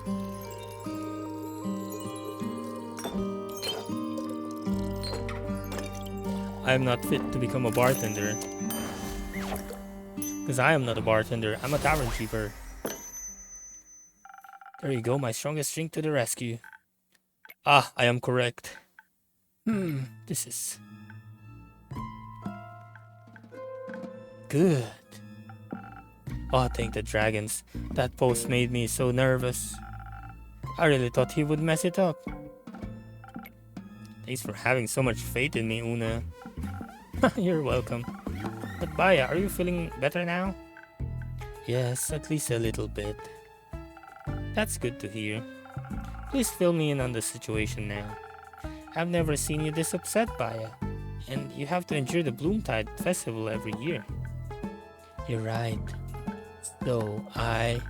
[SPEAKER 1] I am not fit to become a bartender. Because I am not a bartender, I'm a tavern keeper. There you go, my strongest drink to the rescue. Ah, I am correct. This is good. Oh, thank the dragons. That post made me so nervous. I really thought he would mess it up. Thanks for having so much faith in me, Una. You're welcome. But Baya, are you feeling better now? Yes, at least a little bit. That's good to hear. Please fill me in on the situation now. I've never seen you this upset, Baya. And you have to endure the Bloomtide festival every year. You're right. So, I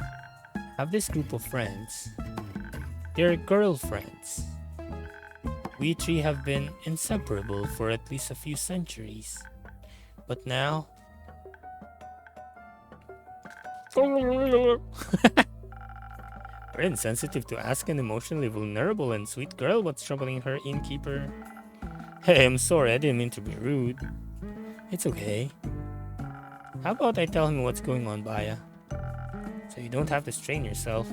[SPEAKER 1] have this group of friends. They're girlfriends. We three have been inseparable for at least a few centuries. But now... We're insensitive to ask an emotionally vulnerable and sweet girl what's troubling her, innkeeper. Hey, I'm sorry, I didn't mean to be rude. It's okay. How about I tell him what's going on, Baya? So you don't have to strain yourself.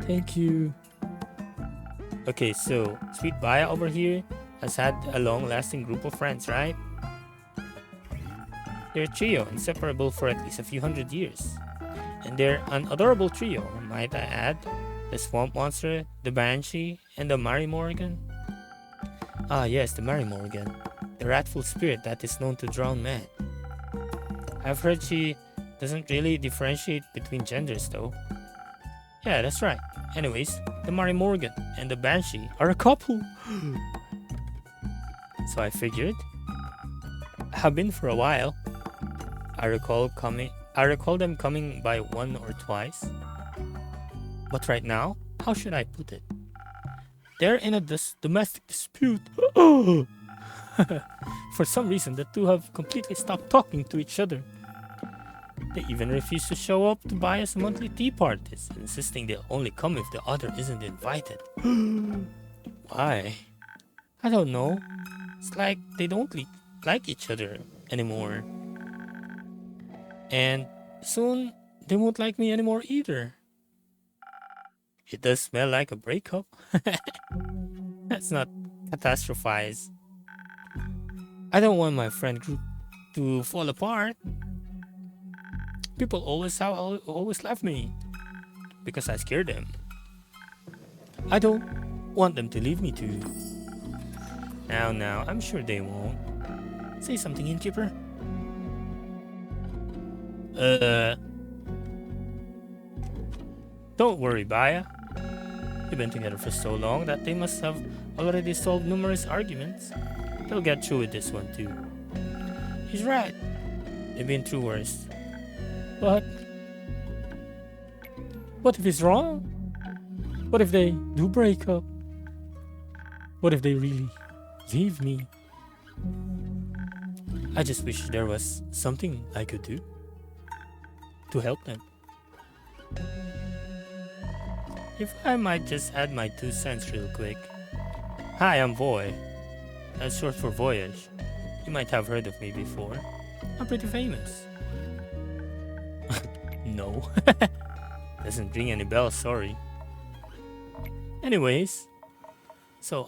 [SPEAKER 1] Thank you. Okay, so sweet Baya over here has had a long-lasting group of friends, right? They're a trio, inseparable for at least a few hundred years. And they're an adorable trio, might I add. The Swamp Monster, the Banshee, and the Mary Morgan. Ah yes, the Mary Morgan. The wrathful spirit that is known to drown men. I've heard she doesn't really differentiate between genders though. Yeah, that's right. Anyways, the Mary Morgan and the Banshee are a couple. So I figured, have been for a while. I recall them coming by one or twice. But right now, how should I put it? They're in a domestic dispute. For some reason, the two have completely stopped talking to each other. They even refuse to show up to Baya's monthly tea parties, insisting they'll only come if the other isn't invited. Why? I don't know. It's like they don't like each other anymore. And soon, they won't like me anymore either. It does smell like a breakup. Let's not catastrophize. I don't want my friend group to fall apart. People always left me because I scared them. I don't want them to leave me too. Now, I'm sure they won't. Say something, innkeeper. Don't worry, Baya. They've been together for so long that they must have already solved numerous arguments. They'll get through with this one too. He's right. They've been through worse. But what if he's wrong? What if they do break up? What if they really leave me? I just wish there was something I could do to help them. If I might just add my 2 cents real quick. Hi, I'm Voy. That's short for Voyage. You might have heard of me before. I'm pretty famous. No. Doesn't ring any bells, sorry. Anyways. So,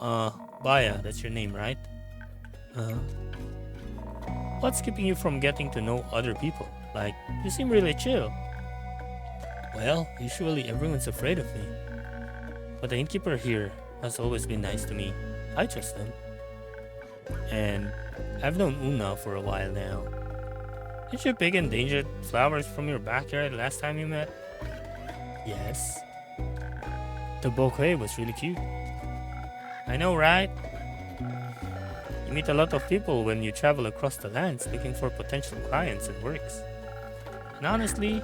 [SPEAKER 1] Baya, that's your name, right? What's keeping you from getting to know other people? Like, you seem really chill. Well, usually everyone's afraid of me. But the innkeeper here has always been nice to me. I trust them. And I've known Una for a while now. Did you pick endangered flowers from your backyard last time you met? Yes. The bouquet was really cute. I know, right? You meet a lot of people when you travel across the lands looking for potential clients and works. And honestly,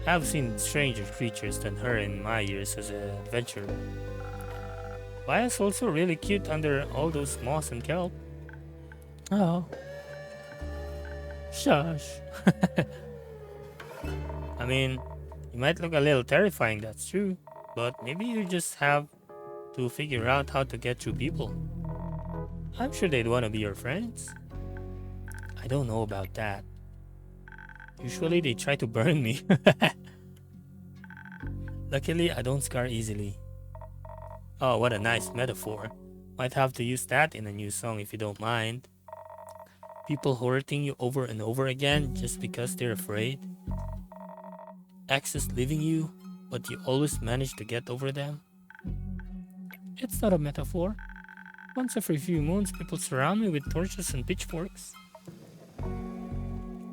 [SPEAKER 1] I've seen stranger creatures than her in my years as an adventurer. Baya's also really cute under all those moss and kelp. Oh. Shush. I mean, you might look a little terrifying, that's true, but maybe you just have to figure out how to get through people. I'm sure they'd want to be your friends. I don't know about that. Usually they try to burn me. Luckily, I don't scar easily. Oh, what a nice metaphor. Might have to use that in a new song if you don't mind. People hurting you over and over again just because they're afraid. Exes leaving you, but you always manage to get over them. It's not a metaphor. Once every few months, people surround me with torches and pitchforks.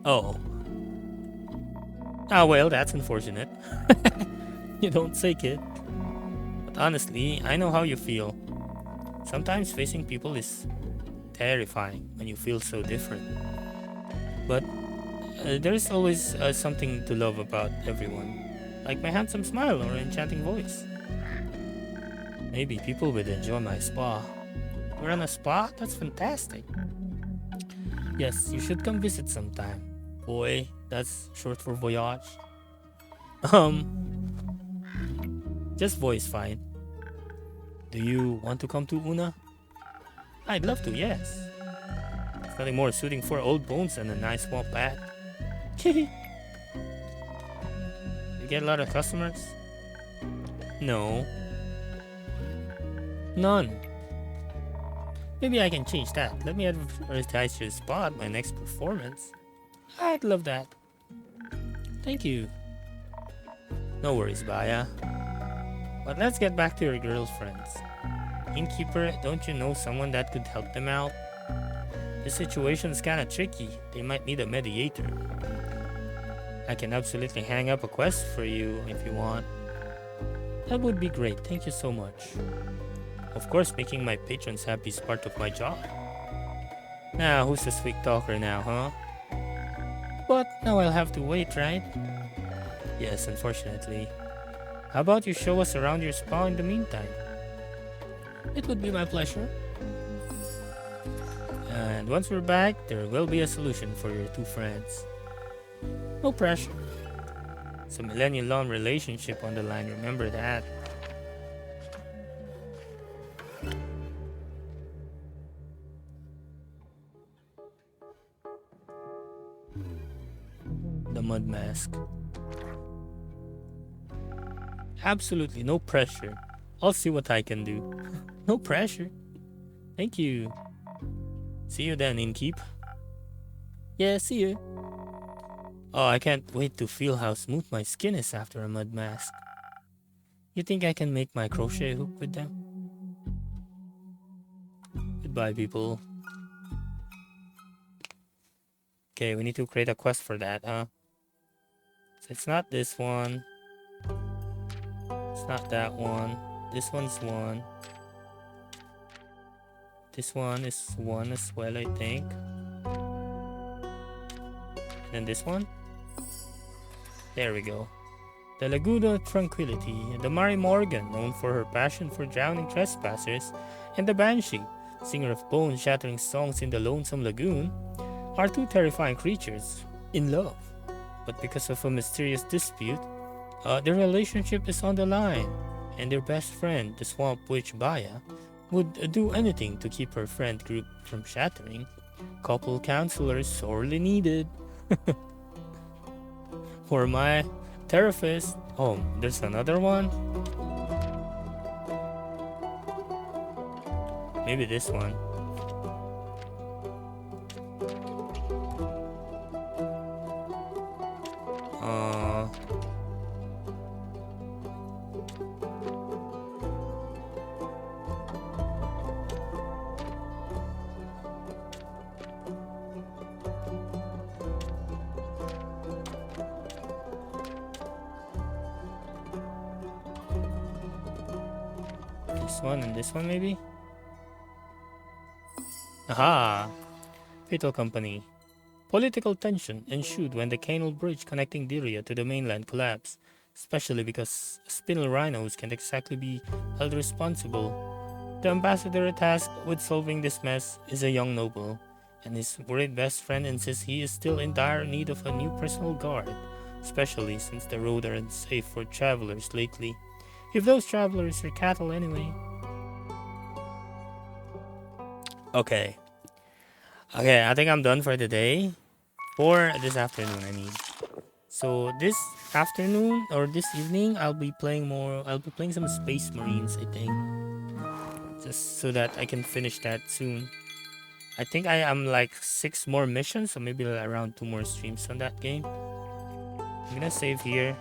[SPEAKER 1] Oh. Ah, well, that's unfortunate. You don't say, kid. But honestly, I know how you feel. Sometimes facing people is terrifying when you feel so different. But there's always something to love about everyone, like my handsome smile or enchanting voice. Maybe people would enjoy my spa. We're on a spa? That's fantastic. Yes, you should come visit sometime. Boy, that's short for voyage. Just voice fine. Do you want to come to Una? I'd love to, yes. There's nothing more suiting for old bones than a nice swamp bath. You get a lot of customers? No. None. Maybe I can change that. Let me advertise your spot at my next performance. I'd love that. Thank you. No worries, Baya. But let's get back to your girlfriends. Innkeeper, don't you know someone that could help them out? The situation's kinda tricky. They might need a mediator. I can absolutely hang up a quest for you if you want. That would be great. Thank you so much. Of course, making my patrons happy is part of my job. Now, who's the sweet talker now, huh? But now I'll have to wait, right? Yes, unfortunately. How about you show us around your spa in the meantime? It would be my pleasure. And once we're back, there will be a solution for your two friends. No pressure. It's a millennial-long relationship on the line, remember that. The mud mask. Absolutely no pressure. I'll see what I can do. No pressure. Thank you. See you then, Innkeep. Yeah, see you. Oh, I can't wait to feel how smooth my skin is after a mud mask. You think I can make my crochet hook with them? Goodbye, people. Okay, we need to create a quest for that, huh? So it's not this one. It's not that one. This one's one. This one is one as well, I think. And this one? There we go. The Laguna Tranquility, the Mary Morgan, known for her passion for drowning trespassers, and the Banshee, singer of bone-shattering songs in the lonesome lagoon, are two terrifying creatures in love. But because of a mysterious dispute, their relationship is on the line, and their best friend, the swamp witch Baya, would do anything to keep her friend group from shattering. Couple counselors sorely needed. For my therapist. Oh, there's another one? Maybe this one. This one and this one maybe? Aha! Fatal Company. Political tension ensued when the canal bridge connecting Diria to the mainland collapsed, especially because spinal rhinos can't exactly be held responsible. The ambassador tasked with solving this mess is a young noble, and his worried best friend insists he is still in dire need of a new personal guard especially since the roads are unsafe for travelers lately. If those travelers are cattle anyway. Okay. Okay, I think I'm done for the day. For this afternoon, I mean. So this afternoon or this evening, I'll be playing some Space Marines, I think. Just so that I can finish that soon. I think I am like 6 more missions, so maybe around 2 more streams on that game. I'm gonna save here.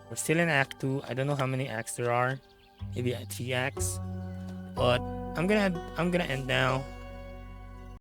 [SPEAKER 1] We're still in Act 2. I don't know how many acts there are. Maybe 3 acts. But I'm gonna end now.